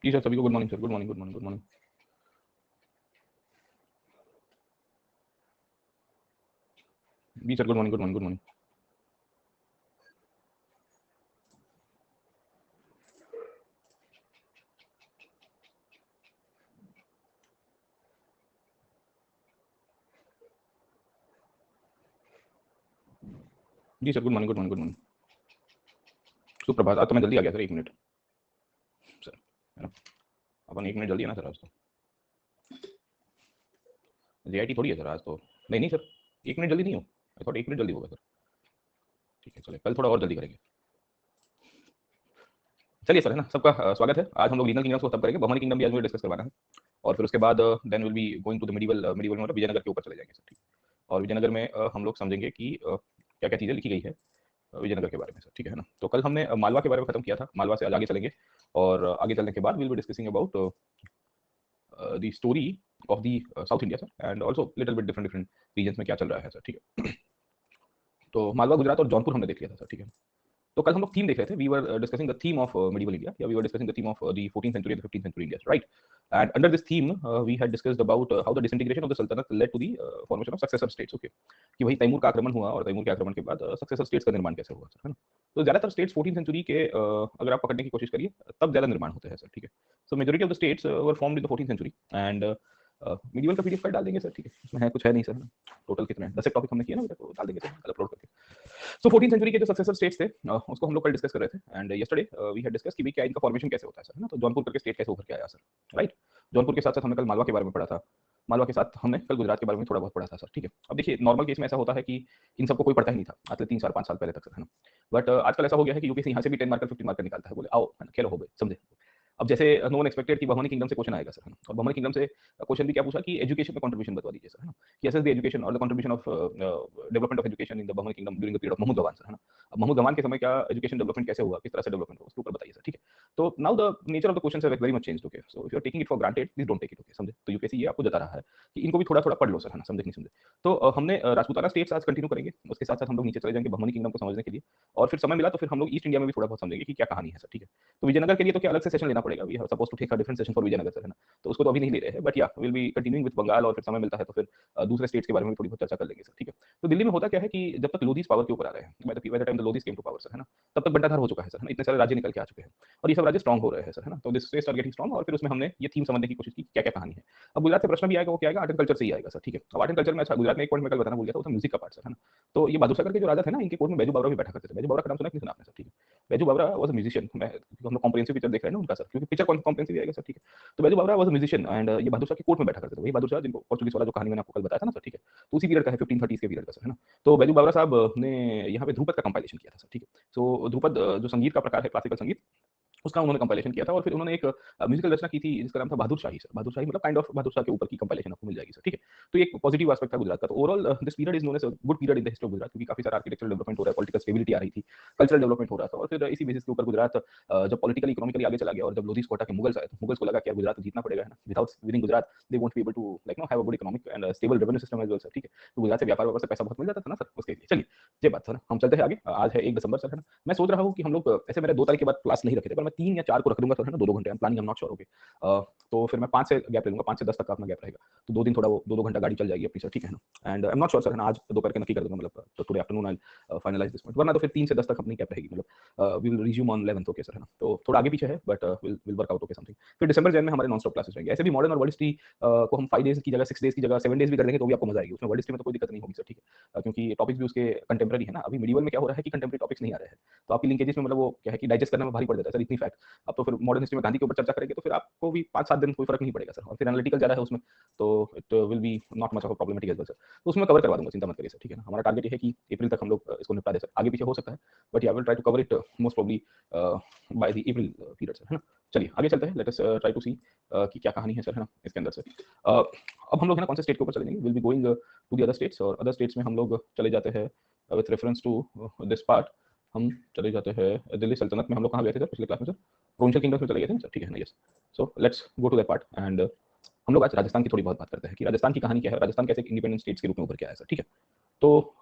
जी sir, सभी को good morning sir. Good morning, good morning, good morning. जी sir, good morning, good morning, good morning. जी sir, good morning, good morning, good morning. सुप्रभात। आज तो मैं जल्दी आ गया सर, 1 मिनट सर, है ना? अपन 1 मिनट जल्दी है ना सर आज तो। जेआईटी थोड़ी है सर आज तो। नहीं नहीं सर, 1 मिनट जल्दी नहीं हो। आई थॉट 1 मिनट जल्दी होगा सर। ठीक है, चलिए कल थोड़ा और जल्दी करेंगे। चलिए सर, है ना, सबका स्वागत है। आज हम लोग रीजनल किंगडम्स को तब करेंगे, बहमनी किंगडम भी आज मुझे डिस्कस करवाना है। और फिर उसके बाद then will be going to the medieval medieval मतलब विजयनगर के ऊपर चले जाएंगे सर। ठीक। और विजयनगर में हम लोग समझेंगे कि क्या क्या चीज़ें लिखी गई है विजयनगर के बारे में सर। ठीक है ना? तो कल हमने मालवा के बारे में खत्म किया था, मालवा से आज आगे चलेंगे। और आगे चलने के बाद will be discussing about the story of the south India sir, and also little bit different different regions में क्या चल रहा है सर। ठीक है, तो मालवा, गुजरात और जौनपुर हमने देख लिया था सर। ठीक है, तो कल हम लोग थीम देख रहे थे। We were discussing the theme of medieval India, या we were discussing the theme of the 14th century and the 15th century India, right? And under this theme we had discussed about how the disintegration of the sultanate led to the formation of successor states. Okay, कि वही तैमूर का आक्रमण हुआ और तैमूर के आक्रमण के बाद सक्सेसर स्टेट्स का निर्माण कैसे हुआ सर, है ना? तो ज्यादातर स्टेट्स 14th सेंचुरी के अगर आप पकड़ने की कोशिश करिए तब ज्यादा निर्माण होते हैं सर। ठीक है, so majority of the states were formed in the 14th century. And medieval का पीडीएफ फाइल डाल देंगे सर। ठीक है, उसमें है कुछ है नहीं सर, है ना? टोटल कितने 10 टॉपिक हमने किए ना, तो डाल देंगे सर कल अपलोड करके। सो 14th सेंचुरी के जो सक्सेसर स्टेट्स थे उसको हम लोग कल डिस्कस कर रहे थे। And yesterday we had discuss कि भाई क्या इनका फॉर्मेशन कैसे होता है सर, है ना? तो जौनपुर करके स्टेट कैसे उभर के आया सर, राइट? जौनपुर के साथ साथ हमने कल मालवा के बारे में पढ़ा था, मालवा के साथ हमने कल गुजरात के बारे में थोड़ा बहुत पढ़ा था सर। ठीक है, अब देखिए नॉर्मल केस में ऐसा होता है कि इन सबको कोई पढ़ता ही नहीं था आज से 3 4 5 साल पहले तक सर, है ना? बट आजकल ऐसा हो गया है कि यूपीएससी यहाँ से भी 10 मार्कर 15 मार्कर निकालता है, बोले आओ, है ना, खेलो हो गए, समझे? अब जैसे नो वन एक्सपेक्टेड कि बहमनी किंगडम से क्वेश्चन आएगा सर, है ना? और बहमनी किंगडम से क्वेश्चन भी क्या पूछा कि एजुकेशन में कंट्रीब्यूशन बता दीजिए सर, है ना? कि असेस द एजुकेशन और the contribution of development of education in the Bahmani kingdom during the period of Mahmud Gawan sir, है ना? अब महमूद गवान के समय क्या एजुकेशन डेवलपमेंट कैसे हुआ, किस तरह से डेवलपमेंट हुआ, उसके ऊपर बताइए सर। ठीक है, तो now the nature of the questions have very much changed. Okay, so if you are taking it for granted please don't take it. Okay, समझे? तो यूपीएससी ये आपको बता रहा है कि इनको भी थोड़ा थोड़ा पढ़ लो सर, है ना? समझे कि नहीं समझे? तो हमने राजपूताना स्टेट्स आज कंटिन्यू करेंगे, उसके साथ साथ हम लोग नीचे चले जाएंगे बहमनी किंगडम को समझने के लिए। और फिर समय मिला तो फिर हम लोग ईस्ट इंडिया में भी थोड़ा बहुत समझेंगे कि क्या कहानी है सर। ठीक है, तो विजयनगर के लिए तो क्या अलग से सेशन लेना पड़ेगा, we are suppose to take a different session for Vijayanagar sir, है ना? तो उसको तो अभी नहीं ले रहे हैं, बट या will be continuing with Bengal. और फिर समय मिलता है तो फिर दूसरे स्टेट्स के बारे में भी थोड़ी बहुत चर्चा कर लेंगे सर। ठीक है, तो दिल्ली में होता क्या है कि जब तक लोधीस पावर के ऊपर आ रहे हैं, by the time the Lodhis came to power sir, है ना, तब तक बंटाधार हो चुका है सर, है ना? इतने सारे राज्य निकल के आ चुके हैं और ये सब राज्य स्ट्रांग हो रहे हैं सर, है ना? तो this states are getting strong. और फिर उसमें हमने ये थीम समझने की कोशिश की क्या क्या कहानी है। अब गुजरात से प्रश्न भी आएगा, वो क्या आएगा, आर्ट एंड कल्चर से ही आएगा सर। ठीक है, अब आर्ट एंड कल्चर में अच्छा गुजरात में एक पॉइंट में कल बताना भूल गया था, वो था म्यूजिक का पार्ट सर, है ना? तो ये बहादुर सागर के जो राजा थे ना, इनके कोर्ट में बैजू बावरा भी बैठा करते थे। बैजू बावरा का नाम सुना कि नहीं सुना आपने सर? ठीक है, बैजू बावरा वाज अ म्यूजिशियन। मैं, क्योंकि हम लोग कॉम्प्रिहेंसिव पिक्चर देख रहे हैं ना उनका सर, क्योंकि पिक्चर कॉम्प्रिहेंसिव आएगा सर। ठीक है, तो बैजू बावरा वाज अ म्यूजिशियन एंड ये बहादुर शाह के कोर्ट में बैठा करते थे। वही बहादुर शाह जिनको पोर्चुगीज वाला जो कहानी मैंने आपको कल बताया था ना सर। ठीक है, तो उसी पीरियड का है, 1530s के पीरियड का सर, है ना? तो बैजू बावरा साहब ने यहाँ पे ध्रुपद का कंपाइलेशन किया था सर। ठीक है, सो ध्रुपद जो संगीत का प्रकार है, क्लासिकल संगीत, उसका उन्होंने कंपाइलेशन किया था। और फिर उन्होंने एक म्यूजिकल रचना की थी जिसका नाम था बहादुर शाही सर। बहादुर शाही मतलब काइंड ऑफ बहादुर शाह के ऊपर की कंपाइलेशन आपको मिल जाएगी सर। ठीक है, तो एक पॉजिटिव एस्पेक्ट था गुजरात का। तो overall this period is known as a good period in the history of Gujarat, क्योंकि काफी सारा आर्किटेक्चरल डेवलपमेंट हो रहा है, पॉलिटिकल स्टेबिलिटी आ रही थी, कल्चरल डेवलपमेंट हो रहा था। और फिर इसी बेसिस के ऊपर गुजरात जब पॉलिटिकली इकोनॉमिकली आगे चला गया और जब लोधीस को हटा के मुगल्स आए, तो मुगल्स को लगा कि यार गुजरात जीतना पड़ेगा, है ना? Without winning Gujarat they won't be able to like no have a good economic and stable revenue system as well sir. ठीक है, तो गुजरात से व्यापार से पैसा बहुत मिल जाता था ना सर, उसके लिए। चलिए ये बात सर, हम चलते हैं आगे। आज है 1 दिसंबर सर, है ना? मैं सोच रहा हूँ कि हम लोग ऐसे मेरे 2 तारीख के बाद क्लास नहीं रखे थे, पर मैं 3 या 4 को रख दूंगा सर, है ना? 2-2 घंटे, I am planning, I am not sure. Okay, तो फिर मैं 5 से गैप ले लूंगा, 5 से 10 तक का अपना गैप रहेगा। तो 2 दिन थोड़ा वो 2-2 घंटा गाड़ी चल जाएगी अपनी सर। ठीक है ना? And I am not sure sir, है ना? आज दोपहर के नक्की कर दूंगा, मतलब तो today afternoon I finalize this point, वरना तो फिर 3 से 10 तक अपनी गैप रहेगी, मतलब we will resume on 11th। Okay sir, है ना? तो थोड़ा आगे पीछे है, but will work out. Okay, something. फिर दिसंबर जैन में हमारे नॉन स्टॉप क्लासेस रहेंगे। ऐसे भी मॉडर्न और वर्ल्ड हिस्ट्री को हम 5 डेज की जगह 6 डेज की जगह 7 डेज भी कर लेंगे तो भी आपको मजा आएगी उसमें। वर्ल्ड हिस्ट्री में तो कोई दिक्कत नहीं होगी सर। ठीक है, क्योंकि टॉपिक्स भी उसके कंटेम्प्रेरी है ना। अभी मिडिवल में क्या हो रहा है कि कंटेम्प्रेरी टॉपिक्स नहीं आ रहे हैं, तो आपकी लिंकेजेस में मतलब वो क्या है कि डाइजेस्ट करने में भारी पड़ जाता है सर, इतनी फैक्ट। अब तो फिर मॉडर्न हिस्ट्री में गांधी के ऊपर चर्चा करेंगे तो फिर आपको भी 5-7 दिन कोई फर्क नहीं पड़ेगा सर। और फिर एनालिटिकल ज़्यादा है उसमें, तो it will be not much of a problematic as well sir. तो उसमें कवर करवा दूंगा, चिंता मत करिए सर। ठीक है ना, हमारा टारगेट ये है कि अप्रैल तक हम लोग इसको निपटा दें सर। आगे पीछे हो सकता है, but I will try to cover it most probably by the April period sir, है ना? चलिए आगे चलते हैं, let us try to see कि क्या कहानी है सर, है ना, इसके अंदर से। अब हम लोग है ना कौन से स्टेट के ऊपर चलेंगे, will be going to the other states. और अदर स्टेट्स में हम लोग चले जाते हैं with reference to this part. हम चले जाते हैं दिल्ली सल्तनत में। हम लोग कहाँ गए थे सर पिछले क्लास में सर? प्रोविंशियल किंगडम में चले गए थे सर। ठीक है ना? Yes, so let's go to that part. And हम लोग आज राजस्थान की थोड़ी बहुत बात करते हैं कि राजस्थान की कहानी क्या है, राजस्थान कैसे इंडिपेंडेंट स्टेट्स के रूप में उभर के आया सर। ठीक है, तो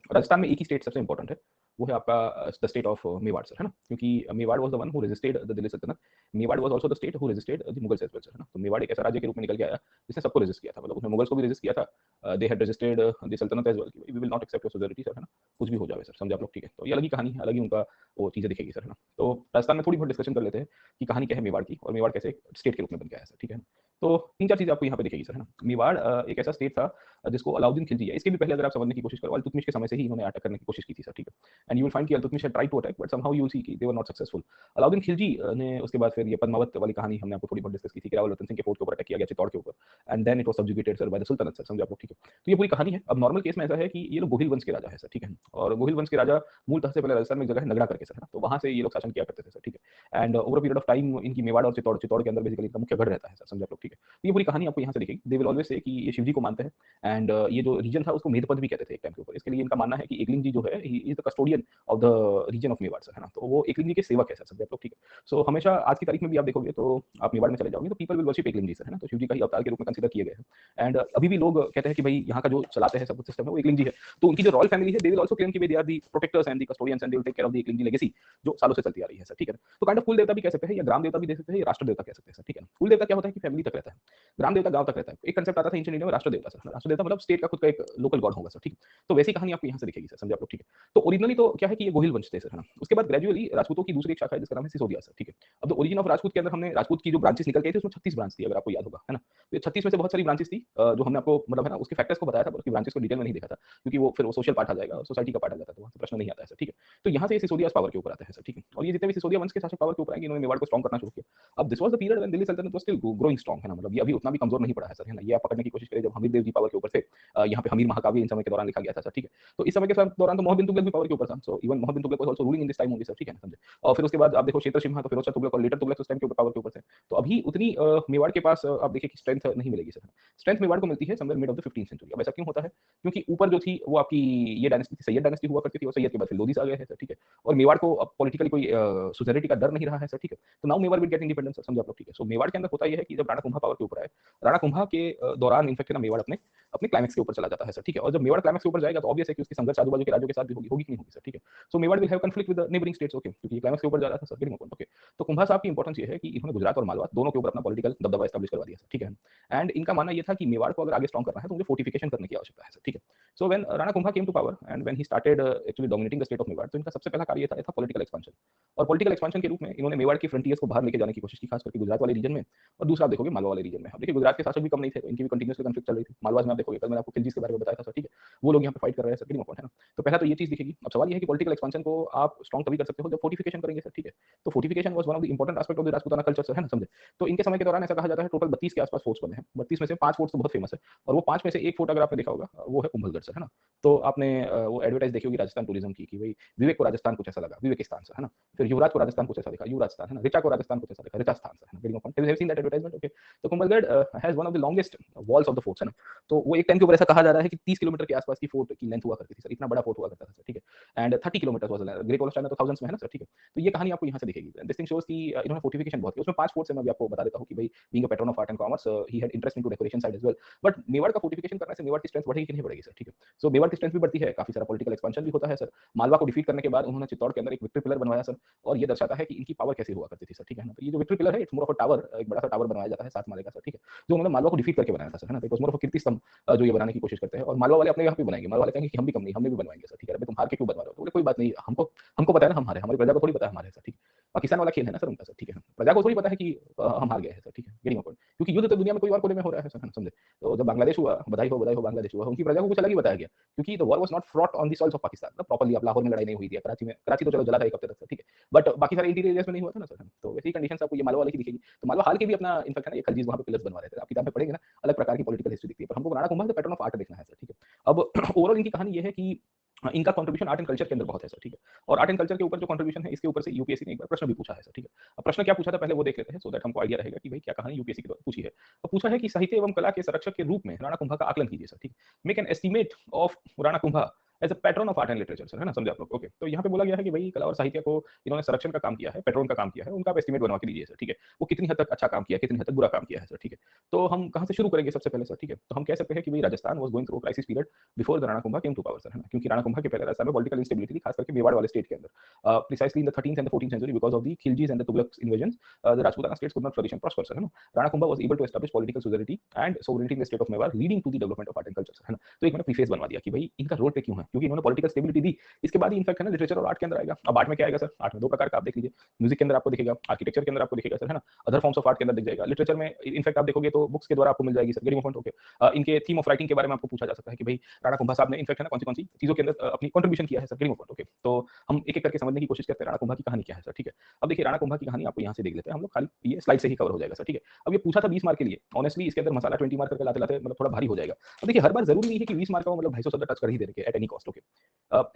राजस्थान में एक ही स्टेट सबसे इंपॉर्टेंट है, वो है आपका the state of Mewar sir, है ना, क्योंकि Mewar was the one who resisted the Delhi sultanate. Mewar was also the state who resisted the Mughals as well sir, है ना। तो मेवाड़ एक ऐसा राज्य के रूप में निकल के आया जिसने सबको रेजिस्ट किया था, मतलब उसने मुगल्स को भी रेजिस्ट किया था। They had resisted the sultanate as well, we will not accept your suzerainty sir, है ना, कुछ भी हो जावे सर, समझे आप लोग, ठीक है। तो ये अलग ही कहानी है, अलग ही उनका वो चीजें दिखेगी सर, है ना। तो राजस्थान में थोड़ी बहुत डिस्कशन कर लेते हैं कि कहानी क्या है मेवाड़ की, और मेवाड़ कैसे स्टेट के रूप में बन के आया सर, ठीक है। तो तीन चार चीजें आपको यहाँ पे दिखेगी सर, है ना। मेवाड़ एक ऐसा स्टेट था जिसको अलाउद्दीन खिलजी है, इसके भी पहले अगर आप समझने की कोशिश करो, अल्तुतमिश के समय से ही इन्होंने अटैक करने की कोशिश की थी सर, ठीक है। एंड यू विल फाइंड कि Iltutmish had tried to attack but somehow you will see कि they were not successful. Alauddin Khilji ने उसके बाद फिर ये पद्मावत वाली कहानी हमने आपको थोड़ी बहुत डिस्कस की थी कि रावल रतन सिंह के फोर्ट के ऊपर अटैक किया गया, चित्तौड़ के ऊपर, and then it was subjugated sir by the sultanate sir, समझे आप लोग, ठीक है। तो ये पूरी कहानी है। अब नॉर्मल केस में ऐसा है कि ये लोग गोहिल वंश के राजा है सर, ठीक है। और गोहिल वंश के राजा मूलतः से पहले राजस्थान में एक जगह है नगड़ा करके सर, है ना, तो वहां से ये लोग शासन किया करते थे सर, ठीक है। And over a period of time इनकी मेवाड़ और चित्तौड़ के अंदर बेसिकली इनका मुख्य गढ़ रहता है सर, समझे आप लोग, ठीक है। तो ये पूरी कहानी आपको यहाँ से दिखेगी। दे विल ऑलवेज से कि ये शिवजी को मानते हैं, एंड ये जो रीजन था उसको मेधपद भी कहते थे एक टाइम के ऊपर। इसके लिए इनका मानना है कि एकलिंग जी जो है he is the custodian of the region of Mewar sir, है ना। तो वो एकलिंग जी के सेवक है सर, समझे आप लोग, ठीक है। सो हमेशा आज की तारीख में भी आप देखोगे तो आप मेवाड़ में चले जाओगे तो people will worship Eklinga ji sir, है ना। तो शिवजी का ही अवतार के रूप में कंसीडर किए गए हैं। एंड अभी भी लोग कहते हैं कि भाई यहाँ का जो चलाते हैं सब कुछ सिस्टम है वो एकलिंग जी है। तो उनकी जो रॉयल फैमिली है दे विल आल्सो क्लेम कि they are the protectors and the custodians and they will take care of the Eklinga ji legacy जो सालों से चलती आ रही है सर, ठीक है। तो काइंड ऑफ कुल देवता भी कह सकते हैं, या ग्राम देवता भी दे सकते हैं, या राष्ट्र देवता कह सकते हैं सर, ठीक है। कुल देवता क्या होता है कि फैमिली तक रहता है, ग्राम देवता गांव तक रहता है। एक कंसेप्ट आता था एंशिएंट इंडिया में राष्ट्र देवता सर, राष्ट्र देवता मतलब स्टेट का खुद का एक लोकल गॉड होगा सर, ठीक है। तो वैसी कहानी आपको यहाँ से दिखेगी सर, समझे आप लोग, ठीक है। तो ओरिजिनली तो क्या है कि ये गोहिल वंश थे सर, है ना। उसके बाद ग्रेजुअली राजपूतों की दूसरी एक शाखा है जिसका नाम है सिसोदिया सर, ठीक है। अब द ओरिजिन ऑफ राजपूत के अंदर हमने राजपूत की जो ब्रांचेस निकल के थी उसमें 36 ब्रांच थी, अगर आपको याद होगा, है ना। तो ये 36 में से बहुत सारी ब्रांचेस थी जो हमने आपको मतलब है ना उसके फैक्टर्स को बताया था, उसकी ब्रांचेस को डिटेल में नहीं देखा था, क्योंकि वो फिर वो सोशल पार्ट आ जाएगा और सोसाइटी का पार्ट आ जाता है, तो वहाँ से प्रश्न नहीं आता है सर, ठीक है। तो यहाँ से ये सिसोदिया पावर के ऊपर आते हैं सर, ठीक है। और ये जितने भी सिसोदिया वंश के शासक पावर के ऊपर आएंगे इन्होंने मेवाड़ को स्ट्रॉन्ग करना शुरू किया। अब this was the period when Delhi सल्तनत वाज स्टिल ग्रोइंग स्ट्रॉन्ग, है ना, मतलब ये अभी उतना भी कमजोर नहीं पड़ा है सर, है ना। ये आप पकड़ने की कोशिश करें जब हमीर देव जी पावर के ऊपर थे, यहाँ पे हमीर महाकाव्य इन समय के दौरान लिखा गया था सर, ठीक है। तो इस समय के दौरान तो मोहम्मद बिन तुगलक भी पावर के ऊपर था, so even Mohammed bin Tughlaq was also ruling in this time only sir, ठीक है ना, समझे। और फिर उसके बाद आप देखो क्षेत्र सिंह तो फिरोज शाह तुगलक और लेटर तुगलक उस टाइम के ऊपर पावर के ऊपर थे। तो अभी उतनी मेवाड़ के पास आप देखिए कि स्ट्रेंथ नहीं मिलेगी सर। स्ट्रेंथ मेवाड़ को मिलती है somewhere mid of the 15th century. अब ऐसा क्यों होता है? क्योंकि ऊपर जो थी वो आपकी ये डायनेस्टी थी, सैयद डायनेस्टी हुआ करती थी, और सैयद के बाद फिर लोधीस आ गए हैं सर, ठीक है। और मेवाड़ को अब पॉलिटिकली कोई सुजेरिटी का डर नहीं रहा है सर, ठीक है। तो now Mewar will get independence sir, समझे आप लोग, ठीक है। सो मेवाड़ के अंदर होता यह है कि जब राणा कुंभा पावर के ऊपर आए, राणा कुंभा के दौरान इनफैक्ट ना मेवाड़ अपने अपने क्लाइमेक्स के ऊपर चला जाता है सर, ठीक है। और जब मेवाड़ क्लाइमेक्स के ऊपर जाएगा तो ऑब्वियस है कि उसकी संघर्ष आजू बाजू के राज्यों के साथ भी होगी, होगी कि नहीं होगी सर, ठीक है। So Mewar will have conflict with the neighbouring states, okay, क्योंकि क्लाइमेक्स के ऊपर जा रहा था सर, गेटिंग ओके। तो कुंभा साहब की इंपॉर्टेंस ये है कि इन्होंने गुजरात और मालवा दोनों के ऊपर अपना पॉलिटिकल दबदबा एस्टैब्लिश करवा दिया सर, ठीक है। एंड इनका मानना ये था कि मेवाड़ को अगर आगे स्ट्रॉन्ग करना है तो मुझे फोर्टिफिकेशन करने की आवश्यकता है सर, ठीक है। So when Rana Kumbha came to power and when he started actually dominating the state of Mewar, तो इनका सबसे पहला कार्य था पॉलिटिकल एक्सपेंशन। और पॉलिटिकल एक्सपेंशन के रूप में इन्होंने मेवाड़ की फ्रंटियर्स को बाहर लेके जाने की कोशिश की, खास करके गुजरात वाले रीजन में। और दूसरा आप देखोगे मालवा वाले रीजन में। अब देखिए गुजरात के शासक भी कम नहीं थे, इनकी भी कंटिन्यूअसली कॉन्फ्लिक्ट चल रही थी। मालवा में आप देखोगे, कल मैंने आपको खिलजी के बारे में बताया था सर, ठीक है। वो लोग यहाँ पे फाइट कर रहे हैं सर, गेटिंग पॉइंट, है ना। तो पहला तो ये चीज दिखेगी। अब सवाल ये है कि पॉलिटिकल एक्सपेंशन को आप स्ट्रॉन्ग तभी कर सकते हो जब फोर्टिफिकेशन करेंगे सर, ठीक है। तो fortification was one of the important aspect of the Rajputana culture sir, है ना, समझे। तो इनके समय के दौरान ऐसा कहा जाता है टोटल 32 के आसपास फोर्ट्स बने हैं। 32 में से 5 फोर्ट्स तो बहुत फेमस है, और वो 5 में से एक फोर्ट अगर आपने देखा होगा वो है कुंभलगढ़ सर, है ना। तो आपने वो एडवर्टाइज देखी होगी राजस्थान टूरिज्म की कि भाई विवेक को राजस्थान कुछ ऐसा लगा, विवेकिस्तान सर, है ना। फिर युवराज को राजस्थान कुछ ऐसा दिखा, युवराजस्थान, है ना। ऋचा को राजस्थान कुछ ऐसा दिखा, ऋचास्थान सर, है ना। Getting point, have seen that advertisement, okay. तो Kumbhalgarh has one of the longest walls of the forts, है ना। तो वो एक टाइम के ऊपर ऐसा कहा जा रहा है कि 30 किलोमीटर के आसपास की फोर्ट की लेंथ हुआ करती थी सर, इतना बड़ा फोर्ट हुआ करता था सर, ठीक है। And 30 kilometre was great wall of China तो थाउजेंड्स में, है ना सर, ठीक है। तो ये कहानी आपको यहाँ से दिखेगी। दिस थिंग शोज कि इन्होंने फोर्टिफिकेशन बहुत की। उसमें 5 फोर्ट्स है, मैं भी आपको बता देता हूँ कि भाई being a patron of art and commerce he had interest into decoration side as well. But Mewar का फोर्टिफिकेशन करने से मेवाड़ की स्ट्रेंथ बढ़ेगी कि नहीं बढ़ेगी सर, ठीक है। सो मेवाड़ की स्ट्रेंथ भी बढ़ती है, काफी सारा पॉलिटिकल एक्सपेंशन भी होता है सर। मालवा को डिफीट करने के बाद उन्होंने चित्तौड़ के अंदर एक विक्ट्री पिलर बनवाया सर, और ये दर्शाता है कि इनकी पावर कैसे हुआ करती थी सर, ठीक है ना। तो ये जो विक्ट्री पिलर है it's more of a tower, एक बड़ा सा टावर बनवाया जाता है 7 माले का सर, ठीक है। जो उन्होंने मालवा को डिफीट करके बनाया था सर, है ना। तो it was more of a Kirti Stambh जो ये बनाने की कोशिश करते हैं। और मालवा वाले अपने यहाँ पे बनाएंगे, मालवा वाले कहेंगे कि हम भी कम नहीं, हमने भी बनवाएंगे सर, ठीक है। तुम हार के क्यों बनवा रहे हो? तो बोले कोई बात नहीं, हमको हमको पता है ना हम हारे, हमारी प्रजा को थोड़ी पता है हमारे सर, ठीक है। पाकिस्तान वाला खेल है ना सर उनका सर, ठीक है। प्रजा को थोड़ी पता है कि हम हार गए हैं सर, ठीक है। गेटिंग पॉइंट, क्योंकि युद्ध तो दुनिया में कोई और कोने में हो रहा है सर, समझे। तो जब बांग्लादेश हुआ, बधाई हो बांग्लादेश हुआ, उनकी प्रजा को कुछ अलग ही बताया गया, क्योंकि the war was not fraught on the soils of Pakistan ना। प्रॉपर्ली अब लाहौर में लड़ाई नहीं हुई थी, कराची में, कराची तो चलो जला था एक हफ्ते तक सर, ठीक है। बट बाकी सारे इंटीरियर एरियाज में नहीं हुआ था ना सर। तो वैसी कंडीशंस आपको ये मालवा वाले की दिखेगी। तो मालवा हाल के भी अपना इनफैक्ट है ना ये खलजीज वहां पे पिलर्स बनवा रहे थे। आप किताब में पढ़ेंगे ना, अलग प्रकार की पॉलिटिकल हिस्ट्री दिखती है। पर हमको Rana Kumbha the pattern of art देखना है सर, ठीक है। अब ओवरऑल इनकी कहानी ये है कि इनका कंट्रीब्यूशन आर्ट एंड कल्चर के अंदर बहुत है सर, ठीक है। और आर्ट एंड कल्चर के ऊपर जो कंट्रीब्यूशन है इसके ऊपर से यूपीएससी ने एक बार प्रश्न भी पूछा है सर, ठीक है। अब प्रश्न क्या पूछा था पहले वो देख लेते हैं, सो दैट हमको आइडिया रहेगा कि भाई क्या कहानी यूपीएससी के द्वारा पूछी है। तो पूछा है कि साहित्य एवं कला के संरक्षक के रूप में राणा कुंभा का आकलन कीजिए सर, ठीक है। Make an estimate of Rana Kumbha as a patron of art and literature sir, है ना, समझे आप लोग? ओके, तो यहाँ पे बोला गया है कि भाई कला और साहित्य को इन्होंने संरक्षण का काम किया है, पैट्रन का काम किया है, उनका आप एस्टिमेट बनवा के दीजिए सर, ठीक है? वो कितनी हद तक अच्छा काम किया है, कितनी हद तक बुरा काम किया है सर, ठीक है? तो हम कहाँ से शुरू करेंगे सबसे पहले सर, ठीक है? तो हम कह सकते हैं कि भाई Rajasthan was going through crisis period before the Rana Kumbha came to power sir, है ना? क्योंकि राणा कुंभा के पहले राजस्थान में पॉलिटिकल इंस्टेबिलिटी थी, खास करके मेवाड़ वाले स्टेट के अंदर। Precisely in the 13th and the 14th century because of the Khiljis and the Tughlaq invasions, the Rajputana states could not flourish and prosper, sir, है ना? Rana Kumbha was able to establish political sovereignty and sovereignty in the state of Mewar, leading to the development of art and culture, sir, है ना? तो एक मैंने preface बनवा दिया कि भाई इनका रोल पे क्यों है, क्योंकि इन्होंने पॉलिटिकल स्टेबिलिटी दी, इसके बाद ही इनफैक्ट है ना लिटरेचर और आर्ट के अंदर आएगा। अब आर्ट में क्या आएगा सर? आर्ट में दो प्रकार का आप देख लीजिए, म्यूजिक के अंदर आपको दिखेगा, आर्किटेक्चर के अंदर आपको दिखेगा सर, है ना? अदर फॉर्म्स ऑफ आर्ट के अंदर दिख जाएगा। लिटरेचर में इनफैक्ट आप देखोगे तो बुक्स के द्वारा आपको मिल जाएगी सर, गेटिंग पॉइंट ओके। इनके थीम ऑफ राइटिंग के बारे में आपको पूछा जा सकता है कि भाई राणा कुंभा साहब ने इनफैक्ट है ना कौन सी चीजों के अंदर अपनी कंट्रीब्यूशन किया है सर, गेटिंग पॉइंट ओके। तो हम एक एक करके समझने की कोशिश करते हैं राणा कुंभा की कहानी क्या है सर, ठीक है? अब देखिए राणा कुंभा की कहानी आपको यहाँ से देख लेते हैं हम लोग, खाली ये स्लाइड से ही कवर हो जाएगा सर, ठीक है? अब ये पूछा था 20 मार्क के लिए, ऑनेस्टली इसके अंदर मसाला 20 मार्क करके लाते-लाते मतलब थोड़ा भारी हो जाएगा। अब देखिए हर बार जरूरी नहीं है कि 20 मार्क का मतलब 250 शब्द टच कर ही देने के at any cost, okay?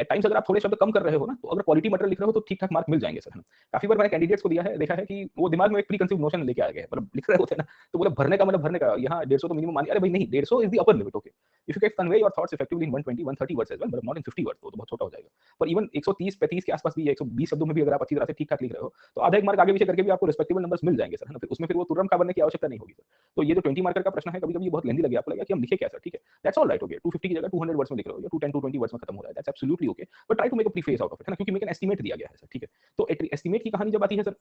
At times अगर आप थोड़े शब्द कम कर रहे हो ना, तो अगर क्वालिटी मटेरियल लिख रहे हो तो ठीक-ठाक मार्क मिल जाएंगे सर, है ना? काफी बार मैंने कैंडिडेट्स को दिया है, देखा है कि वो दिमाग में एक प्री कंसीव्ड नोशन लेके आ गए हैं, मतलब लिख रहे होते हैं ना, तो बोले भरने का मतलब भरने का, यहाँ 150 तो मिनिमम मान लिया, अरे भाई नहीं 150 is the upper limit, okay? If you can convey your thoughts effectively in 120 130 words as well, मतलब नॉट इन 50 वर्ड्स, वो तो बहुत छोटा हो जाएगा। पर इवन 130 35 के आसपास भी, 120 शब्दों में भी अगर आप अच्छी तरह से ठीक-ठाक लिख रहे हो, तो आधा एक मार्क आगे पीछे करके भी आपको रिस्पेक्टेबल नंबर्स मिल जाएंगे सर, है ना? फिर उसमें फिर वो तुर्रम का बनने की आवश्यकता नहीं होगी सर। तो ये जो 20 मार्कर का प्रश्न है, कभी-कभी ये बहुत लेंथी लगे, आपको लगेगा कि हम लिखे क्या सर, ठीक है? That's all right, okay. 250 की जगह 200 वर्ड्स में लिख रहे हो या 210 220 वर्ड्स में खत्म हो रहा है, that's absolutely okay. But try to make a preface out of it, है ना? क्योंकि मेक एन एस्टीमेट दिया गया है सर, ठीक है? तो एस्टीमेट की कहानी जब आती है सर,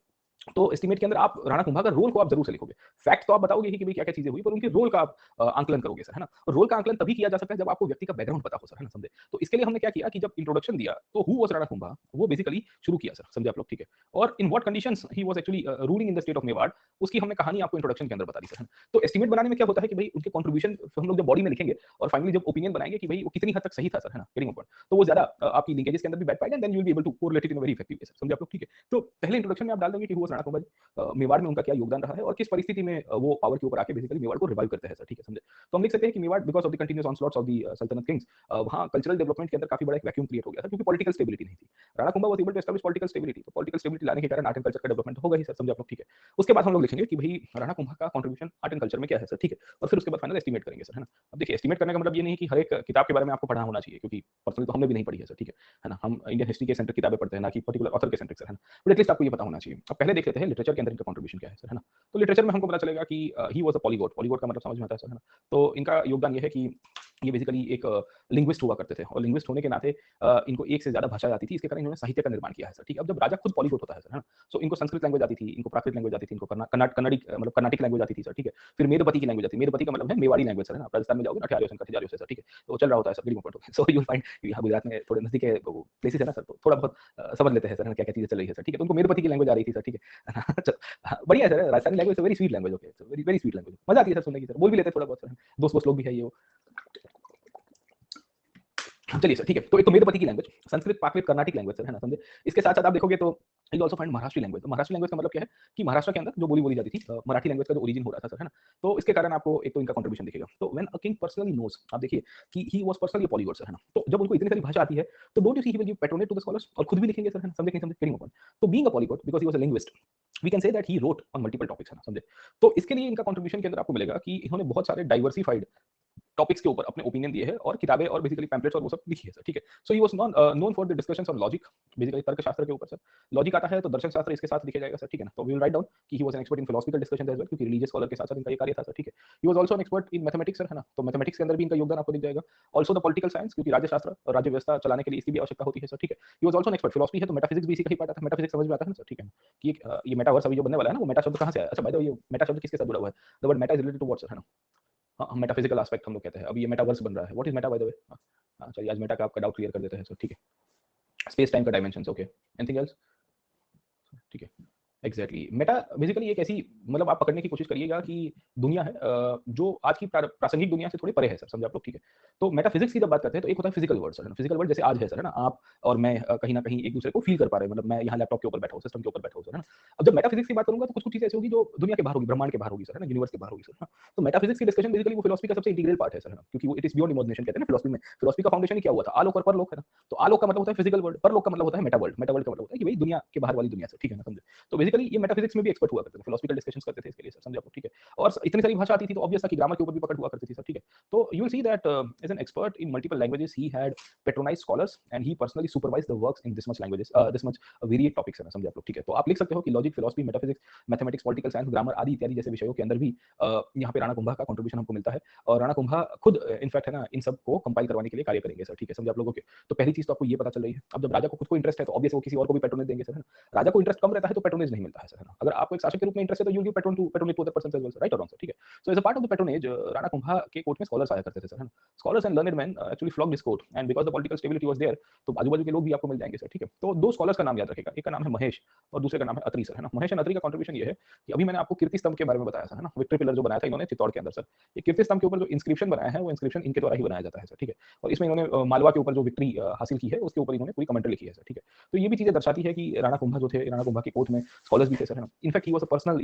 तो एस्टीमेट के अंदर आप राणा कुंभा का रोल को आप जरूर से लिखोगे। फैक्ट तो आप बताओगे ही कि भाई क्या-क्या चीजें हुई, पर उनके रोल का आप आंकलन करोगे सर, है ना? और रोल का आंकलन तभी किया जा सकता है जब आपको व्यक्ति का बैकग्राउंड पता हो सर, है ना? समझे? तो इसके लिए हमने क्या किया कि जब इंट्रोडक्शन दिया, तो हु वाज राणा कुंभा, वो बेसिकली शुरू किया सर, समझे आप लोग, ठीक है? और in what conditions he was actually ruling in the state of Mewar, उसकी हमने कहानी आपको इंट्रोडक्शन के अंदर बता दी सर, है ना? तो एस्टीमेट बनाने में क्या होता है कि भाई उनके कंट्रीब्यूशन हम लोग जब बॉडी में लिखेंगे और फाइनली जब ओपिनियन बनाएंगे कि भाई वो कितनी हद तक सही था सर, है ना? गेटिंग पॉइंट, तो वो ज्यादा आपकी लिंकेजेस के अंदर भी बैठ पाएगा and then you will be able to correlate it in a very effective way sir, समझे आप लोग, ठीक है? तो पहले इंट्रोडक्शन में आप डाल दोगे कि हु वाज राणा कुंभा, मेवाड़ में उनका क्या योगदान रहा है और किस परिस्थिति में वो पावर के ऊपर आके बेसिकली मेवाड़ को रिवाइव करते हैं सर, ठीक है, समझे? तो हम लिख सकते हैं कि Mewar because of the continuous onslaughts of the sultanate kings, वहां कल्चरल डेवलपमेंट के अंदर काफी बड़ा एक वैक्यूम क्रिएट हो गया था, क्योंकि पॉलिटिकल स्टेबिलिटी नहीं थी। Rana Kumbha was able to establish political stability, तो पॉलिटिकल स्टेबिलिटी लाने के कारण आर्ट एंड कल्चर का डेवलपमेंट होगा ही सर, समझे आप लोग, ठीक है? उसके बाद हम लोग लिखेंगे कि भाई राणा कुंभा का कंट्रीब्यूशन आर्ट एंड कल्चर में क्या है सर, ठीक है? और फिर उसके बाद फाइनल एस्टीमेट करेंगे सर, है ना? अब देखिए एस्टीमेट करने का मतलब ये नहीं कि हर एक किताब के बारे में आपको पढ़ना होना चाहिए, क्योंकि पर्सनली तो हमने भी नहीं पढ़ी है सर, ठीक है ना? हम इंडियन हिस्ट्री के सेंटर किताबें पढ़ते हैं, ना कि पर्टिकुलर ऑथर के सेंटर सर, है ना? बट एटलीस्ट आपको ये पता होना चाहिए। अब पहले देख लेते हैं लिटरेचर के अंदर इनका कंट्रीब्यूशन क्या है सर, है ना? तो लिटरेचर में हमको पता चलेगा कि ही वाज अ पॉलीगॉट, पॉलीगॉट का मतलब समझ में आता है सर, है ना? तो इनका योगदान ये है कि ये बेसिकली एक लिंग्विस्ट हुआ करते थे, और लिंग्विस्ट होने के नाते इनको एक से ज्यादा भाषा आती थी, इसके कारण इन्होंने साहित्य का निर्माण किया है सर, ठीक है? अब जब राजा खुद पॉलीगॉट होता है सर, है ना? सो इनको संस्कृत लैंग्वेज आती थी, इनको प्राकृत लैंग्वेज आती थी, इनको कन्नड़ी मतलब कर्नाटिक लैंग्वेज आती थी सर, ठीक है? फिर मेरपति की लैंग्वेज आती है, मेरपति का मतलब है मेवाड़ी लैंग्वेज सर, है ना? आप राजस्थान में जाओगे ना, अठियारियों से कठियारियों से सर, ठीक है? तो चल रहा होता है sir, getting point so you will find यहाँ गुजरात में थोड़े नजदीक के प्लेसेस है ना सर, तो थोड़ा बहुत समझ लेते हैं सर, है ना? क्या-क्या चीजें चल रही है सर, ठीक है? तो उनको मेरपति की लैंग्वेज आ रही थी सर, ठीक है? चलो, हाँ, बढ़िया है sir, Rajasthani language very sweet language, okay, very very sweet language, मजा आती है सर सुनने की सर, बोल भी लेते हैं थोड़ा बहुत सर, दोस्त वोस्त लोग भी है ये वो। चलिए सर, ठीक है। तो एक तो मेरपति की लैंग्वेज, संस्कृत, प्राकृत, कर्नाटिक लैंग्वेज सर, है ना? समझे? इसके साथ-साथ आप देखोगे तो you also find Maharashtri language. तो महाराष्ट्री लैंग्वेज का मतलब क्या है कि महाराष्ट्र के अंदर जो बोली बोली जाती थी, मराठी लैंग्वेज का जो ओरिजिन हो रहा था सर, है ना? तो इसके कारण आपको एक तो इनका कंट्रीब्यूशन दिखेगा। तो when a king personally knows, आप देखिए कि he was personally a polyglot sir, है ना? तो जब उनको इतनी सारी भाषा आती है, तो don't you see he will give patronage to the scholars, और खुद भी लिखेंगे सर, है ना? समझे कि नहीं समझे? Getting my point. तो being a polyglot because he was a linguist, we can say that he wrote on multiple topics, है ना? समझे? तो इसके लिए इनका कंट्रीब्यूशन के अंदर आपको मिलेगा कि इन्होंने बहुत सारे डाइवर्सिफाइड टॉपिक्स के ऊपर अपने ओपिनियन दिए हैं और किताबें और बेसिकली पैम्पलेट्स और वो सब लिखी है सर, ठीक है? So he was known for the discussions on logic, basically तर्कशास्त्र के ऊपर सर। लॉजिक आता है तो दर्शन शास्त्र इसके साथ लिखा जाएगा सर, ठीक है ना? तो वी विल राइट डाउन कि he was an expert in philosophical discussions as well, क्योंकि रिलीजियस स्कॉलर के साथ-साथ इनका ये कार्य था सर, ठीक है? He was also an expert in mathematics sir, है ना? तो मैथमेटिक्स के अंदर भी इनका योगदान आपको दिख जाएगा। आल्सो द पॉलिटिकल साइंस, क्योंकि राज्य शास्त्र और राज्य व्यवस्था चलाने के लिए इसकी भी आवश्यकता होती है सर, ठीक है? He was also an expert, philosophy है तो मेटाफिजिक्स भी इसी का ही पार्ट आता है। मेटाफिजिक्स समझ में आता है ना सर, ठीक है ना? कि ये मेटावर्स अभी जो बनने वाला है ना, वो मेटा शब्द कहाँ से आया? अच्छा बाय द वे, ये मेटा शब्द किसके साथ जुड़ा हुआ है? The word meta is related to what sir, है ना? हाँ, मेटाफिजिकल एस्पेक्ट हम लोग कहते हैं। अब ये मेटावर्स बन रहा है। What is Meta bye the वे? हाँ, हाँ, चलिए आज मेटा का आपका डाउट क्लियर कर देते हैं सर, ठीक है? स्पेस टाइम का डायमेंशंस, ओके। Anything else? ठीक है। एग्जैक्टली मेटा बेसिकली एक ऐसी, मतलब आप पकड़ने की कोशिश करिएगा कि दुनिया है जो आज की प्रासंगिक दुनिया से थोड़ी परे है सर, समझे आप लोग, ठीक है? तो मेटाफिजिक्स की जब बात करते हैं तो एक होता है physical world sir, physical world जैसे आज है सर, है ना? आप और मैं कहीं ना कहीं एक दूसरे को फील कर पा रहे हैं, मतलब मैं यहाँ लैपटॉप के ऊपर बैठा हूँ, सिस्टम के ऊपर बैठा हूँ सर, है ना? अब जब मेटाफिजिक्स की बात करूंगा तो कुछ कुछ चीजें ऐसी होगी जो दुनिया के बाहर होगी, ब्रह्मांड के बाहर होगी सर, है ना? यूनिवर्स के बाहर होगी सर, है ना? तो मेटाफिजिक्स की डिस्कशन बेसिकली वो फिलॉसफी का सबसे इंटीग्रल पार्ट है सर, है ना? क्योंकि वो इट इज बियॉन्ड इमेजिनेशन कहते हैं ना फिलॉसफी में। फिलॉसफी का फाउंडेशन ही क्या हुआ था? आलोक और परलोक, है ना? तो आलोक का मतलब होता है फिजिकल वर्ल्ड, परलोक का मतलब होता है मेटा वर्ल्ड। मेटा वर्ल्ड का मतलब होता है कि भाई दुनिया के बाहर वाली दुनिया से, ठीक है ना? समझे? तो बेसिकली बेसिकली ये मेटाफिजिक्स में भी एक्सपर्ट हुआ करते थे, फिलोसफिकल डिस्कशंस करते थे इसके लिए सर, समझे आप लोग, ठीक है। और इतनी सारी भाषा आती थी तो ऑब्वियस था कि ग्रामर के ऊपर भी पकड़ हुआ करती थी सर, ठीक है। तो you will see that as an expert in multiple languages he had patronized scholars and he personally supervised the works in this much languages, this much varied topics है ना, समझे आप लोग, ठीक है। तो आप लिख सकते हो कि logic, philosophy, metaphysics, mathematics, political science, grammar आदि इत्यादि जैसे विषयों के अंदर भी यहाँ पे राणा कुंभा का कंट्रीब्यूशन हमको मिलता है। और राणा कुंभा खुद इनफैक्ट है ना इन सब को कंपाइल करवाने के लिए कार्य करेंगे सर, ठीक है, समझे आप लोगों के। तो पहली चीज तो आपको ये पता चल रही है। अब जब राजा को खुद को इंटरेस्ट है तो ऑब्वियस वो किसी और को भी पेट्रोनेज देंगे सर, है ना। राजा को इंटरेस्ट कम रहता है तो पेट्रोनेज नहीं मिलता है सर, है ना। अगर आपको एक शासक के रूप में इंटरेस्ट है तो you give patronage to other person as well, right और रॉन्ग सर, ठीक है। So as a part of the patronage Rana Kumbha के कोर्ट में स्कॉलर्स आया करते थे सर, है ना। Scholars and learned man actually flocked this court and because the political stability was there, तो आजू-बाजू के लोग भी आपको मिल जाएंगे सर, ठीक है। तो दो स्कॉलर्स का नाम याद रखिएगा, एक का नाम है महेश और दूसरे का नाम है अत्री सर, है ना। महेश एंड अत्री का कंट्रीब्यूशन ये है कि अभी मैंने आपको कीर्ति स्तंभ के बारे में बताया था, है ना, विक्ट्री पिलर जो बनाया था इन्होंने चित्तौड़ के अंदर सर। ये कीर्ति स्तंभ के ऊपर जो इंस्क्रिप्शन बनाया है वो इंस्क्रिप्शन इनके द्वारा ही बनाया जाता है सर, ठीक है। और इसमें इन्होंने मालवा के ऊपर जो विक्ट्री हासिल की है उसके ऊपर इन्होंने पूरी कमेंट्री लिखी है सर, ठीक है। तो ये भी चीजें दर्शाती है कि राणा कुंभा जो थे, राणा कुंभा के कोर्ट में स्कॉलर्स भी थे सर, है ना। In fact he was a personal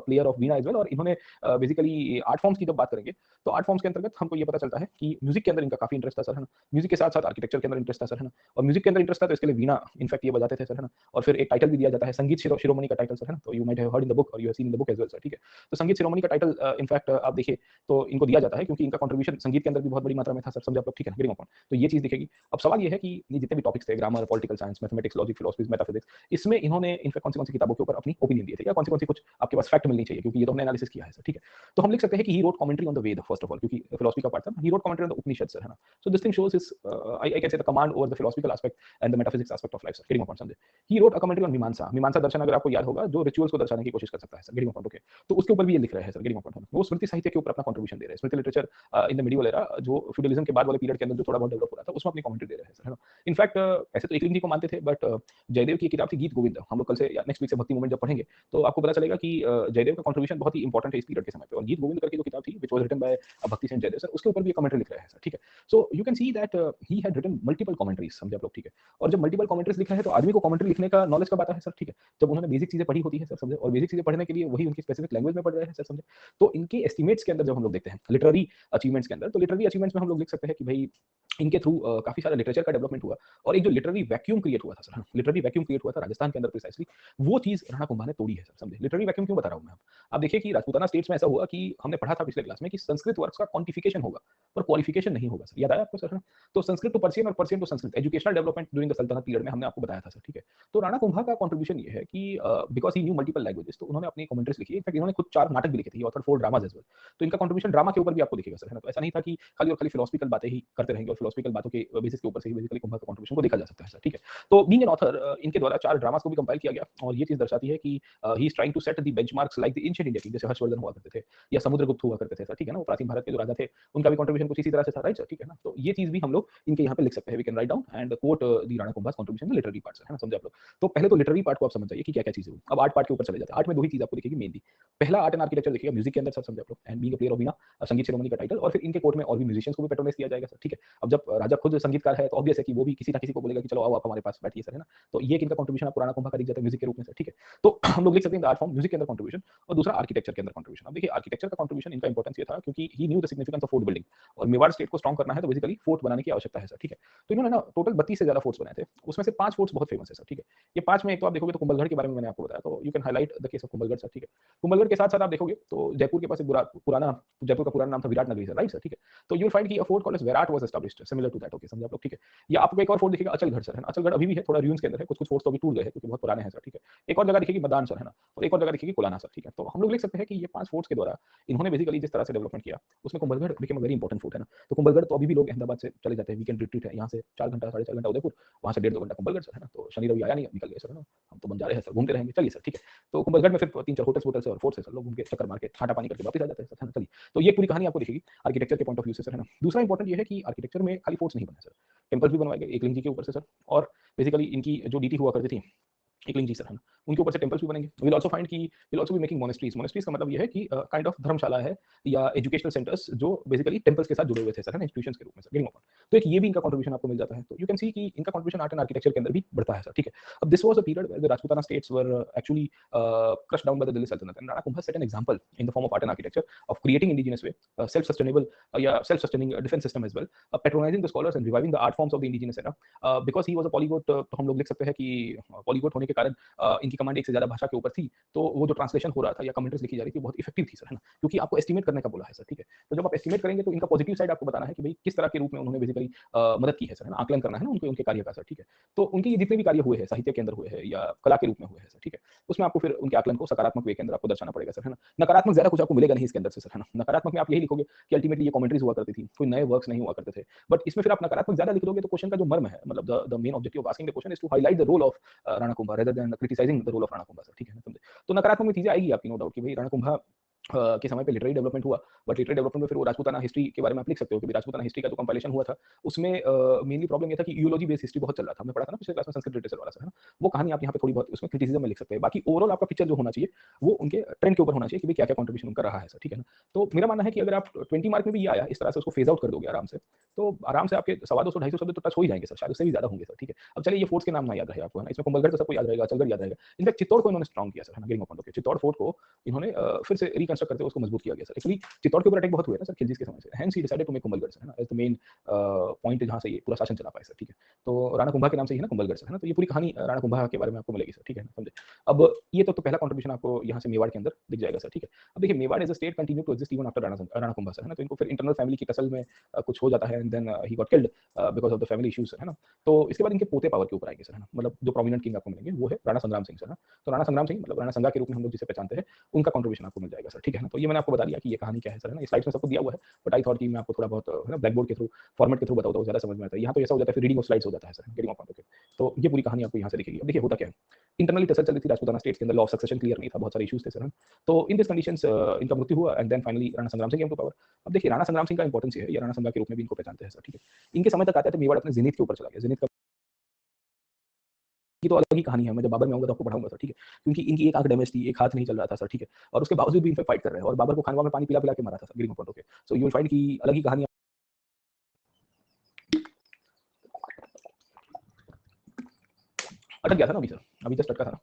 player of veena as well. और इन्होंने बेसिकली आर्ट फॉर्म्स की जब बात करेंगे तो आर्ट फॉर्म्स के अंतर्गत हमको ये पता चलता है कि म्यूजिक के अंदर इनका काफी इंटरेस्ट था सर, है ना। म्यूजिक के साथ साथ आर्किटेक्चर के अंदर इंटरेस्ट था सर, है ना। और म्यूजिक के अंदर इंटरेस्ट था तो इसके लिए वीणा इनफैक्ट ये बजाते थे सर, है ना। और फिर एक टाइटल भी दिया जाता है संगीत शिरोमणि का टाइटल सर, है ना। तो you might have heard in the book और you have seen in the book as well sir, ठीक है। तो संगीत शिरोमणि का टाइटल इनफैक्ट आप देखिए तो इनको दिया जाता है क्योंकि इनका कंट्रीब्यूशन संगीत के अंदर भी बहुत बड़ी मात्रा में था सर, समझे आप लोग, ठीक है, गेटिंग अ पॉइंट। तो ये चीज दिखेगी। अब सवाल ये है कि ये जितने भी टॉपिक्स थे, grammar, political science, mathematics, logic, philosophy, metaphysics, इसमें इन्होंने इनफैक्ट कौन सी किताबों के ऊपर अपनी ओपिनियन दिए थे या कौन सी कुछ आपके पास फैक्ट मिलनी चाहिए क्योंकि ये तो हमने एनालिसिस किया है सर, ठीक है। तो हम लिख सकते हैं कि he wrote commentary on the Veda first of all, क्योंकि फिलोसफी का पार्ट था, he wrote commentary on the Upanishad sir, है ना। So this thing shows his I can say the command over the philosophical aspect and the metaphysics aspect of life sir, getting a point, समझे। He wrote a commentary on Mimamsa. Mimamsa दर्शन अगर आपको याद होगा जो rituals को दर्शाने की कोशिश कर सकता है sir, getting a point, okay. तो उसके ऊपर भी ये लिख रहे हैं सर, गेटिंग अ पॉइंट। वो स्मृति साहित्य के ऊपर अपना कंट्रीब्यूशन दे रहे हैं। Smriti literature in the medieval era जो फ्यूडलिज्म के बाद वाले पीरियड के अंदर जो थोड़ा बहुत डेवलप हो रहा था उसमें अपनी कमेंट्री दे रहे हैं सर, है ना। इनफैक्ट ऐसे तो एकलिंग जी को मानते थे बट जयदेव की किताब थी गीत गोविंद, हम लोग कल से या नेक्स्ट वीक से भक्ति मूवमेंट जब पढ़ेंगे तो आपको पता चलेगा कि जयदेव का कंट्रीब्यूशन बहुत ही इंपॉर्टेंट है इस पीरियड के समय पे। और गीत गोविंद करके जो किताब थी व्हिच वाज रिटन बाय भक्ति सेन जयदेव सर, उसके ऊपर भी ये कमेंट्री लिख रहे हैं सर, ठीक है। So you can see that he had written multiple commentaries, समझे आप लोग, ठीक है। और जब मल्टीपल कमेंट्रीज लिख रहे हैं तो आदमी को कमेंट्री लिखने का नॉलेज कब आता है सर, ठीक है, जब उन्होंने बेसिक चीजें पढ़ी होती है सर, समझे। और बेसिक चीजें पढ़ने के लिए वही उनकी स्पेसिफिक लैंग्वेज में पढ़ रहे हैं सर, समझे। तो इनके एस्टिमेट्स के अंदर जब हम लोग देखते हैं लिटरेरी अचीवमेंट्स के अंदर, तो लिटरेरी अचीवमेंट्स में हम लोग लिख सकते हैं कि भाई इनके थ्रू काफी सारा लिटरेचर का डेवलपमेंट हुआ। और एक जो लिटरेरी वैक्यूम क्रिएट हुआ था सर, लिटरेरी वैक्यूम क्रिएट हुआ था राजस्थान के अंदर प्रिसाइसली, वो चीज राणा कुंभा ने तोड़ी है सर, समझे। लिटरेरी वैक्यूम क्यों बता रहा हूं मैं आप देखिए कि राजपूताना स्टेट्स में ऐसा हुआ कि हमने पढ़ा था पिछले क्लास में कि संस्कृत वर्क्स का क्वांटिफिकेशन होगा पर क्वालिफिकेशन नहीं होगा सर, याद आया आपको सर, है ना। तो संस्कृत टू पर्शियन और Persian to Sanskrit, educational development during the Sultanate period में हमने आपको बताया था सर, ठीक है। तो राणा कुंभा का कंट्रीब्यूशन ये है कि because he new multiple languages, तो उन्होंने अपनी कमेंट्रीज लिखी। इनफैक्ट इन्होंने खुद 4 नाटक भी लिखे थे, ऑथर 4 ड्रामास एज वेल। तो इनका कंट्रीब्यूशन ड्रामा के ऊपर भी आपको दिखेगा सर, है ना। तो ऐसा नहीं था कि खाली और खाली फिलोसफिकल बातें ही करते रहेंगे और फिलोसफिकल बातों के बेसिस के ऊपर से ही बेसिकली कुंभा का कंट्रीब्यूशन को देखा जा सकता है सर, ठीक है। तो बीइंग एन ऑथर इनके द्वारा 4 ड्रामास को भी कंपाइल किया गया और ये चीज दर्शाती है कि he is trying to set the benchmarks like the ancient India king, जैसे हर्षवर्धन हुआ करते थे या समुद्रगुप्त हुआ करते थे सर, ठीक है ना। वो प्राचीन भारत के जो राजा थे उनका भी कंट्रीब्यूशन कुछ इसी तरह से था, राइट सर, ठीक है ना। तो ये चीज भी हम लोग इनके यहाँ पे लिख सकते हैं। We can write down and quote the Rana Kumbha's contribution in literary parts, है ना, समझे आप लोग। तो पहले तो लिटरेरी पार्ट को आप समझ जाइए कि क्या-क्या चीजें हुई। अब आर्ट पार्ट के ऊपर चले जाते हैं। आर्ट में दो ही चीज आपको दिखेगी मेनली। पहला आर्ट एंड आर्किटेक्चर देखिएगा म्यूजिक के अंदर सर, समझे आप लोग। And being a player of veena, Sangeet Shiromani का टाइटल। और फिर इनके कोर्ट में और भी म्यूजिशियंस को भी पेट्रोनाइज किया जाएगा सर, ठीक है। अब जब राजा खुद संगीतकार है तो ऑब्वियस है कि वो भी किसी ना किसी को बोलेगा कि चलो आओ आप हमारे पास बैठिए सर, है ना। तो ये इनका कंट्रीब्यूशन आपको राणा कुंभा का दिख जाता है म्यूजिक के रूप में सर, ठीक है। तो हम लोग लिख सकते हैं आर्ट फॉर्म म्यूजिक के अंदर कंट्रीब्यूशन और दूसरा आर्किटेक्चर के अंदर कंट्रीब्यूशन। अब देखिए आर्किटेक्चर का कंट्रीब्यूशन इनका इंपॉर्टेंस ये था क्योंकि he knew the significance of fort building. और मेवाड़ स्टेट को स्ट्रांग करना है तो बेसिकली फोर्ट बनाने की आवश्यकता है सर, ठीक है। तो इन्होंने ना टोटल 32 से ज्यादा फोर्ट्स बनाए थे, उसमें से 5 फोर्ट्स बहुत फेमस है सर, ठीक है। ये 5 में एक तो आप देखोगे तो कुंभलगढ़ के बारे में मैंने आपको बताया, तो you can highlight the case of Kumbhalgarh sir, ठीक है। कुंभलगढ़ के साथ-साथ आप देखोगे तो जयपुर के पास एक पुराना जयपुर का पुराना नाम था विराट नगरी सर, राइट सर, ठीक है। तो यू विल फाइंड कि a fort called as Virat was established similar to that, okay, समझे आप लोग, ठीक है। या आपको एक और फोर्ट दिखेगा अचलगढ़ सर, है ना। अचलगढ़ अभी भी है, थोड़ा रूइंस के अंदर है, कुछ-कुछ फोर्ट्स तो अभी टूट गए हैं क्योंकि बहुत पुराने हैं सर, ठीक है। एक और जगह दिखेगी मदान सर, है ना। और एक और जगह दिखेगी कोलाना सर, ठीक है। तो हम लोग लिख सकते हैं कि ये 5 फोर्ट्स के द्वारा इन्होंने बेसिकली जिस तरह से डेवलपमेंट किया उसमें Kumbhalgarh became a very important fort, है ना। तो कुंभलगढ़ तो अभी भी लोग अहमदाबाद से चले जाते हैं, वीकेंड रिट्रीट है, यहाँ से 4 घंटा 4.5 घंटा उदयपुर, वहाँ से 1.5-2 घंटा कुंभलगढ़ सर, है ना। तो शनि रवि आया नहीं, निकल गए सर, है ना। हम तो बन जा रहे हैं सर, घूमते रहेंगे, चलिए सर, ठीक है। तो कुंभलगढ़ में फिर 3-4 होटल्स और फोर्ट्स है सर, लोग घूम के चक्कर मार के छाटा पानी करके वापस आ जाते हैं सर, है ना। चलिए, तो ये पूरी कहानी आपको दिखेगी आर्किटेक्चर के पॉइंट ऑफ व्यू से सर, है ना। दूसरा इंपॉर्टेंट ये है कि आर्किटेक्चर में खाली फोर्ट्स नहीं बने सर, टेम्पल्स भी बनवाए गए एकलिंग जी के ऊपर से सर। और बेसिकली इनकी जो डीटी हुआ करती थी एकलिंग जी सर, है ना, उनके ऊपर से टेम्पल्स भी बनेंगे। विल आल्सो फाइंड कि will also be making monasteries. Monasteries का मतलब ये है कि काइंड ऑफ धर्मशाला है या एजुकेशनल सेंटर्स जो बेसिकली टेम्पल्स के साथ जुड़े हुए थे सर, है ना, इंस्टीट्यूशंस के रूप में सर, गेटिंग ओपन। तो एक ये भी इनका कंट्रीब्यूशन आपको मिल जाता है। तो यू कैन सी कि इनका कंट्रीब्यूशन आर्ट एंड आर्किटेक्चर के अंदर भी बढ़ता है सर, ठीक है। अब this was a period where the Rajputana states were actually crushed down by the Delhi सल्तनत and Rana Kumbha set an example in the form of art and architecture of creating indigenous way self sustainable या self sustaining defence system as well, patronising the scholars and reviving the art forms of the indigenous era. Because he was a polyglot, तो हम लोग लिख सकते हैं कि पॉलीगॉट होने के के कारण इनकी कमांड एक से ज़्यादा भाषा के ऊपर थी, तो वो जो ट्रांसलेशन हो रहा था या कमेंट्रीज़ लिखी जा रही थी, बहुत इफेक्टिव थी सर, है ना? क्योंकि आपको एस्टिमेट करने का बोला है सर, ठीक है? तो जब आप एस्टिमेट करेंगे तो इनका पॉजिटिव साइड आपको बताना है कि भई किस तरह के रूप में उन्होंने बेसिकली मदद की है सर, है ना? आकलन करना है ना उनको उनके कार्य का सर, ठीक है? तो उनके ये जितने भी कार्य हुए हैं, साहित्य के अंदर हुए हैं या कला के रूप में हुए हैं सर, ठीक है? उसमें आपको फिर उनके आकलन को सकारात्मक वे के अंदर आपको दर्शाना पड़ेगा सर, है ना? नकारात्मक ज़्यादा कुछ आपको मिलेगा नहीं इसके अंदर से सर, है ना? नकारात्मक में आप यही लिखोगे कि अल्टीमेटली ये कमेंट्रीज़ हुआ करती थी, कोई नए वर्क्स नहीं हुआ करते थे। बट इसमें फिर आप नकारात्मक ज़्यादा लिख दोगे तो क्वेश्चन का जो मर्म है, मतलब the main objective of asking the question is to highlight the role of Rana Kumbha rather than criticizing the role of Rana Kumbha sir, ठीक है ना? समझे? तो नकारात्मक में चीज़ें आएगी आपकी नो डाउट कि भई राणा कुंभा के समय पे लिटरेरी डेवलपमेंट हुआ, बट लिटरेरी डेवलपमेंट में फिर वो राजपूताना हिस्ट्री के बारे में आप लिख सकते हो कि राजपूताना हिस्ट्री का जो कंपाइलेशन हुआ था, उसमें मेनली प्रॉब्लम ये था कि यूलॉजी बेस्ड हिस्ट्री बहुत चल रहा था। हमने पढ़ा था ना पिछले क्लास में संस्कृत लिटरेचर वाला सर, है ना? वो कहानी आप यहाँ पे थोड़ी बहुत उसमें क्रिटिसिज्म में लिख सकते हैं। बाकी ओवरऑल आपका पिक्चर जो होना चाहिए, वो उनके ट्रेंड के ऊपर होना चाहिए कि भई क्या-क्या कंट्रीब्यूशन उनका रहा है सर, ठीक है ना? तो मेरा मानना है कि अगर आप 20 मार्क में भी ये आया, इस तरह से उसको फेज़ आउट कर दोगे आराम से, तो आराम से आपके सवा 200 250 शब्द तो टच हो ही जाएँगे सर, शायद उससे भी ज़्यादा होंगे सर, ठीक है? अब चलिए ये फोर्ट्स के नाम ना याद रहे आपको, है ना? इसमें कुंभलगढ़ तो सबको याद रहेगा, अचलगढ़ याद रहेगा। इनफैक्ट चित्तौड़ को इन्होंने स्ट्रॉन्ग किया सर, है ना? गिरिंग ऑफ पांडव के चित्तौड़ फोर्ट को इन्होंने फिर से रिकंस्ट्रक्ट करके उसको मजबूत किया गया सर। एक्चुअली चित्तौड़ के ऊपर अटैक बहुत हुए ना सर खिलजी के समय से, hence he decided to make Kumbhalgarh sir, है ना? एज़ द मेन पॉइंट जहाँ से ये पूरा शासन चला पाए सर, ठीक है? तो राणा कुंभा के नाम से ही है ना कुंभलगढ़ सर, है ना? तो ये पूरी कहानी राणा कुंभा के बारे में आपको मिलेगी सर, ठीक है ना? समझे? अब ये तो पहला कंट्रीब्यूशन आपको यहाँ से मेवाड़ के अंदर दिख जाएगा सर, ठीक है? अब देखिए Mewar as a state continue to exist even after Rana Kumbha sir, है ना? तो इनको फिर इंटरनल फैमिली की टसल में कुछ हो जाता है and then he got killed because of the family issues sir, है ना? तो इसके बाद इनके पोते पावर के ऊपर आएँगे सर, है ना? मतलब जो प्रोमिनेंट किंग आपको मिलेंगे वो है राणा संग्राम सिंह सर, है ना? तो राणा संग्राम सिंह मतलब राणा संगा के रूप में हम लोग जिसे पहचानते हैं, उनका कंट्रीब्यूशन आपको मिल जाएगा सर, ठीक है ना? तो ये मैंने आपको बता दिया कि ये कहानी क्या है सर, है ना? स्लाइड्स में सब कुछ दिया हुआ है, बट आई थॉट कि मैं आपको थोड़ा बहुत है ना ब्लैक बोर्ड के थ्रू, फॉर्मेट के थ्रू बताऊँ तो ज़्यादा समझ में आता है। यहाँ तो ऐसा हो जाता है फिर रीडिंग ऑफ स्लाइड्स हो जाता है sir, getting off point okay. तो ये पूरी कहानी आपको यहाँ से दिखेगी। अब देखिए होता क्या है, इंटरनली टसल चल रही थी राजपूताना स्टेट्स के अंदर, लॉ ऑफ सक्सेशन क्लियर नहीं था, बहुत सारे इश्यूज़ थे सर, है ना? तो इन दिस कंडीशंस इनका मृत्यु हुआ एंड देन फाइनली राणा संग्राम सिंह केम टू पावर। अब देखिए राणा संग्राम सिंह का इंपॉर्टेंस ये है, ये राणा संगा के रूप में भी इनको पहचानते हैं सर, ठीक है? इनके समय तक आता है तो मेवाड़ अपने ज़ेनिथ के ऊपर चला गया, ज़ेनिथ का की तो अलग ही कहानी है, मैं जब बाबर में आऊँगा तो आपको पढ़ाऊँगा सर, ठीक है? क्योंकि इनकी एक आँख डैमेज थी, एक हाथ नहीं चल रहा था सर, ठीक है? और उसके बावजूद भी इन पे फाइट कर रहे हैं और बाबर को खानवा में पानी पिला-पिला के मारा था sir, getting of point okay. So you will find कि अलग ही कहानी अटक गया था ना अभी सर, अभी जस्ट अटका था ना?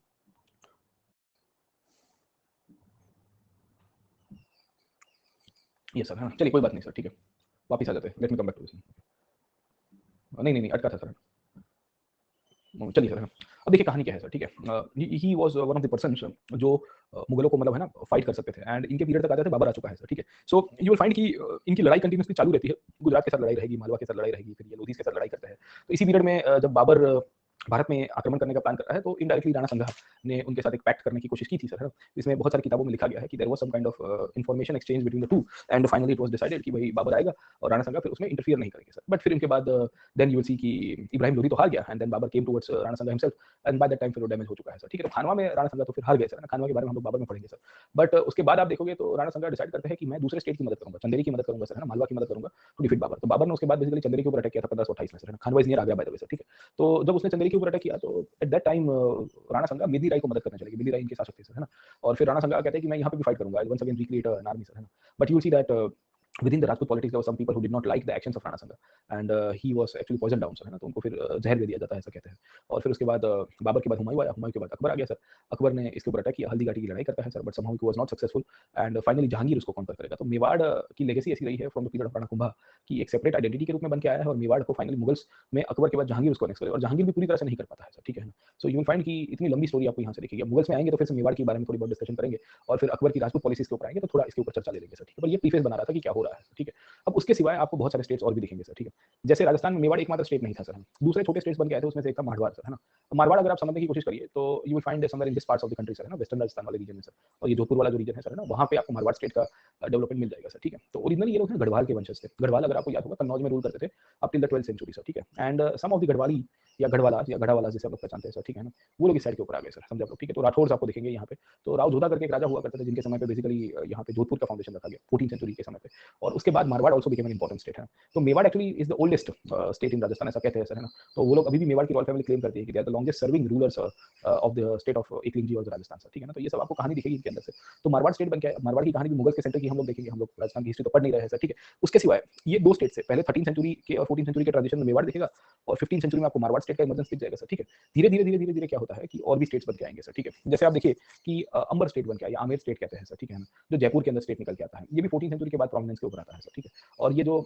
यस सर, हाँ, चलिए कोई बात नहीं सर, ठीक है। वापिस आ जाते हैं, let me come back to this. नहीं, नहीं, नहीं, अटका था सर। चलिए सर, हाँ। अब देखिए कहानी क्या है सर, ठीक है? He was one of the persons जो मुगलों को मतलब है ना फाइट कर सकते थे एंड इनके पीरियड तक आते थे, बाबर आ चुका है सर, ठीक है? सो यू विल फाइंड कि इनकी लड़ाई कंटिन्यूअसली चालू रहती है। गुजरात के साथ लड़ाई रहेगी, मालवा के साथ लड़ाई रहेगी, फिर ये लोधीस के साथ लड़ाई करते हैं। तो इसी पीरियड में जब बाबर भारत में आक्रमण करने का प्लान कर रहा है, तो इनडायरेक्टली राणा संगा ने उनके साथ एक पैक्ट करने की कोशिश की थी सर, है ना? इसमें बहुत सारी किताबों में लिखा गया है कि there was some kind of information exchange between the two and finally it was decided कि भई बाबर आएगा और राणा संगा फिर उसमें इंटरफियर नहीं करेंगे सर। बट फिर इनके बाद देन यू विल सी कि इब्राहिम लोधी तो हार गया and then Babar came towards Rana Sanga himself and by that time फिर वो डैमेज हो चुका है सर, ठीक है? तो खानवा में राणा संगा तो फिर हार गए सर, है ना? खानवा के बारे में हम लोग बाबर में पढ़ेंगे सर। बट उसके बाद आप देखोगे तो राणा संगा डिसाइड करते हैं कि मैं दूसरे स्टेट की मदद करूँगा, चंदेरी की मदद करूँगा सर, है ना? मालवा की मदद करूँगा टू डिफीट बाबर। तो बाबर ने उसके बाद बेसिकली चंदेरी के ऊपर अटैक किया था 1528 में सर, है ना? Khanwa is near Agra by the way sir, ठीक है? तो जब उसने चंदेरी के ऊपर अटैक किया तो एट दैट टाइम राणा संगा मेदिनी राय को मदद करने चले गए। मेदिनी राय इनके शासक थे सर, है ना? और फिर राणा संगा कहते हैं कि मैं यहाँ पे भी फाइट करूँगा, I once again recreate an army sir, है ना? But you will see that within the Rajput politics there were some people who did not like the actions of Rana Sanga and he was actually poisoned down sir, है ना? तो उनको फिर जहर दे दिया जाता है ऐसा कहते हैं। और फिर उसके बाद बाबर के बाद हुमायूँ आया, हुमायूँ के बाद अकबर आ गया सर। अकबर ने इसके ऊपर अटैक किया, हल्दी घाटी की लड़ाई करता है sir, but somehow he was not successful and finally Jahangir उसको काउंटर करेगा। तो मेवाड़ की लेगेसी ऐसी रही है from the period of Rana Kumbha कि एक सेपरेट आइडेंटिटी के रूप में बन के आया है और मेवाड़ को फाइनली मुगल्स में अकबर के बाद जहांगीर उसको नेक्स्ट करे और जहांगीर भी पूरी तरह से नहीं कर पाता है सर, ठीक है ना? सो यू विल फाइंड कि इतनी लंबी स्टोरी आपको यहाँ से दिखेगी। अब मुगल्स में आएंगे तो फिर से मेवाड़ के बारे में थोड़ी बहुत डिस्कशन करेंगे और फिर अकबर की राजपूत पॉलिसीज के ऊपर आएंगे तो थोड़ा इसके ऊपर चर्चा ले लेंगे सर, ठीक है? पर ये प्रीफेस बना रहा था कि क्या हो रहा है, ठीक है? अब उसके सिवाय आपको बहुत सारे स्टेट्स और भी दिखेंगे सर, ठीक है? जैसे राजस्थान में मेवाड़ एकमात्र स्टेट नहीं था सर, है ना? दूसरे छोटे स्टेट्स बन के आए थे, उसमें से एक था मारवाड़ सर, है ना? मारवाड़ अगर आप समझने की कोशिश करिए तो you will find somewhere in this parts of the country sir, है ना? वेस्टर्न राजस्थान वाले रीजन में सर और ये जोधपुर वाला जो रीजन है सर, है ना? वहाँ पे आपको मारवाड़ स्टेट का डेवलपमेंट मिल जाएगा सर, ठीक है? तो ओरिजिनली ये लोग हैं गढ़वाल के वंशज थे। गढ़वाल अगर आपको याद होगा कन्नौज में रूल करते थे up till the 12th century sir, ठीक है? And some of the Garhwali या गढ़वालाज या गढ़ावालाज जिसे आप लोग पहचानते हैं सर, ठीक है ना? वो लोग इस साइड के ऊपर आ गए सर, समझे आप लोग, ठीक है? तो राठौड़ आपको दिखेंगे यहाँ पे। तो राव जोधा करके एक राजा हुआ करते थे जिनके समय पे बेसिकली यहाँ पे जोधपुर का फाउंडेशन रखा गया 14th सेंचुरी के समय पे और उसके बाद Marwar also became an important state, है। तो Mewar actually is the oldest state in Rajasthan ऐसा कहते हैं सर, है ना? तो वो लोग अभी भी मेवाड़ की रॉयल फैमिली क्लेम करती है कि they are the longest serving rulers of the state of Ekling और राजस्थान सर, ठीक है ना? तो ये सब आपको कहानी दिखेगी इनके अंदर से। तो मारवाड़ स्टेट बन के मारवाड़ की कहानी भी मुगल के सेंटर की हम लोग देखेंगे, हम लोग राजस्थान की हिस्ट्री तो पढ़ नहीं रहे हैं सर, ठीक है? उसके सिवाय ये दो स्टेट से पहले 13th सेंचुरी के और 14th सेंचुरी के ट्रांजिशन में मेवाड़ दिखेगा और 15th सेंचुरी में आपको मारवाड़ स्टेट का इमर्जेंस दिख जाएगा सर, ठीक है? धीरे-धीरे क्या होता है कि और भी स्टेट्स बन के आएंगे सर, ठीक है? जैसे आप देखिए कि अंबर स्टेट बन के आया, आमेर स्टेट कहते हैं सर, ठीक है ना? जो जयपुर के अंदर स्टेट निकल के आता है। ये भी 14th सेंचुरी के बाद प्रोमिनेंस के ऊपर आता है सर, ठीक है? और ये जो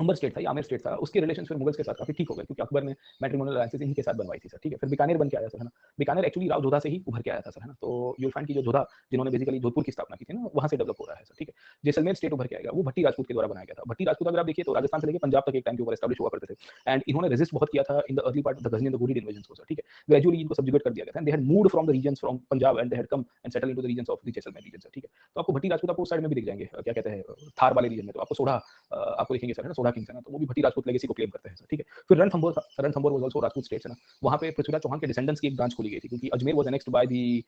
अंबर स्टेट था, ये आमेर स्टेट था, उसके रिलेशन फिर मुगल्स के साथ काफी ठीक हो गए, क्योंकि अकबर ने मैट्रिमोनियल अलायंसेस इन्हीं के साथ बनवाई थी सर, ठीक है। फिर बीकानेर बन के आया सर, है ना। बीकानेर एक्चुअली राव जोधा से ही उभर के आया था सर, है ना। तो यूल फाइंड की जो जोधा जिन्होंने बेसिकली जोधपुर की स्थापना की थी ना, वहां से डेवलप हो रहा है सर, ठीक है। जैसलमेर स्टेट उभर के आएगा, वो भट्टी राजपूत के द्वारा बनाया गया था। भट्टी राजपूत अगर आप देखिए तो राजस्थान से लेकर पंजाब तक एक टाइम के ऊपर एस्टैब्लिश हुआ करते थे, एंड इन्होंने रेजिस्ट बहुत किया था in the early part of the Ghazni and the Ghurid invasion को सर, ठीक है। ग्रेजुअली इनको सब्जुगेट कर दिया गया था, and they had moved from the regions from Punjab and they had come and settle into the regions of the Jaisalmer region sir, ठीक है। तो आपको भट्टी राजपूत आपको उस साइड में भी दिख जाएंगे, क्या कहते हैं, थार वाले रीजन में, तो आपको सोढ़ा आपको देखेंगे सर, है ना, सोढ़ा किंग्स है ना, तो वो भी भट्टी राजपूत लेगेसी को क्लेम करते हैं सर, ठीक है। फिर रणथंभौर था, Ranthambore was also Rajput state है ना। वहां पे पृथ्वीराज चौहान के डिसेंडेंट्स की एक ब्रांच खोली गई थी, क्योंकि Ajmer was annexed by the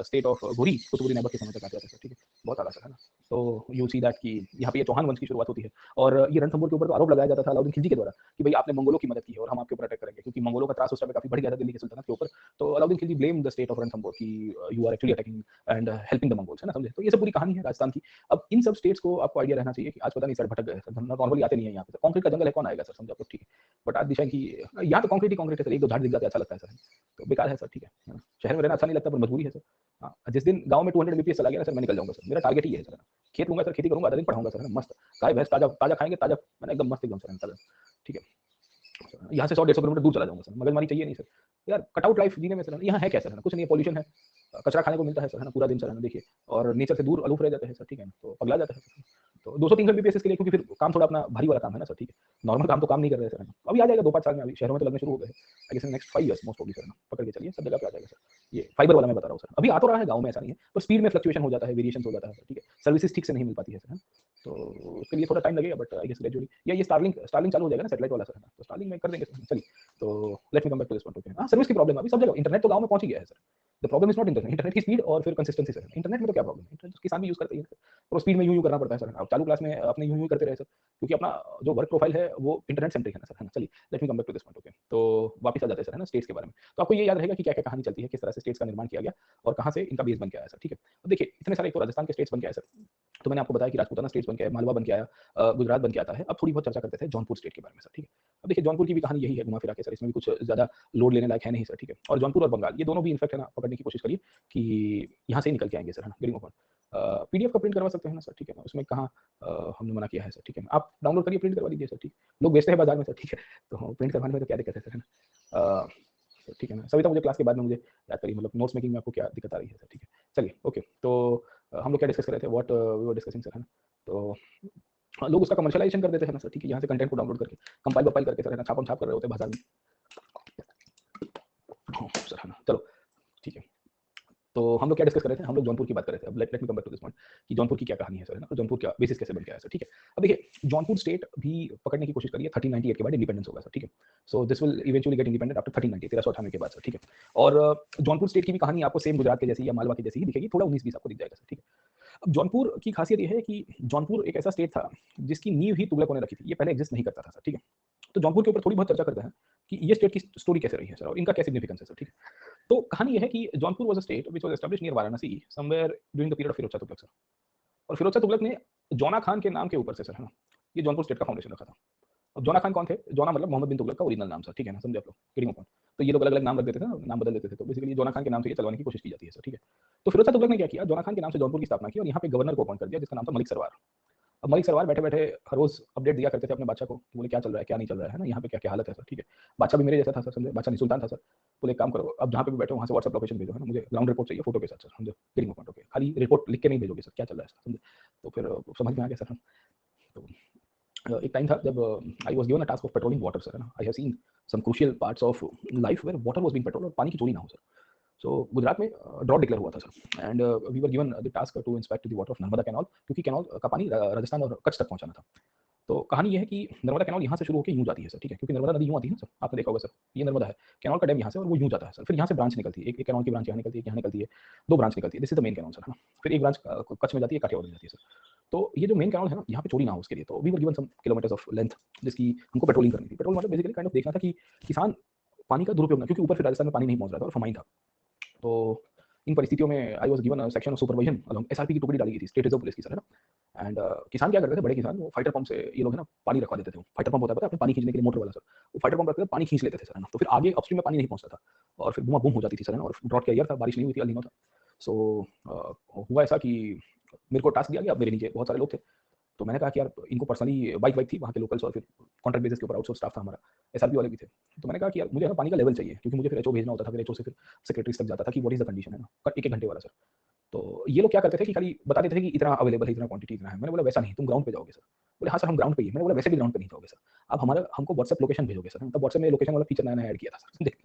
state of घोरी, कुतुबुद्दीन ऐबक के समय तक आते थे सर, ठीक है। बहुत आला सर, है ना। तो यू सी दैट कि यहाँ पे ये चौहान वंश की शुरुआत होती है, और ये रणथंभौर के ऊपर तो आरोप लगाया जाता था अलाउद्दीन खिलजी के द्वारा कि भाई आपने मंगोलों की मदद की है और हम आपके ऊपर अटैक करेंगे, क्योंकि मंगोलों का त्रास उस टाइम पे काफी बढ़ गया था दिल्ली के सुल्तानत के ऊपर। तो Alauddin Khilji blame the state of Ranthambore कि you are actually attacking and helping the Mongols, है ना, समझे। तो ये सब पूरी कहानी है राजस्थान की। अब इन सब स्टेट्स को आपको आइडिया रहना चाहिए कि आज पता नहीं सर भटक गए सर, नॉर्मली आते नहीं है यहाँ पे, कंक्रीट का जंगल है, कौन आएगा सर, समझे आप लोग, ठीक है। बट आज दिशा की यहाँ तो कंक्रीट ही कंक्रीट है सर, एक दो झाड़ दिख जाते अच्छा लगता है सर, तो बेकार है सर, ठीक है। शहर में रहना अच्छा नहीं लगता, पर मजबूरी है सर। हाँ, जिस दिन गांव में 200 बीपीएस चला गया ना सर, मैं निकल जाऊंगा सर, मेरा टारगेट ही है सर। खेत लूंगा सर, खेती करूंगा, आधा दिन पढ़ाऊंगा सर, मस्त गाय भैंस ताजा ताजा खाएंगे, ताजा मैंने एकदम मस्त एकदम सर, ठीक है। यहाँ से 100-150 किलोमीटर दूर चला जाऊंगा सर, मगजमारी चाहिए नहीं सर यार, कटआउट लाइफ जीने में सर। यहाँ है क्या सर, कुछ नहीं है, पॉल्यूशन है, कचरा खाने को मिलता है सर, है ना, पूरा दिन सर, है ना, देखिए, और नेचर से दूर अलूफ रह जाते हैं सर, ठीक है, तो पगला जाता है सर। तो 200-300 बीपीएस के लिए, क्योंकि फिर काम थोड़ा अपना भारी वाला काम है ना सर, ठीक है। नॉर्मल काम तो काम नहीं कर रहे सर, अभी आ जाएगा 2-5 साल में, अभी शहरों में तो लगने शुरू हो गए, I guess next 5 years most probably sir, पकड़ के चलिए, सब जगह पे आ जाएगा सर। ये फाइबर वाला मैं बता रहा हूँ सर, अभी आ तो रहा है गाँव में, ऐसा नहीं है, पर स्पीड में फ्लक्चुएशन हो जाता है, वेरिएशन हो जाता है, ठीक है, सर्विसेज ठीक से नहीं मिल पाती है सर, तो उसके लिए थोड़ा टाइम लगेगा, बट आई गेस ग्रेजुअली, या ये स्टारलिंक स्टारलिंक चालू हो जाएगा ना, सैटेलाइट वाला सर, तो स्टारलिंक में कर देंगे सर, चलिए। तो let me come back to this point, okay. हाँ, सर्विस की प्रॉब्लम है अभी सब जगह, इंटरनेट तो गाँव में पहुंच ही गया है sir. The problem is not internet, internet की स्पीड और फिर कंसिस्टेंसी सर। इंटरनेट में तो क्या प्रॉब्लम है, इंटरनेट किसान भी यूज करते हैं सर, और स्पीड में यूं करना पड़ता है सर। अब चालू क्लास में अपने यूं करते रहे सर, क्योंकि अपना जो वर्क प्रोफाइल है वो इंटरनेट सेंट्रिक है ना सर, है ना। चलिए let me come back to this point, okay. तो वापस आ जाते हैं सर, है ना, स्टेट्स के बारे में। तो आपको ये याद रहेगा कि क्या क्या कहानी चलती है, किस तरह से स्टेट्स का निर्माण किया गया और कहाँ से इनका बेस बन के आया सर, ठीक है। अब देखिए इतने सारे, एक तो राजस्थान के स्टेट्स बन के आए सर, तो मैंने आपको बताया कि राजपूताना स्टेट्स बन के आया, मालवा बन के आया, गुजरात बन के आता है। अब थोड़ी बहुत चर्चा करते थे जौनपुर स्टेट के बारे में सर, ठीक है। अब देखिए जौनपुर की भी कहानी यही है घुमा फिरा के सर, इसमें भी कुछ ज्यादा लोड लेने लायक है नहीं सर, ठीक है। और जौनपुर और बंगाल ये दोनों भी इनफेक्ट है ना, पकड़ने की कोशिश करिए कि यहाँ से ही निकल के आएंगे सर, है ना, गेटिंग ओपन। पीडीएफ का प्रिंट करवा सकते हैं ना सर, ठीक है ना, उसमें कहाँ हमने मना किया है सर, ठीक है। आप डाउनलोड करिए, प्रिंट करवा दीजिए सर, ठीक है। लोग बेचते हैं बाजार में सर, ठीक है, तो प्रिंट करवाने में तो क्या दिक्कत है सर, है ना। ठीक है ना, सविता मुझे क्लास के बाद में मुझे याद करिए, मतलब नोट्स मेकिंग में आपको क्या दिक्कत आ रही है सर, ठीक है। चलिए ओके, तो हम लोग क्या डिस्कस कर रहे थे, what we were discussing sir, है ना। तो हाँ, लोग उसका कमर्शियलाइजेशन कर देते हैं ना सर, ठीक है, यहाँ से कंटेंट को डाउनलोड करके कंपाइल वपाइल करके सर, है ना, छापम छाप कर रहे होते हैं बाजार में। हाँ, सर, है ना, चलो ठीक है। तो हम लोग क्या डिस्कस कर रहे थे, हम लोग जौनपुर की बात कर रहे थे। अब let me come back to this point कि जौनपुर की क्या कहानी है सर, है ना, तो जौनपुर का बेसिस कैसे बन के आया सर, ठीक है। अब देखिए जौनपुर स्टेट भी पकड़ने की कोशिश करिए, 1398 के बाद इंडिपेंडेंस होगा सर, ठीक है। So this will eventually gate independent after 1390, 1398 के बाद सर, ठीक है। और जौनपुर स्टेट की भी कहानी आपको सेम गुजरात के जैसी या मालवा की जैसी ही दिखेगी, थोड़ा 19-20 आपको दिख जाएगा सर, ठीक है। अब जौनपुर की खासियत यह है कि जौनपुर एक ऐसा स्टेट था जिसकी नींव ही तुगलकों ने रखी थी, ये पहले एग्जिस्ट नहीं करता था सर, ठीक है। तो जौनपुर के ऊपर थोड़ी बहुत चर्चा करते हैं कि ये स्टेट की स्टोरी कैसे रही है सर, और इनका क्या सिग्निफिकेंस है सर, ठीक है। तो कहानी यह है कि Jaunpur was a state which was established near Varanasi somewhere during the period of Firoz Shah Tughlaq sir. और फिरोज शाह तुगलक ने जौना खान के नाम के ऊपर से सर, है ना, ये जौनपुर स्टेट का फाउंडेशन रखा था। अब जौना खान कौन थे, जौना मतलब मोहम्मद बिन तुगलक का ओरिजिनल नाम सर, ठीक है ना, समझे आप लोग, गेटिंग पॉइंट। तो ये लोग अलग अलग नाम रख देते थे ना, नाम बदल देते थे, तो बेसिकली जौना खान के नाम से ये चलवाने की कोशिश की जाती है सर, ठीक है। तो फिरोज शाह तुगलक ने क्या किया, जौना खान के नाम से जौनपुर की स्थापना की और यहाँ पे गवर्नर को अपॉइंट कर दिया जिसका नाम था मलिक सरवार। अब मलिक सरवार बैठे बैठे हर रोज अपडेट दिया करते थे अपने बादशाह को कि बोले क्या चल रहा है, क्या नहीं चल रहा है ना, यहाँ पे क्या क्या हालत है सर, ठीक है। बादशाह भी मेरे जैसा था सर, समझे, बादशाह नहीं सुल्तान था सर। बोले एक काम करो, अब जहाँ पे भी बैठो वहाँ से व्हाट्सएप लोकेशन भेजो, है ना, मुझे ग्राउंड रिपोर्ट चाहिए फोटो के साथ सर, समझे, गेटिंग पॉइंट, ओके। खाली रिपोर्ट लिख के नहीं भेजोगे सर, क्या चल रहा है सर, समझे। तो फिर समझ में आ गया सर। तो एक टाइम था जब I was given a task of patrolling water sir, है ना। I have seen some crucial parts of life where water was being patrolled और पानी की चोरी ना हो सर। सो गुजरात में ड्रॉट डिक्लेयर हुआ था sir, and we were given the task to inspect the water of Narmada canal, क्योंकि कैनाल का पानी राजस्थान और कच्छ तक पहुंचाना था। तो कहानी ये है कि नर्मदा कैनाल यहाँ से शुरू होकर यूँ जाती है सर, ठीक है, क्योंकि नर्मदा नदी यूँ आती है ना सर, आपने देखा होगा सर, ये नर्मदा है, कैनाल का डैम यहाँ से और वो यूँ जाता है सर। फिर यहाँ से ब्रांच निकलती है, एक कैनाल की ब्रांच यहाँ निकलती है, यहाँ निकलती है, 2 ब्रांच निकलती है, this is the main canal sir, है ना। फिर एक ब्रांच कच्छ में जाती है, काठियावाड़ में जाती है सर। तो ये जो मेन कैनाल है ना, यहाँ पे चोरी ना हो उसके लिए, तो we were given some kilometers of length जिसकी हमको पेट्रोलिंग करनी थी। पेट्रोल मतलब बेसिकली काइंड ऑफ देखना था कि किसान पानी का दुरुपयोग ना, क्योंकि ऊपर फिर राजस्थान में पानी नहीं पहुंच रहा था और फमाइन था। तो इन परिस्थितियों में आई was given a section of supervision along SRP की टुकड़ी डाली गई थी, स्टेट रिजर्व पुलिस की सर, है ना। एंड किसान क्या करते थे, बड़े किसान, वो फाइटर पंप से ये लोग है ना पानी रखवा देते थे। फाइटर पंप होता है पता है, अपने पानी खींचने के लिए मोटर वाला सर, वो फाइटर पंप रखते थे, पानी खींच लेते थे सर, है ना। तो फिर आगे अपस्ट्रीम में पानी नहीं पहुंचता था और फिर बुमा बुम हो जाती थी सर, है ना। और ड्रॉट का ईयर था, बारिश नहीं हुई थी, अल था। सो हुआ ऐसा कि मेरे को टास्क दिया गया, मेरे नीचे बहुत सारे लोग थे, तो मैंने कहा कि यार इनको पर्सनली बाइक वाइक थी वहाँ के लोकल्स और फिर कॉन्ट्रैक्ट बेसिस के ऊपर आउटसोर्स स्टाफ था हमारा, एसआरपी वाले भी थे। तो मैंने कहा कि यार मुझे ना पानी का लेवल चाहिए, क्योंकि मुझे फिर एचओ भेजना होता था, फिर एचओ से फिर सेक्रेटरीज तक जाता था कि व्हाट इज द कंडीशन है ना, एक एक घंटे वाला सर। तो ये लोग क्या करते थे कि खाली बता देते थे कि इतना अवेलेबल है, इतना क्वांटिटी इतना है। मैंने बोला वैसा नहीं, तुम ग्राउंड पे जाओगे सर। बोले हाँ सर हम ग्राउंड पे ही हैं। मैंने बोला वैसे भी ग्राउंड पे नहीं जाओगे सर, आप हमारा हमको व्हाट्सएप लोकेशन भेजोगे सर। तब व्हाट्सएप में लोकेशन वाला फीचर नया नया ऐड किया था सर। देख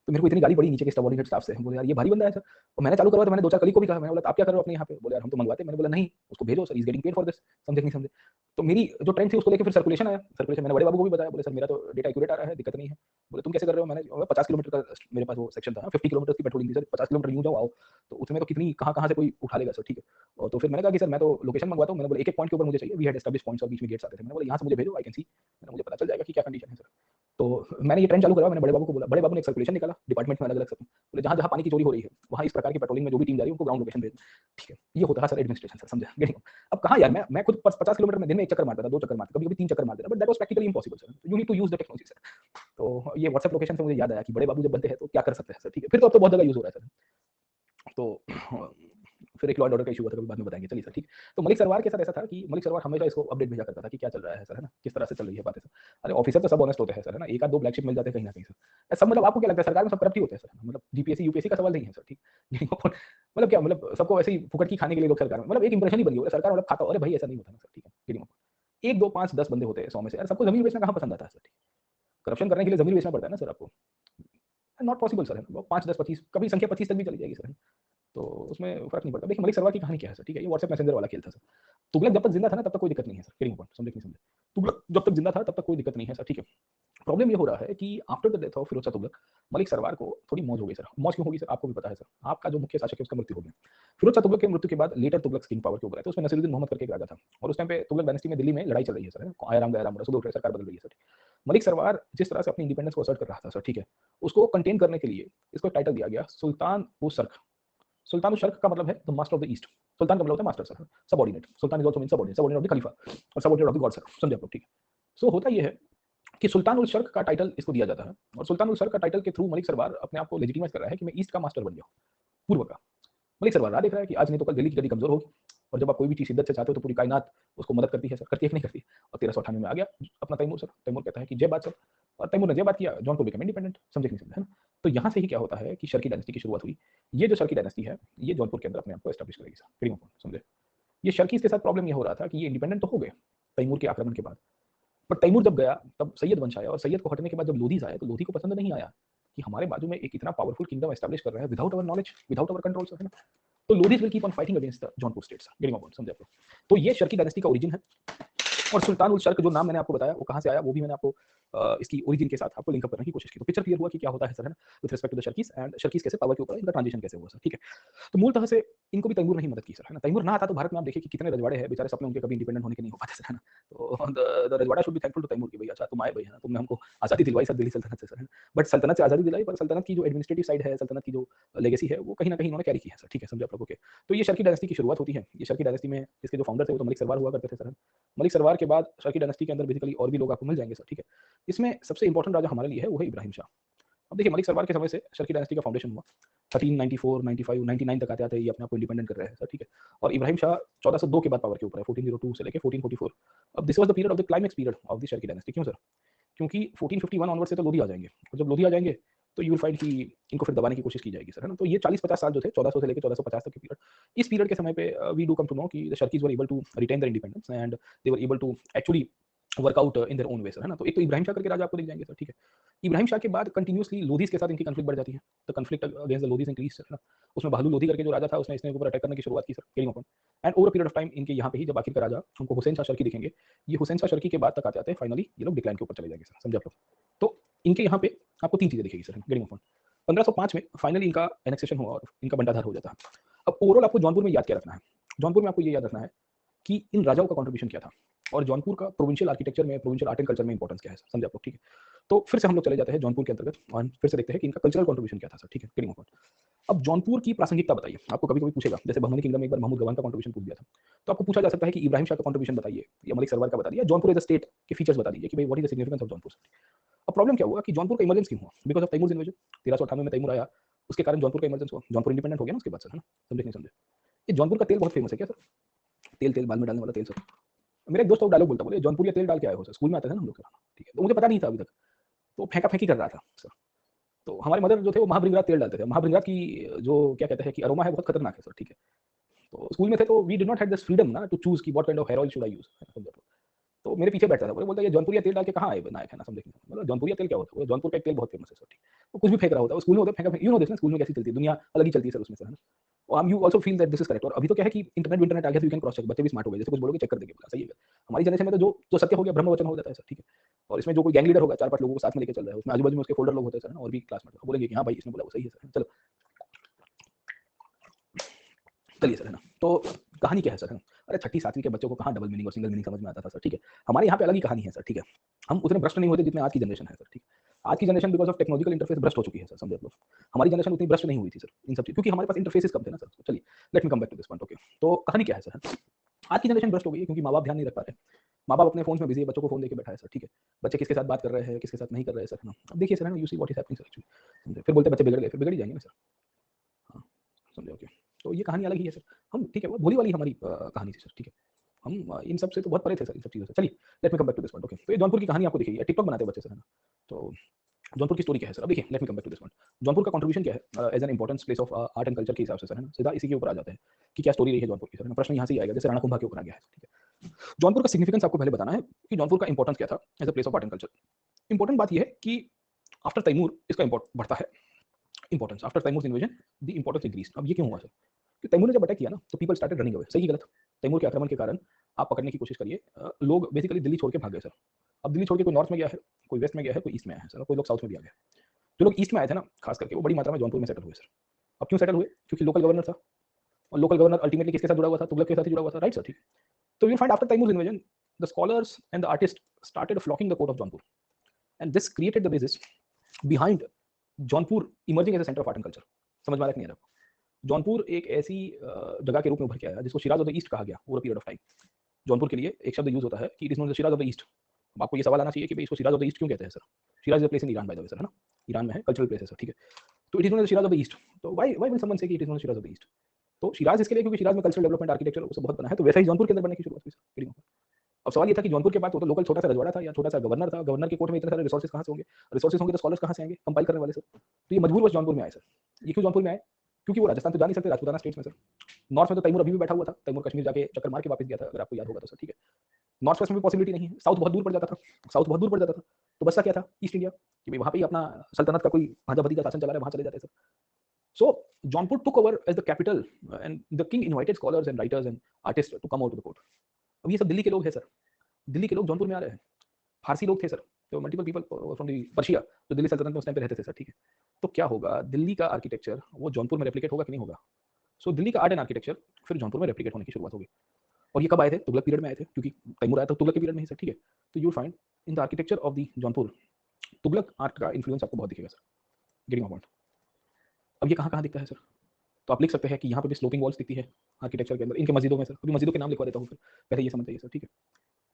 तो मेरे को इतनी गाली पड़ी नीचे के सबऑर्डिनेट स्टाफ से, बोले यार ये भारी बंदा है सर। और मैंने चालू करवा तो मैंने दो चार कलीग को भी कहा, मैंने बोला आप क्या कर रहे हो अपने यहाँ पे? बोले यार हम तो मंगवाते। मैंने बोला नहीं उसको भेजो sir, is getting paid for this. समझे नहीं समझे? तो मेरी जो ट्रेंड थी उसको लेकर फिर सर्कुलेशन आया। सर्कुलेशन मैंने बड़े बाबू को भी बताया, बोले सर मेरा तो डेटा एक्यूरेट आ रहा है, दिक्कत नहीं है। बोले तुम कैसे कर रहे हो? मैंने 50 किलोमीटर का मेरे पास वो सेक्शन था, 50 किलोमीटर की पेट्रोलिंग थी सर, 50 किलोमीटर यूं जाओ आओ, तो उसमें तो कितनी कहाँ कहाँ से कोई उठा लेगा सर, ठीक है। और तो फिर मैंने कहा कि सर मैं तो लोकेशन मंगवाता हूँ। मैंने बोला एक एक पॉइंट के ऊपर मुझे चाहिए, वी हैड एस्टैब्लिश्ड पॉइंट्स और बीच में गेट्स आते थे। मैंने बोला यहाँ से मुझे भेजो, आई कैन सी, मैंने मुझे पता चल जाएगा कि क्या कंडीशन है सर। तो मैंने ये ट्रेंड चालू करा, मैंने बड़े बाबू को बोला, बड़े बाबू ने एक सर्कुलेशन निकाला डिपार्टमेंट में अलग अलग सब, बोले जहाँ जहाँ पानी की चोरी हो रही है वहाँ इस प्रकार की पेट्रोलिंग में जो भी टीम जा रही है उनको ग्राउंड लोकेशन भेजना। ठीक है, ये होता है सर एडमिनिस्ट्रेशन सर, समझा? गेटिंग? अब कहाँ यार मैं खुद 50 किलोमीटर में दिन में एक चक्कर मारता था, दो चक्कर मारता, कभी कभी 3 चक्कर मार देता, but that was practically impossible sir. You need to use the technology sir. तो ये व्हाट्सएप लोकेशन से मुझे याद आया कि बड़े बाबू जब बनते हैं तो क्या कर सकते हैं सर, ठीक है। फिर तो अब तो बहुत जगह यूज हो रहा है सर। तो फिर एक लॉ एंड ऑर्डर का इशू हुआ था, कभी बाद में बताएंगे, चलिए सर ठीक। तो मलिक सरवार के साथ ऐसा था कि मलिक सरवार हमेशा इसको अपडेट भेजा करता था कि क्या चल रहा है सर, है ना, किस तरह से चल रही है बातें सर। अरे ऑफिसर तो सब ऑनेस्ट होते हैं सर, है ना, एक आध दो ब्लैक शिप मिल जाते हैं कहीं ना कहीं सर। सब मतलब आपको क्या लगता है सरकार में सब करप्ट ही होते हैं सर? मतलब जीपीएससी यूपीएससी का सवाल नहीं है सर, ठीक। मतलब क्या, मतलब सबको ऐसे ही फुकट की खाने के लिए लोग सरकार में, मतलब एक इंप्रेशन ही बन गया सरकार मतलब खाता। अरे भाई ऐसा नहीं होता ना सर, ठीक है। एक दो पांच 10 बंदे होते हैं 100 में से, यार सबको जमीन बेचना कहाँ पसंद आता है सर, ठीक। करप्शन करने के लिए जमीन बेचना पड़ता है ना सर आपको, नॉट पॉसिबल सर। 5 10 25 कभी संख्या 25 तक भी चली जाएगी सर, तो उसमें फर्क नहीं पड़ता। देखिए मलिक सरवार की कहानी क्या है सर, ठीक है, ये व्हाट्सएप मैसेंजर वाला खेल था सर। तुगलक जब तक जिंदा था ना तब तक कोई दिक्कत नहीं है सर, गेटिंग पॉइंट, समझे कि नहीं समझे? तुगलक जब तक जिंदा था तब तक कोई दिक्कत नहीं है सर, ठीक है। प्रॉब्लम ये हो रहा है कि after the death of Firoz Shah Tughlaq, Malik Sarwar को थोड़ी मौज हो गई सर। मौज क्यों होगी सर? आपको भी पता है सर, आपका जो मुख्य शासक है उसका मृत्यु हो गया। फिरोज शाह तुगलक की मृत्यु के बाद लेटर तुगलक किंग पावर के ऊपर है, तो उसमें नसीरुद्दीन मोहम्मद करके एक राजा था, और उस टाइम पे तुगलक डायनेस्टी में दिल्ली में लड़ाई चल रही है सर, आयाराम गयाराम सुबह उठ रहे सरकार बदल रही है सर। मलिक सरवार जिस तरह से अपनी इंडिपेंडेंस को असर्ट कर रहा था सर, ठीक है, उसको कंटेन करने के लिए इसको टाइटल दिया गया सुल्तान उस सर्क। सुल्तान उल शर्क का मतलब है the master of the east. सुल्तान का मतलब होता है master sir, subordinate. Sultan is also mean subordinate, subordinate of the खलीफा और subordinate of the God sir, समझे आप लोग, ठीक है। सो होता ये है कि सुल्तान उल शर्क का टाइटल इसको दिया जाता है, और सुल्तान उल शर्क का टाइटल के थ्रू मलिक सरवार अपने आप को लेजिटिमाइज कर रहा है कि मैं ईस्ट का मास्टर बन गया, पूर्व का। मलिक सरवार राह देख रहा है कि आज नहीं तो कल दिल्ली की गद्दी कमजोर होगी, और जब आप कोई भी चीज शिद्दत से चाहते हो तो पूरी कायनात उसको मदद करती है सर, करती है कि नहीं करती। और 1398 में आ गया अपना तैमूर सर। तैमूर कहता है कि जय बात सर, और तैमूर ने जय बात किया, जौनपुर बिकम इंडिपेंडेंट, समझे कि नहीं समझे, है ना। तो यहाँ से ही क्या होता है कि शर्की डायनेस्टी की शुरुआत हुई। ये जो शर्की डायनेस्टी है ये जौनपुर के अंदर अपने आप को एस्टैब्लिश करेगी सर, प्रीमो पॉइंट, समझे। ये शर्कीज के साथ प्रॉब्लम ये हो रहा था कि ये इंडिपेंडेंट तो हो गए तैमूर के आक्रमण के बाद, बट तैमूर जब गया तब सैयद वंश आया, और सैयद को हटने के बाद जब लोधीज आए तो लोधी को पसंद नहीं आया कि हमारे बाजू में एक इतना पावरफुल किंगडम एस्टैब्लिश कर रहा है without our knowledge, without our control, है ना। तो Lodhi's will keep on fighting against the Jaunpur states, getting a point, समझे आप लोग। तो ये शर्की डायनेस्टी का ओरिजिन है। और सुल्तान उल शर्क जो नाम मैंने आपको बताया वो कहाँ से आया वो भी मैंने आपको इसकी ओरिजिन के साथ आपको लिंकअप करने की कोशिश की, तो पिक्चर क्लियर हुआ कि क्या होता है सर, है ना, with respect to the Sharqis and Sharqis कैसे पावर के ऊपर इनका ट्रांजिशन कैसे हुआ सर, ठीक है। तो मूल तरह से इनको भी तैमूर ने ही मदद की सर, है ना। तैमूर ना आता तो भारत में आप देखिए कि कितने रजवाड़े हैं बेचारे, सपने उनके कभी इंडिपेंडेंट होने के नहीं हो पाते सर, है ना। तो the Rajwada should be thankful to Timur कि भाई अच्छा तुम आए भाई, है ना, तुमने हमको आजादी दिलवाई सर दिल्ली सल्तनत से सर, है ना। बट सल्तनत से आजादी दिलाई, पर सल्तनत की जो एडमिनिस्ट्रेटिव साइड है, सल्तनत की जो लेगेसी है वो कहीं ना कहीं उन्होंने कैरी की है सर, ठीक है, समझे आप लोगों के। तो ये शर्की डायनेस्टी की शुरुआत होती है। ये शर्की डायनेस्टी में इसके जो फाउंडर थे वो तो मलिक सरवार हुआ करते थे सर। मलिक सरवार के बाद शर्की डायनेस्टी के अंदर बेसिकली और भी लोग आपको मिल जाएंगे सर, ठीक है। इसमें सबसे इंपॉर्टेंट राजा हमारे लिए है वो है इब्राहिम शाह। अब देखिए मलिक सरवार के समय से शर्की डायनेस्टी का फाउंडेशन हुआ 1394 95 99 तक आते आते ये अपने आप को इंडिपेंडेंट कर रहे हैं सर, ठीक है। और इब्राहिम शाह 1402 के बाद पावर के ऊपर है, 1402 से लेके 1444। अब this was the period of the climax period of the Sharki dynasty. क्यों सर? क्योंकि 1451 ऑनवर्ड से तो लोधी आ जाएंगे, और जब लोधी आ जाएंगे तो यू विल फाइंड कि इनको फिर दबाने की कोशिश की जाएगी सर, है ना। तो ये 40-50 साल जो थे 1400 से लेकर 1450 तक के पीरियड, इस पीरियड के समय पे we do come to know कि the Sharqis were able to retain their independence and they were able to actually work out in their own way sir, है ना। तो एक तो इब्राहिम शाह करके राजा आपको दिख जाएंगे सर, ठीक है। इब्राहिम शाह के बाद कंटिन्यूअसली लोधीज के साथ इनकी कॉन्फ्लिक्ट बढ़ जाती है, तो conflict against the Lodhi's increase sir, है ना। उसमें बहालू लोधी करके जो राजा था उसने इसने ऊपर अटैक करने की शुरुआत की sir, केलिंग open. And over period of time इनके यहाँ पे ही जब आखिर का राजा हमको हुसैन शाह शर्की दिखेंगे, ये हुसैन शाह शर्की के बाद तक आते आते फाइनली ये लोग डिक्लाइन के ऊपर चले जाएंगे सर, समझे आप लोग। तो इनके यहाँ पे आपको 3 चीजें दिखेगी सर, गेटिंग ओपन। 1505 में फाइनली इनका एनेक्सेशन हुआ और इनका बंटाधार हो जाता है। अब ओवरऑल आपको जौनपुर में याद क्या रखना है, जौनपुर में आपको ये याद रखना है कि इन राजाओं का कंट्रीब्यूशन क्या था, और जौनपुर का प्रोविंशियल आर्किटेक्चर में, प्रोविंशियल आर्ट एंड कल्चर में इंपॉर्टेंस क्या है, समझे आप लोग, ठीक है। तो फिर से हम लोग चले जाते हैं जौनपुर के अंतर्गत और फिर से देखते हैं कि इनका कल्चरल कंट्रीब्यूशन क्या था सर, ठीक है, गेटिंग ओपन। अब जौनपुर की प्रासंगिकता बताइए, आपको कभी कभी पूछेगा, जैसे बहमनी किंगडम में एक बार महमूद गवान का कंट्रीब्यूशन पूछ दिया था, तो आपको पूछा जा सकता है कि इब्राहिम शाह का कंट्रीब्यूशन बताइए या मलिक सरवार का बता दिया, जौनपुर एज अ स्टेट के फीचर्स बता दीजिए कि भाई what is the significance of Jaunpur. अब प्रॉब्लम क्या हुआ कि जौनपुर का इमरजेंस क्यों हुआ? Because of Taimur invasion. 1398 में तैमूर आया, उसके कारण जौनपुर का इमरजेंस हुआ, जौनपुर इंडिपेंडेंट हो गया ना उसके बाद सर, है ना, समझे नहीं समझे। ये जौनपुर का तेल बहुत फेमस है क्या सर? तेल तेल बाल में डालने वाला तेल सर, मेरा एक दोस्त वो डायलॉग बोलता, बोले जौनपुरिया तेल डाल के आए हो सर, स्कूल में आते थे ना हम लोग, ठीक है, तो मुझे पता नहीं था अभी तक, तो फेंका फेंकी कर रहा था सर। तो हमारे मदर जो थे वो महाभृंगराज तेल डालते थे, महाभृंगराज की जो क्या कहते हैं कि अरोमा है बहुत खतरनाक है सर, ठीक है। तो स्कूल में थे तो we did not have this freedom ना टू चूज कि what kind of hair oil should I use. तो मेरे पीछे बैठता था, बोलता ये जौनपुरिया तेल डाल के कहाँ आए बनाए खाना, समझे, मतलब जौनपुरिया तेल क्या होता है, जौनपुर का एक तेल बहुत फेमस है सर, ठीक। तो कुछ भी फेंक रहा होता है स्कूल में, होता है फेंका, यू नो दिस ना, स्कूल में कैसी चलती है दुनिया, अलग ही चलती है सर उसमें सर, है ना। और you also feel that this is correct. और अभी तो क्या है कि इंटरनेट आ गया, यू कैन क्रॉस चेक, बच्चे भी स्मार्ट हो गए, जैसे कुछ बोलोगे चेक कर देंगे, बोला सही है। हमारी जनरेशन में तो जो जो सत्य हो गया ब्रह्म वचन हो जाता है सर, ठीक है। और इसमें जो कोई गैंग लीडर होगा 4-5 लोगों को साथ में लेके चल रहा है, उसमें आजू-बाजू में उसके फोल्डर लोग होते हैं सर, और भी क्लासमेट बोलेंगे कि हाँ भाई इसने बोला वो सही है सर, चलो चलिए सर, है ना। तो कहानी क्या है सर, है ना? अरे छठी सातवीं के बच्चों को कहाँ डबल मीनिंग और सिंगल मीनिंग समझ में आता था सर, ठीक है। हमारे यहाँ पे अलग ही कहानी है सर, ठीक है। हम उतने भ्रष्ट नहीं होते जितने आज की जनरेशन है सर, ठीक है। आज की generation because of technological interface भ्रष्ट हो चुकी है सर, समझे आप लोग। हमारी जनरेशन उतनी भ्रष्ट नहीं हुई थी सर इन सब चीज, क्योंकि हमारे पास इंटरफेसेस कम थे ना सर। चलिए let me come back to this point, okay. तो कहानी क्या है सर, आज की जनरेशन भ्रष्ट हो गई है क्योंकि माँ बाप ध्यान नहीं रख पा रहे। माँ बाप अपने फोन में बिजी है, बच्चों को फोन देके बैठा है सर, ठीक है। बच्चे किसके साथ बात कर रहे हैं, किसके साथ नहीं कर रहे हैं सर, है ना। अब देखिए सर, है ना, you see what is happening sir actually. फिर बोलते बच्चे बिगड़ गए, फिर बिगड़ ही जाएंगे ना सर, हाँ, समझे, ओके। तो ये कहानी अलग ही है सर। हम ठीक है, वो भोली वाली हमारी कहानी थी सर, ठीक है। हम इन सब से तो बहुत परे थे सर, इन सब चीज़ों से। चलिए let me come back to this point, okay. तो ये जौनपुर की कहानी आपको दिखेगी, टिकटॉक बनाते हैं बच्चे सर, है ना। तो जौनपुर की स्टोरी क्या है सर, अब देखिए let me come back to this point. Jaunpur का कंट्रीब्यूशन क्या है as an important place of art and culture के हिसाब से सर, है ना। सीधा इसी के ऊपर आ जाते हैं कि क्या स्टोरी रही है जौनपुर की सर, प्रश्न यहाँ से ही आएगा जैसे राणा कुंभा के ऊपर आ गया है, ठीक है। जौनपुर का सिग्निफिकेंस आपको पहले बताना है कि जौनपुर का इंपॉर्टेंस क्या था as a place of art and culture. Important बात यह है कि आफ्टर तैमूर इसका बढ़ता है importance, after Timur invasion the importance increase. अब ये क्यों हुआ सर, कि तैमूर ने जब अटैक किया ना तो पीपल स्टार्टेड रनिंग अवे, सही कि गलत। तैमूर के आक्रमण के कारण आप पकड़ने की कोशिश करिए, लोग बेसिकली दिल्ली छोड़ के भाग गए सर। अब दिल्ली छोड़ के कोई नॉर्थ में गया है, कोई वेस्ट में गया है, कोई ईस्ट में आया है सर, कोई लोग साउथ में भी आ गए। जो लोग ईस्ट में आए थे ना खास करके, वो बड़ी मात्रा में जौनपुर में सेटल हुए सर। अब क्यों सेटल हुए, क्योंकि लोकल गवर्नर था, और लोकल गवर्नर अल्टीमेटली किसके साथ जुड़ा हुआ था, तुगलक के साथ ही जुड़ा हुआ था, राइट सर, ठीक। तो you find after Timur invasion the scholars and the artist started flocking the court of Jaunpur, and this created the basis behind Jaunpur emerging as a centre of art and culture. समझ में आ रहा है कि नहीं आ रहा। जौनपुर एक ऐसी जगह के रूप में उभर के आया जिसको शिराज ऑफ द ईस्ट कहा गया over period of time. Jaunpur के लिए एक शब्द यूज होता है कि it is not the Siraj of the east. अब आपको ये सवाल आना चाहिए कि भाई इसको शिराज ऑफ द ईस्ट क्यों कहते हैं sir. Siraj is a place in Iran bye the way sir, है ना। ईरान में है, कल्चरल प्लेस है सर, ठीक है। तो it is not the Siraj of the east. तो व्हाई विल समवन से कि it is not the Siraj of the east. तो शिराज इसके लिए क्योंकि शिराज में कल्चरल डेवलपमेंट आर्किटेक्चर वो सब बहुत बना है, तो वैसा ही जौनपुर के अंदर बनने की शुरुआत हुई सर। अब सवाल ये था कि जौनपुर के पास तो लोकल छोटा सा रजवाड़ा था या छोटा सा गवर्नर था, गवर्नर के कोर्ट में इतने सारे रिसोर्सेज कहाँ से होंगे, रिसोर्सेज होंगे तो स्कॉलर्स कहाँ से आएंगे कंपाइल करने वाले सर। तो ये मजबूर बस जौनपुर में आए सर। ये क्यों जौनपुर में आए, क्योंकि वो राजस्थान तो जा नहीं सकते, राजपूताना स्टेट्स में सर। नॉर्थ में तो तैमूर अभी भी बैठा हुआ था, तैमूर कश्मीर जाके चक्कर मार के वापस गया था, अगर आपको याद होगा तो सर, ठीक है। नॉर्थ वेस्ट में भी पॉसिबिलिटी नहीं है, साउथ बहुत दूर पड़ जाता था, साउथ बहुत दूर पड़ जाता था। तो बस क्या था, ईस्ट इंडिया, कि भाई वहाँ पे ही अपना सल्तनत का कोई भाजा भतीजा शासन चला रहा है, वहाँ चले जाते sir. So Jaunpur took over as the capital and the king invited scholars and writers and artist to come out to the court. अब ये सब दिल्ली के लोग हैं सर, दिल्ली के लोग जौनपुर में आ रहे हैं। फारसी लोग थे सर, तो multiple people from the Persia जो दिल्ली सल्तनत में उस टाइम पे रहते थे सर, ठीक है। तो क्या होगा, दिल्ली का आर्किटेक्चर वो जौनपुर में रेप्लिकेट होगा कि नहीं होगा। सो दिल्ली का आर्ट एंड आर्किटेक्चर फिर जौनपुर में रेप्लिकेट होने की शुरुआत होगी। और ये कब आए थे, तुगलक पीरियड में आए थे, क्योंकि तैमूर आया था तुगलक के पीरियड में ही सर, ठीक है। तो you find in the architecture of the Jaunpur Tughlaq art का इन्फ्लुएंस आपको बहुत दिखेगा सर, गेटिंग माय पॉइंट। अब ये कहाँ कहाँ दिखता है सर, तो आप लिख सकते हैं कि यहाँ पे भी स्लोपिंग वॉल्स दिखती है आर्किटेक्चर के अंदर, इनके मस्जिदों में सर, अभी मस्जिदों के नाम लिखवा देता हूँ फिर, पहले ये समझ जाइए सर, ठीक है।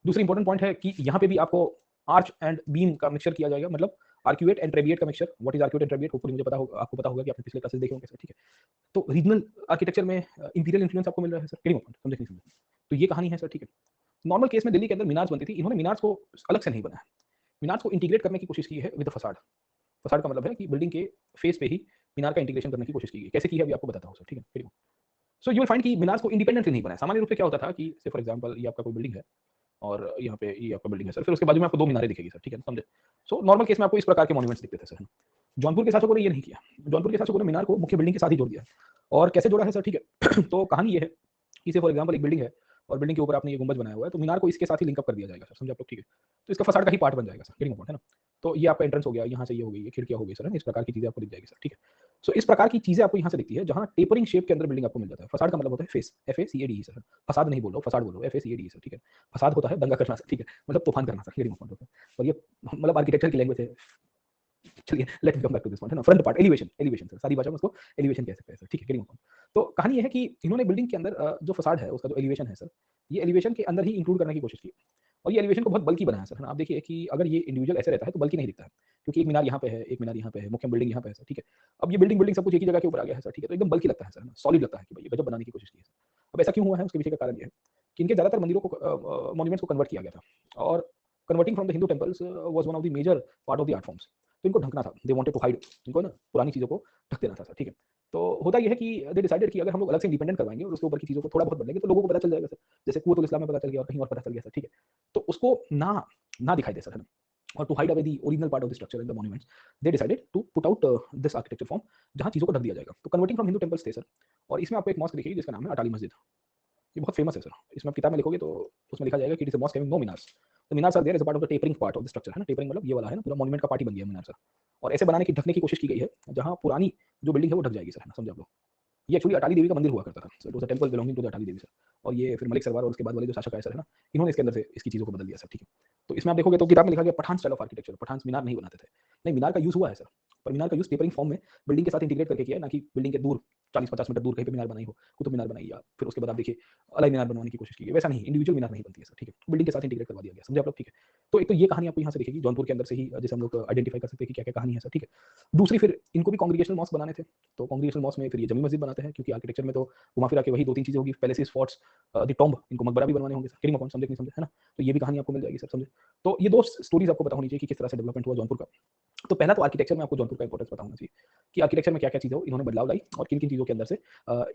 दूसरी इंपॉर्टेंट पॉइंट है कि यहाँ पे भी आपको आर्च एंड बीम का मिक्सचर किया जाएगा, मतलब आर्क्यूएट एंड ट्रेबिएट का mixture. What is arcuate and trabeate, hopefully मुझे पता होगा, आपको पता होगा कि आपने पिछले क्लासेस देखे होंगे सर, ठीक है। तो रीजनल आर्किटेक्चर में इंपीरियल इन्फ्लुएंस आपको मिल रहा है सर, गेटिंग पॉइंट, समझे नहीं समझे। तो ये कहानी है सर, ठीक है। नॉर्मल केस में दिल्ली के अंदर मीनार्स बनती थी, इन्होंने मीनार्स को अलग से नहीं बनाया, मीनार्स को इंटीग्रेट करने की कोशिश की है विद फसाड। फसाड का मतलब है कि बिल्डिंग के फेस पे ही मीनार का इंटीग्रेशन करने की कोशिश की गई, कैसे की है अभी आपको बताता हूँ सर, ठीक है। सो यू विल फाइंड कि मीनार्स को इंडिपेंडेंटली नहीं बनाया। सामान्य रूप से क्या होता था कि से फॉर एग्जांपल ये आपका कोई बिल्डिंग है और यहाँ पे ये आपका बिल्डिंग है सर, फिर उसके बाजू में आपको दो मीनारें दिखेगी सर, ठीक है, समझे। सो नॉर्मल केस में आपको इस प्रकार के मॉन्यूमेंट्स दिखते थे सर। जौनपुर के शासकों ने ये नहीं किया, जौनपुर के शासकों ने मीनार को मुख्य बिल्डिंग के साथ ही जोड़ दिया। और कैसे जोड़ा है सर, ठीक है। तो कहानी ये है कि फॉर एग्जाम्पल एक बिल्डिंग है और बिल्डिंग के ऊपर आपने ये गुंबद बनाया हुआ है, तो मीनार को इसके साथ ही लिंकअप कर दिया जाएगा सर, समझे आप लोग, ठीक है। तो इसका फसाड का ही पार्ट बन जाएगा सर, गेटिंग पॉइंट, है ना। तो ये आपका एंट्रेंस हो गया, यहाँ से ये हो गई, ये खिड़कियाँ हो गई सर, इस प्रकार की चीजें आपको दिख जाएगी सर, ठीक है। सो इस प्रकार की चीजें आपको यहाँ से दिखती है जहाँ टेपरिंग शेप के अंदर बिल्डिंग आपको मिल जाता है। फसाड का मतलब होता है फेस, FACAD सर, फसाद नहीं बोल रहा हूँ, फसाड बोल रहा हूँ, FACAD सर, ठीक है। फसाद होता है दंगा करना सर, ठीक है, मतलब तूफान करना सर, गेटिंग पॉइंट होता है। और ये मतलब आर्किटेक्चर की लैंग्वेज है। चलिए let me come back to this point, है ना। Front part elevation, elevation sir, सारी भाषा में उसको एलिवेशन कह सकते हैं सर, ठीक है, गेटिंग पॉइंट। तो कहानी ये है कि इन्होंने बिल्डिंग के अंदर जो फसाड है उसका जो एलिवेशन है सर, ये एलिवेशन के अंदर ही इंक्लूड करने की कोशिश की। और ये एलिवेशन को बहुत बल्कि बनाया सर, है ना। आप देखिए कि अगर ये इंडिविजुअल ऐसे रहता है तो बल्कि नहीं दिखता है, क्योंकि एक मीनार यहाँ पे है, एक मीनार यहाँ पे है, मुख्य बिल्डिंग यहाँ पे है सर, ठीक है। अब ये बिल्डिंग बिल्डिंग सब कुछ एक ही जगह के ऊपर आ गया है सर, ठीक है। तो एकदम बल्कि लगता है सर, सॉलिड लगता है कि भाई गजब बनाने की कोशिश की है। अब ऐसा क्यों हुआ है, उसके पीछे का कारण ये है कि इनके ज़्यादातर मंदिरों को मॉन्यूमेंट्स को कन्वर्ट किया गया था और converting from the Hindu temples was one of the major part of the art forms. तो इनको ढकना था, दे वांटेड टू हाइड, इनको ना पुरानी चीज़ों को ढक देना था सर, ठीक है। तो होता ये है कि दे डिसाइडेड कि अगर हम लोग अलग से इंडिपेंडेंट करवाएँगे और उसके ऊपर की चीज़ों को थोड़ा बहुत बदलेंगे तो लोगों को पता चल जाएगा सर। जैसे कुव्वतुल इस्लाम में पता चल गया और कहीं और पता चल गया सर, ठीक है। तो उसको ना दिखाई दे सर, है ना? और to hide away the original part of the structure in the monuments, they decided to put out this architecture form जहाँ चीज़ों को ढक दिया जाएगा। तो कन्वर्टिंग फ्रॉम हिंदू टेम्पल्स थे सर। और इसमें आपको एक मॉस्क दिखेगी जिसका नाम है अटाली मस्जिद। ये बहुत फेमस है सर। इसमें आप किताब में लिखोगे तो उसमें लिखा जाएगा कि it is a mosque having no minars. तो minars are there as a part of the tapering part of the structure, है ना? टेपरिंग मतलब ये वाला है ना, पूरा मॉन्यूमेंट का पार्ट ही बन गया मीनार सर। और ऐसे बनाने की ढकने की कोशिश की गई है जहाँ पुरानी जो बिल्डिंग है वो ढक जाएगी सर, है ना? समझे आप लोग? ये एक्चुअली अटाली देवी का मंदिर हुआ करता था। So it was a temple belonging to the Atali Devi sir. और ये फिर मलिक सरवार और उसके बाद वाले जो शासक आए सर, है ना? इन्होंने इसके अंदर से इसकी चीज़ों को बदल दिया सर, ठीक है। तो इसमें आप देखोगे तो किताब में लिखा गया Pathan style of architecture, Pathans मीनार नहीं बनाते थे। नहीं, मीनार का यूज़ हुआ है सर, पर मीनार का यूज़ टेपरिंग फॉर्म में बिल्डिंग के साथ इंटीग्रेट करके किया है, ना कि बिल्डिंग के दूर 40-50 मीटर दूर कहीं पे मीनार बनाई हो, कुतुब मीनार बनाई या फिर उसके बाद आप देखिए अलग मीनार बनवाने की कोशिश की गई। वैसा नहीं, इंडिविजुअल मीनार नहीं बनती है सर, ठीक है। बिल्डिंग के साथ इंटीग्रेट करवा दिया गया, समझे आप लोग, ठीक है। तो एक तो ये कहानी आपको यहाँ से दिखेगी जौनपुर के अंदर से ही, जैसे हम लोग आइडेंटिफाई कर सकते हैं कि क्या-क्या कहानी है सर, ठीक है। दूसरी फिर इनको भी कांग्रीगेशनल मॉस्क बनाने थे, तो कांग्रीगेशनल मॉस्क में फिर ये जमी मस्जिद बनाते हैं क्योंकि आर्किटेक्चर में तो घुमा फिरा के वही 2-3 चीज़ें होगी, पैलेसेस, फोर्ट्स, द टॉम्ब, इनको मकबरा भी बनवाने होंगे सर, किंग ऑफ समझे कि नहीं समझे, है ना? तो ये भी कहानी आपको मिल जाएगी सर, समझे? तो ये 2 स्टोरीज़ आपको पता होनी चाहिए कि किस तरह से डेवलपमेंट हुआ जौनपुर का। तो पहला तो आर्किटेक्चर में आपको जौनपुर का इंपॉर्टेंस पता होना चाहिए कि आर्किटेक्चर में क्या-क्या चीज़ें इन्होंने बदलाव लाई और किन-किन चीज़ों के अंदर से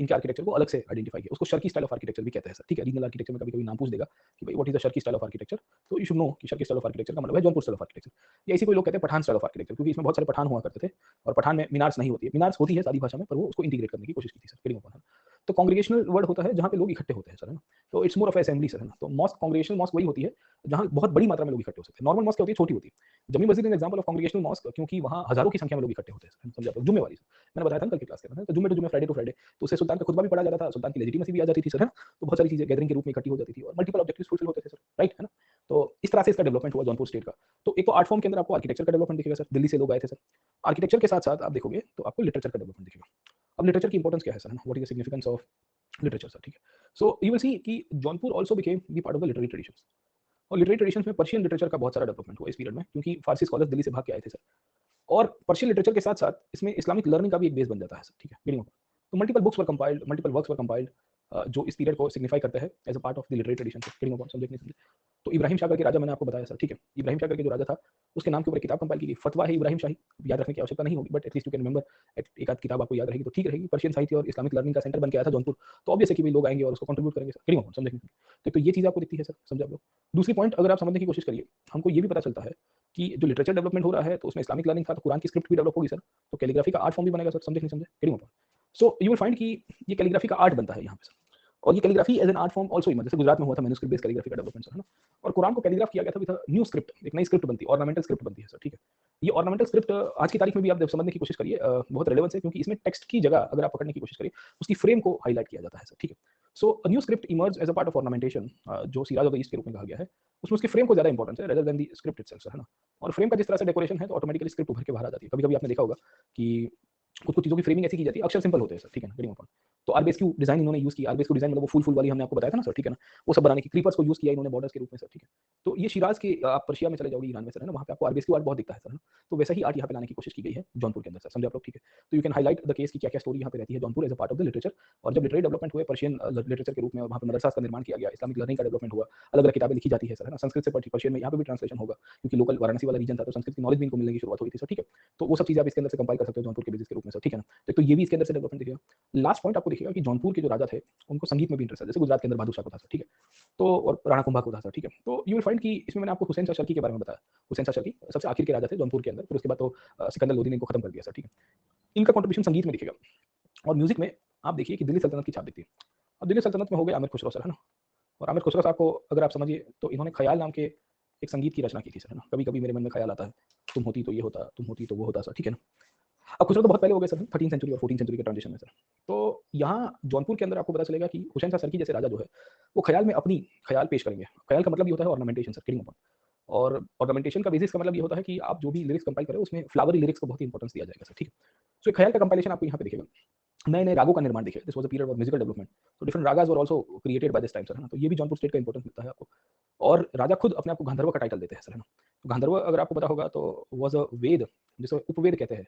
इनके आर्किटेक्चर को अलग से आइडेंटिफाई किया। उसको शर्की स्टाइल ऑफ आर्किटेक्चर भी कहते हैं सर, ठीक है? रीजनल आर्किटेक्चर में कभी-कभी नाम पूछ देगा कि भाई what is the Sharki style of architecture? तो यू शुड नो कि शर्की स्टाइल ऑफ आर्किटेक्चर का मतलब है जौनपुर स्टाइल ऑफ आर्किटेक्चर। या इसी को लोग कहते हैं पठान स्टाइल ऑफ आर्किटेक्चर क्योंकि इसमें बहुत सारे पठान हुआ करते थे और पठान में मीनार्स नहीं होती है। मीनार्स होती है सादी भाषा में, पर वो उसको इंटीग्रेट करने की कोशिश की थी सर, किंग ऑफ। तो कांग्रीगेशनल वर्ड होता है जहाँ पे लोग इकट्ठे होते हैं सर, है ना? तो it's more of assembly sir, है ना? तो मॉस्क, कांग्रीगेशनल मॉस्क वही होती है जहाँ बहुत बड़ी मात्रा में लोग इकट्ठे हो सकते हैं। नॉर्मल मॉस्क क्या होती है? छोटी होती है। जमी मस्जिद इज एग्जांपल ऑफ कांग्रीगेशनल मॉस्क क्योंकि वहाँ हजारों की संख्या में लोग इकट्ठे होते हैं, समझे आप? जुम्मे वाली सर, मैंने बताया था ना कल की क्लास के अंदर, तो जुम्मे टू जुम्मे, फ्राइडे टू फ्राइडे, तो उससे सुल्तान का खुतबा भी पढ़ा जाता था, सुल्तान की लेजिटिमेसी भी आ जाती थी सर, है ना? तो बहुत सारी चीजें गैदरिंग के रूप में इकट्ठी हो जाती थी और मल्टीपल ऑब्जेक्टिव्स फुलफिल होते थे सर, राइट, है ना? तो इस तरह से इसका डेवलपमेंट हुआ जौनपुर स्टेट का। तो एक तो आर्ट फॉर्म के अंदर आपको आर्किटेक्चर का डेवलपमेंट दिखेगा सर, दिल्ली से लोग आए थे सर। आर्किटेक्चर के साथ साथ आप देखोगे तो आपको लिटरेचर का डेवलपमेंट दिखेगा। अब लिटरेचर की इंपॉर्टेंस क्या है सर, है ना? What is the significance of literature sir, ठीक है। सो यू विल सी कि Jaunpur also became the part of the literary traditions. और लिटरेरी ट्रेडिशंस में पर्शियन लिटरेचर का बहुत सारा डेवलपमेंट हुआ इस पीरियड में क्योंकि फारसी स्कॉलर्स दिल्ली से भाग के आए थे सर। और पर्शियन लिटरेचर के साथ-साथ इसमें इस्लामिक लर्निंग का भी एक बेस बन जाता है सर, ठीक है, मीनिंग ऑफ। तो मल्टीपल बुक्स वर कंपाइल्ड, मल्टीपल वर्क्स वर कंपाइल्ड जो इस पीरियड को सिग्निफाई करते हैं as a part of the literary tradition, meaning of, समझे कि नहीं समझे? तो इब्राहिम शाह करके राजा मैंने आपको बताया सर, ठीक है। इब्राहिम शाह करके जो राजा था, उसके नाम के ऊपर एक किताब कंपाइल की गई, फतवा है इब्राहिम शाही। याद रखने की आवश्यकता नहीं होगी but at least you can remember, एक आध किताब आपको याद रहेगी तो ठीक रहेगी। पर्शियन साहित्य और इस्लामिक लर्निंग का सेंटर बन के आया था जौनपुर, तो ऑब्वियस है कि भाई लोग आएँगे और उसको कंट्रीब्यूट करेंगे सर, मीनिंग ऑफ, समझे कि नहीं? तो ये चीज़ आपको दिखती है सर, समझे आप लोग? दूसरी पॉइंट अगर आप समझने की कोशिश करिए, हमको ये भी पता चलता है कि जो लिटरेचर डेवलपमेंट हो रहा है तो उसमें इस्लामिक लर्निंग था तो कुरान की स्क्रिप्ट भी डेवलप होगी सर, तो कैलीग्राफी का आर्ट फॉर्म भी बनेगा सर, समझे कि नहीं समझे? Meaning of. So you will find कि ये कैलीग्राफी का आर्ट बनता है यहाँ पे सर। और ये calligraphy as an art form also emerge, जैसे गुजरात में हुआ था मैन्युस्क्रिप्ट बेस्ड कैलीग्राफी का डेवलपमेंट सर, है ना? और कुरान को कैलीग्राफ किया गया था विद अ न्यू स्क्रिप्ट, एक नई स्क्रिप्ट बनती है, ऑर्नामेंटल स्क्रिप्ट बनती है सर, ठीक है। ये ऑर्नामेंटल स्क्रिप्ट आज की तारीख में भी आप समझने की कोशिश करिए, बहुत रिलेवेंस है क्योंकि इसमें टेक्स्ट की जगह अगर आप पकड़ने की कोशिश करिए, उसकी फ्रेम को हाईलाइट किया जाता है सर, ठीक है। So a new script emerge as a part of ornamentation, जो सिराज ऑफ द ईस्ट के रूप में कहा गया है, उसमें उसकी फ्रेम को ज्यादा इंपॉर्टेंस है rather than the script itself sir, है ना? और फ्रेम का जिस तरह से डेकोरेशन है तो ऑटोमेटिकली स्क्रिप्ट उभर के बाहर आ जाती है। कभी-कभी आपने देखा होगा कि कुछ-कुछ चीज़ों की फ्रेमिंग ऐसी की जाती है, अक्षर सिंपल होते हैं सर, ठीक है ना? Reading upon. तो आरबीएसक्यू डिजाइन इन्होंने यूज़ किया, आरबीएसक्यू डिजाइन मतलब वो फूल-फूल वाली हमने आपको बताया था ना सर, ठीक है ना? वो सब बनाने की क्रीपर्स को यूज़ किया इन्होंने बॉर्डर्स के रूप में सर, ठीक है। तो ये शिराज़ के आप पर्शिया में चले जाओगे, ईरान में सर, है ना? वहाँ पे आपको आरबीएसक्यू आर्ट बहुत दिखता है सर, है ना? तो वैसा ही आर्ट यहाँ पे लाने की कोशिश की गई है जौनपुर के अंदर सर, समझे आप लोग, ठीक है। तो you can highlight the case कि क्या-क्या स्टोरी यहाँ पे रहती है Jaunpur as a part of the literature. और जब लिटरेरी डेवलपमेंट हुए पर्शियन लिटरेचर के रूप में और वहाँ पे मदरसास का निर्माण किया गया, इस्लामिक लर्निंग का डेवलपमेंट हुआ, अलग-अलग किताबें लिखी जाती है सर, है ना? संस्कृत से पर्शियन में यहाँ पे भी ट्रांसलेशन होगा क्योंकि लोकल वाराणसी वाला रीजन था तो संस्कृत की नॉलेज भी इनको मिलने की शुरुआत हुई थी सर, ठीक है। तो वो सब चीज़ें आप इसके अंदर से कंपाइल कर सकते हो जौनपुर के बेसिस के रूप में सर, ठीक है ना? तो ये भी इसके अंदर से डेवलपमेंट दिखेगा। लास्ट पॉइंट आपको दिखेगा कि जौनपुर के जो राजा थे, उनको संगीत में भी इंटरेस्ट है, जैसे गुजरात के अंदर बहादुर शाह को था सर, ठीक है। तो और राणा कुंभा को था सर, ठीक है। तो यू विल फाइंड कि इसमें मैंने आपको हुसैन शाह शर्की के बारे में बताया। हुसैन शाह शर्की सबसे आखिर के राजा थे जौनपुर के अंदर, फिर उसके बाद तो सिकंदर लोदी ने इनको खत्म कर दिया सर, ठीक है। इनका कंट्रीब्यूशन संगीत में दिखेगा और म्यूजिक में आप देखिए कि दिल्ली सल्तनत की छाप दिखती है। अब दिल्ली सल्तनत में हो गए आमिर खुसरो सर, है ना? और आमिर खुसरो साहब को अगर आप समझिए तो इन्होंने ख्याल नाम के एक संगीत की रचना की थी सर, है ना? कभी-कभी मेरे मन में ख्याल आता है, तुम होती तो ये होता, तुम होती तो वो होता सर, ठीक है ना? अब खुसरो तो बहुत पहले हो गए सर, 13th सेंचुरी और 14th सेंचुरी के ट्रांजिशन में सर। तो यहाँ जौनपुर के अंदर आपको पता चलेगा कि हुसैन शाह सरकी जैसे राजा जो है, वो ख्याल में अपनी ख्याल पेश करेंगे। ख्याल का मतलब ये होता है ऑर्नामेंटेशन सर, किडिंग अपॉन। और ऑर्नामेंटेशन का बेसिस का मतलब ये होता है कि आप जो भी लिरिक्स कंपाइल कर रहे हो उसमें फ्लावरी लिरिक्स को बहुत ही इंपॉर्टेंस दिया जाएगा सर, ठीक है। सो ख्याल का कंपाइलेशन आपको यहाँ पे दिखेगा। नए-नए रागों का निर्माण देखिए, this was a period of musical development. तो different ragas were also created by this time sir, है ना? तो ये भी जौनपुर स्टेट का इंपॉर्टेंस मिलता है आपको। और राजा खुद अपने आप को गांधर्व का टाइटल देते हैं सर, है ना? तो गांधर्व अगर आपको पता होगा तो वाज़ अ वेद, जिसे उपवेद कहते हैं।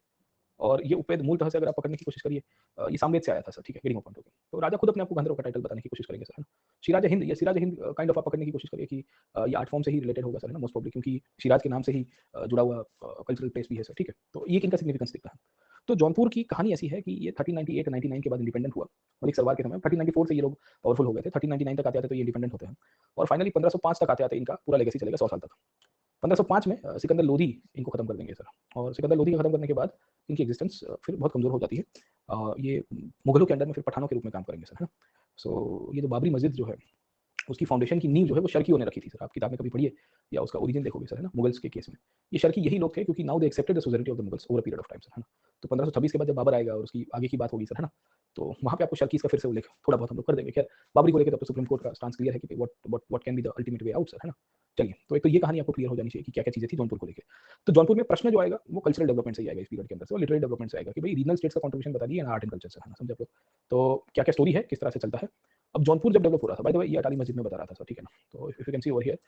और ये उपवेद मूलतः से अगर आप पकड़ने की कोशिश करिए ये सामवेद से आया था सर, ठीक है, गेटिंग पॉइंट। तो राजा खुद अपने आप को गंधर्व का टाइटल बताने की कोशिश करेंगे सर, है ना। सिराज हिंद, ये सिराज हिंद काइंड ऑफ आप पकड़ने की कोशिश करिए कि ये आर्ट फॉर्म से ही रिलेटेड होगा सर, है ना, मोस्ट प्रोबब्ली, क्योंकि सिराज के नाम से ही जुड़ा हुआ कल्चरल प्लेस भी है सर, ठीक है। तो ये इनका सिग्निफिकेंस दिखता है। तो जौनपुर की कहानी ऐसी है कि ये 1398-99 के बाद इंडिपेंडेंट हुआ, मलिक सरवार के समय 1394 से ये लोग पावरफुल हो गए थे, 1399 तक आते-आते तो ये इंडिपेंडेंट होते हैं और फाइनली 1505 तक आते-आते इनका पूरा लेगेसी चलेगा 100 साल तक। 1505 में सिकंदर लोधी इनको खत्म कर देंगे सर, और सिकंदर लोधी को खत्म करने के बाद इनकी एग्जिस्टेंस फिर बहुत कमजोर हो जाती है। ये मुगलों के अंडर में फिर पठानों के रूप में काम करेंगे सर, है ना। सो ये जो बाबरी मस्जिद जो है उसकी फाउंडेशन की नींव जो है वो शर्कियों ने रखी थी सर, आप किताब में कभी पढ़िए या उसका ओरिजिन देखोगे सर, है ना, मुगल्स के केस में। ये शर्की यही लोग थे क्योंकि now they accepted the suzerainty of the Mughals over a period of time sir, है ना। तो 1526 के बाद जब बाबर आएगा और उसकी आगे की बात होगी सर, है ना, तो वहाँ पे आपको शर्कीज़ का फिर से उल्लेख थोड़ा बहुत हम लोग कर देंगे। खैर बाबरी को लेकर तब तो सुप्रीम कोर्ट का स्टांस क्लियर है कि what can be the ultimate way out sir, है ना। चलिए, तो एक तो ये कहानी आपको क्लियर हो जानी चाहिए कि क्या-क्या चीज़ें थी जौनपुर को लेके। तो जौनपुर में प्रश्न जो आएगा वो कल्चरल डेवलपमेंट से ही आएगा इस पीरियड के अंदर से, और लिटरेरी डेवलपमेंट से आएगा कि भाई रीजनल स्टेट्स का कंट्रीब्यूशन बता दिए आर्ट एंड कल्चर से, है ना, समझे आप लोग। तो क्या-क्या स्टोरी है, किस तरह से चलता है। अब जौनपुर जब डेवलप हो रहा था, बाय द वे ये अटारी मस्जिद में बता रहा था सर, ठीक है ना। तो if you can C over here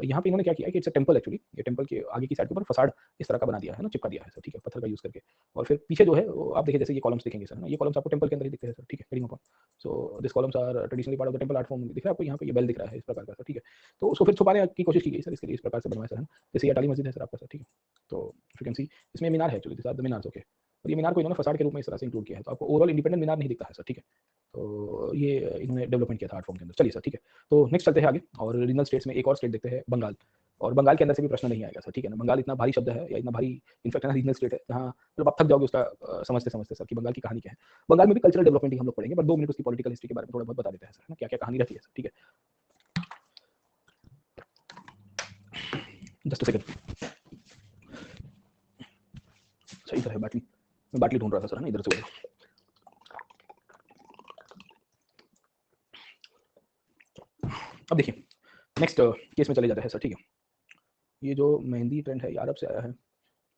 यहाँ पे इन्होंने क्या किया है कि इट्स अ टेंपल एक्चुअली, ये टेंपल के आगे की साइड के ऊपर फसाड इस तरह का बना दिया है ना, चिपका दिया है सर, ठीक है, पत्थर का यूज़ करके। और फिर पीछे जो है वो आप देखिए जैसे ये कॉलम्स दिखेंगे सर, है ना, ये कॉलम्स आपको टेंपल के अंदर ही दिखते हैं सर, ठीक है, reading upon. So this columns are traditionally part of the temple art form, दिख रहा है आपको यहाँ पे ये बेल दिख रहा है इस प्रकार का सर, ठीक है। तो उसको फिर छुपाने की कोशिश की गई सर, इसके लिए इस प्रकार से बनवाया सर, है ना। जैसे ये अटाली मस्जिद है सर आपका सर, ठीक है। तो इफ यू कैन सी इसमें मीनार है actually, this are the minars, okay. और ये मीनार को इन्होंने फसाड के रूप में इस तरह से इंक्लूड किया है, तो आपको ओवरऑल इंडिपेंडेंट मीनार नहीं दिखता है सर, ठीक है। तो ये इन्होंने डेवलपमेंट किया था आर्ट फॉर्म के अंदर। चलिए सर, ठीक है। तो नेक्स्ट चलते हैं आगे और रीजनल स्टेट्स में एक और स्टेट देखते हैं, बंगाल। और बंगाल के अंदर से भी प्रश्न नहीं आएगा सर, ठीक है ना। बंगाल इतना भारी शब्द है या इतना भारी इनफैक्ट है ना रीजनल स्टेट है जहाँ मतलब आप थक जाओगे उसका समझते-समझते सर कि बंगाल की कहानी क्या है। बंगाल में भी कल्चरल डेवलपमेंट ही हम लोग पढ़ेंगे, बट 2 मिनट उसकी पॉलिटिकल हिस्ट्री के बारे में थोड़ा बहुत बता देते हैं सर, है ना, क्या-क्या कहानी रहती है सर, ठीक है। Just a second. अच्छा इधर है बाटली, मैं बाटली ढूँढ रहा था सर, है ना, इधर से उधर। अब देखिए नेक्स्ट केस में चले जाते हैं सर, ठीक है। ये जो मेहंदी ट्रेंड है ये अरब से आया है,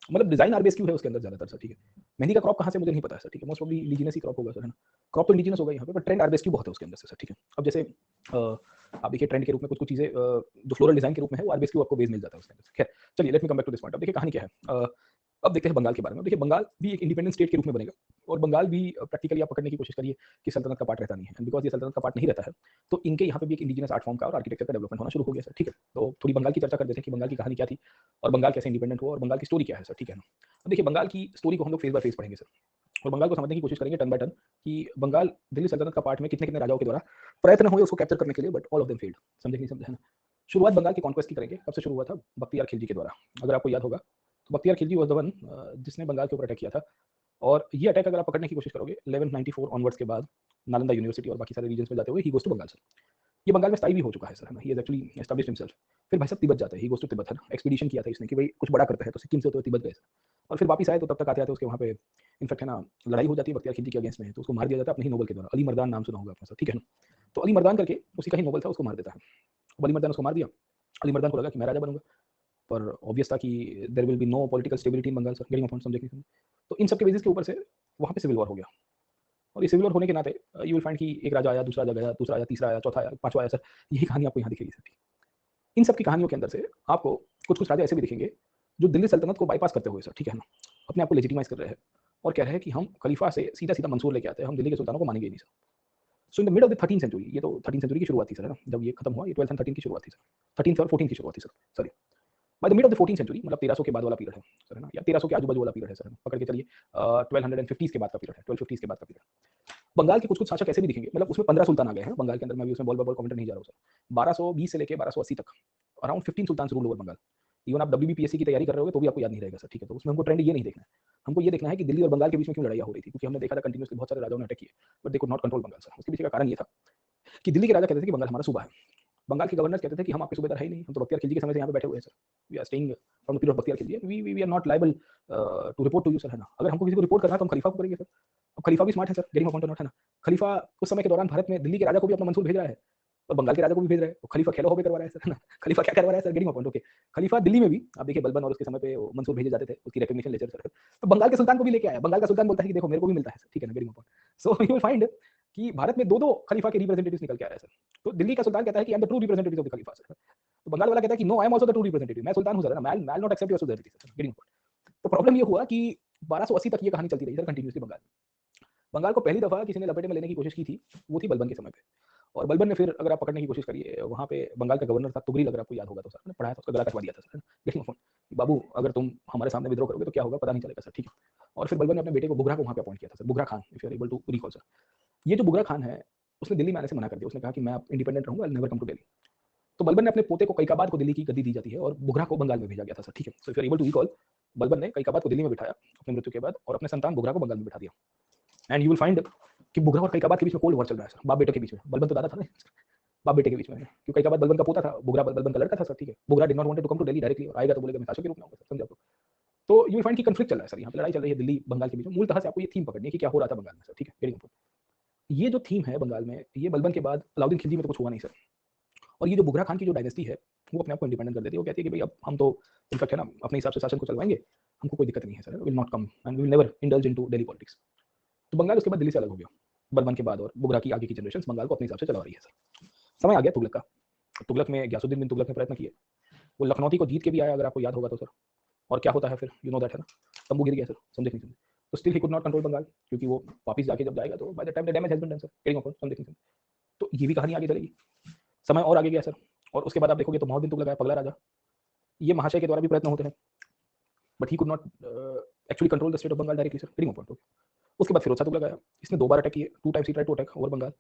मतलब डिजाइन आरबीएसक्यू है उसके अंदर ज्यादातर सर, ठीक है। मेहंदी का क्रॉप कहाँ से मुझे नहीं पता है सर, ठीक है। मोस्ट प्रोबब्ली इंडिजिनस ही क्रॉप होगा सर, है ना। क्रॉप तो इंडिजिनस होगा यहाँ पे, बट ट्रेंड आरबीएसक्यू बहुत है उसके अंदर से सर, ठीक है। अब जैसे आप देखिए ट्रेंड के रूप में कुछ कुछ चीजें जो फ्लोरल डिजाइन के रूप में है वो आरबीएसक्यू आपको बेस मिल जाता है उसके अंदर से। खैर चलिए let me come back to this point. अब देखिए कहानी क्या है। अब देखते हैं बंगाल के बारे में। अब देखिए बंगाल भी एक इंडिपेंडेंट स्टेट के रूप में बनेगा और बंगाल भी प्रैक्टिकली आप पकड़ने की कोशिश करिए कि सल्तनत का पार्ट रहता नहीं है, एंड बिकॉज ये सल्तनत का पार्ट नहीं रहता है तो इनके यहाँ पे भी एक इंडिजिनस आर्ट फॉर्म का और आर्किटेक्चर का डेवलपमेंट होना शुरू हो गया सर, ठीक है। तो थोड़ी बंगाल की चर्चा कर देते हैं कि बंगाल की कहानी क्या थी और बंगाल कैसे इंडिपेंडेंट हुआ और बंगाल की स्टोरी क्या है सर, ठीक है ना। अब देखिए बंगाल की स्टोरी को हम लोग फेज बाय फेज पढ़ेंगे सर, और बंगाल को समझने की कोशिश करेंगे टर्न बाय टर्न कि बंगाल दिल्ली सल्तनत का पार्ट में कितने कितने राजाओं के द्वारा प्रयत्न हुए उसको कैप्चर करने के लिए, but all of them failed. समझे कि नहीं समझे, है ना। शुरुआत बंगाल की कॉन्क्वेस्ट की करेंगे, कब से शुरू हुआ था, बख्तियार खिलजी के द्वारा। अगर आपको याद होगा तो Bakhtiyar Khilji was the one जिसने बंगाल के ऊपर अटैक किया था। और ये अटैक अगर आप पकड़ने की कोशिश करोगे 1194 ऑनवर्ड्स के बाद नालंदा यूनिवर्सिटी और बाकी सारे रीजन्स में जाते हुए ही गोस टू बंगाल सर। ये बंगाल में स्थायी भी हो चुका है सर, है ना। He is actually established himself. फिर भाई साहब तिब्बत जाते हैं, ही गोस टू तिब्बत, है ना। एक्सपीडिशन किया था इसने कि भाई कुछ बड़ा करते हैं, तो सिक्किम से होते हुए तिब्बत गए सर। और फिर वापस आए तो तब तक आते-आते उसके वहाँ पे इनफैक्ट है ना लड़ाई हो जाती है बख्तियार खिलजी के अगेंस्ट में, तो उसको मार दिया जाता है अपने ही नोबल के द्वारा। अली मर्दान नाम सुना होगा आपने सर, ठीक है ना। तो अली मर्दान करके उसी का ही नोबल था, उसको मार देता है। अब अली मर्दान उसको मार दिया। अली मर्दान को लगा कि मैं राजा बनूंगा, पर ऑब्वियस था कि there will be no political stability in Bengal sir, getting a point, समझे कि नहीं समझे? तो इन सब के बेसिस के ऊपर से वहाँ पे सिविल वॉर हो गया। और ये सिविल वॉर होने के नाते यू विल फाइंड कि एक राजा आया, दूसरा राजा गया, दूसरा आया, तीसरा आया, चौथा आया, पांचवा आया सर। यही कहानी आपको यहाँ दिखेगी सर, ठीक। इन सब की कहानियों के अंदर से आपको कुछ कुछ राजा ऐसे भी दिखेंगे जो दिल्ली सल्तनत को बाईपास करते हुए सर, ठीक है ना, अपने आप को लेजिटिमाइज कर रहे हैं और कह रहे हैं कि हम खलीफा से सीधा सीधा मंसूर लेके आते हैं, हम दिल्ली के सुल्तानों को मानेंगे ही नहीं sir. So in the mid of the 13th century, ये तो 13th सेंचुरी की शुरुआत थी सर, है ना, जब ये खत्म हुआ, ये 12th एंड 13th की शुरुआत थी सर, 13th और 14th की शुरुआत थी sir, sorry. By the mid of the 14th century मतलब 1300 के बाद वाला पीरियड है सर, है ना, या 1300 के आजू-बाजू वाला पीरियड है सर, पकड़ के चलिए 1250 के बाद का पीरियड है, 1250 के बाद का पीरियड। बंगाल के कुछ-कुछ शासक ऐसे भी दिखेंगे, मतलब उसमें 15 सुल्तान आ गए हैं बंगाल के अंदर, मैं अभी उसमें बॉल बाय बॉल कमेंट नहीं जा रहा हूँ सर। 1220 से लेके 1280 तक around 15 sultans ruled over Bengal. Even आप डब्ल्यूबीपीएससी की तैयारी कर रहे होगे तो भी आपको याद नहीं रहेगा सर, ठीक है। तो उसमें हमको ट्रेंड ये नहीं देखना है, हमको ये देखना है कि दिल्ली और बंगाल के बीच में क्यों लड़ाइयाँ हो रही थी, क्योंकि हमने देखा था कंटिन्यूअसली बहुत सारे राजाओं ने अटैक किए, but they could not control Bengal sir. उसके पीछे का कारण ये था कि दिल्ली के राजा कहते थे कि बंगाल हमारा सूबा है, बंगाल के गवर्नर्स कहते थे कि हम आपके सूबेदार है ही नहीं, हम तो बख्तियार खिलजी के समय से यहाँ पे बैठे हुए हैं sir, we are staying from the period of Bakhtiyar Khilji, we are not liable to report to you sir, है ना। अगर हमको किसी को रिपोर्ट करना है तो हम खलीफा को करेंगे सर। अब खलीफा भी स्मार्ट है sir, getting my point not, है ना। खलीफा उस समय के दौरान भारत में दिल्ली के राजा को भी अपना मंसूर भेज रहा है और बंगाल के राजा को भी भेज रहा है, तो खलीफा खेलो हो करवा रहा है सर, है ना। खलीफा क्या करवा रहा है sir, getting my point, okay. खलीफा दिल्ली में भी आप देखिए बलबन और उसके समय पे मंसूर भेजे जाते थे, उसकी रिकॉग्निशन लेटर सर, तो बंगाल के सुल्तान को भी लेके आया। बंगाल का सुल्तान बोलता है कि देखो मेरे को भी मिलता है सर, ठीक है ना, getting my point. So you will find कि भारत में दो-दो खलीफा के रिप्रेजेंटेटिव्स निकल के आ रहे हैं सर। तो दिल्ली का सुल्तान कहता है कि I am the true representative of the खलीफा सर, तो बंगाल वाला कहता है कि no I am also the true representative, मैं सुल्तान हूं सर, है ना, मैं not accept your sultanity sir, getting my point. तो प्रॉब्लम ये हुआ कि 1280 तक ये कहानी चलती रही सर कंटिन्यूसली बंगाल में। बंगाल को पहली दफा किसी ने लपेटे में लेने की कोशिश की थी, वो थी बलबन के समय पे। और बलबन ने फिर अगर आप पकड़ने की कोशिश करिए, वहाँ पे बंगाल का गवर्नर था तुगरिल, अगर आपको याद होगा तो सर, मैंने पढ़ाया था, उसका गला कटवा दिया था सर, लेकिन फोन, बाबू अगर तुम हमारे सामने विद्रोह करोगे तो क्या होगा पता नहीं चलेगा सर, ठीक है। और फिर बलबन ने अपने बेटे को बुगरा को वहाँ पे अपॉइंट किया था sir, Bughra Khan, if you are able to recall sir. ये जो बुगरा खान है, उसने दिल्ली में आने से मना कर दिया, उसने कहा कि मैं इंडिपेंडेंट रहूंगा, नेवर कम टू दिल्ली। तो बलबन ने अपने पोते को कैकाबाद को दिल्ली की गद्दी दी जाती है और बुगरा को बंगाल में भेजा गया था सर, ठीक है। So if you are able to recall, Balban ने कैकाबाद को दिल्ली में बिठाया अपनी मृत्यु के बाद, और अपने संतान बुगरा को बंगाल में बिठा दिया। एंड यू विल फाइंड कि बुगरा और कैकाबाद के बीच में कोल्ड वॉर चल रहा है सर, बाप बेटे के बीच में। बलबन तो दादा था ना, बाप बेटे के बीच में, क्योंकि कैकाबाद बलबन का पोता था, बुगरा बलबन का लड़का था सर, ठीक है। Bughra did not wanted to come to Delhi directly, और आएगा तो बोलेगा मैं शासक के रूप में आऊंगा सर, समझे आप। तो यू विल फाइंड कि कॉन्फ्लिक्ट चल रहा है सर, यहाँ पे लड़ाई चल रही है दिल्ली बंगाल के बीच में। मूलतः से आपको ये थीम पकड़नी है कि क्या हो रहा था बंगाल में सर, ठीक है, वेरी इंपॉर्टेंट। ये जो थीम है बंगाल में, ये बलबन के बाद अलाउद्दीन खिलजी में तो कुछ हुआ नहीं सर। और ये जो बुगरा खान की जो डायनेस्टी है, वो अपने आप को इंडिपेंडेंट कर देती है। वो कहती है कि भाई अब हम तो इनफैक्ट है ना अपने हिसाब से शासन को चलवाएंगे, हमको कोई दिक्कत नहीं है sir, will not come and will never indulge into Delhi politics. तो बंगाल उसके बाद दिल्ली से अलग हो गया बलबन के बाद, और बुगरा की आगे की जनरेशन बंगाल को अपने हिसाब से चला रही है सर। समय आ गया तुगलक का। तुगलक में गयासुद्दीन बिन तुगलक ने प्रयत्न किए, वो लखनौती को जीत के भी आया, अगर आपको याद होगा तो सर। और क्या होता है फिर, यू नो दैट है ना, तंबू गिर गया सर, समझे नहीं समझे। तो still he could not control Bengal, क्योंकि वो वापस जाके जब जाएगा तो by the time the damage has been done sir, समझे नहीं समझे। तो ये भी कहानी आगे चलेगी, समय और आगे गया सर। और उसके बाद आप देखोगे तो मोहम्मद बिन तुगलक है, पगला राजा। ये महाशय के द्वारा भी प्रयत्न होते हैं, but he could not actually control the state of Bengal directly sir, very important. उसके बाद फिरोज शाह तुगलक आया, इसने 2 बार अटैक किए, 2 times he tried to attack over Bengal,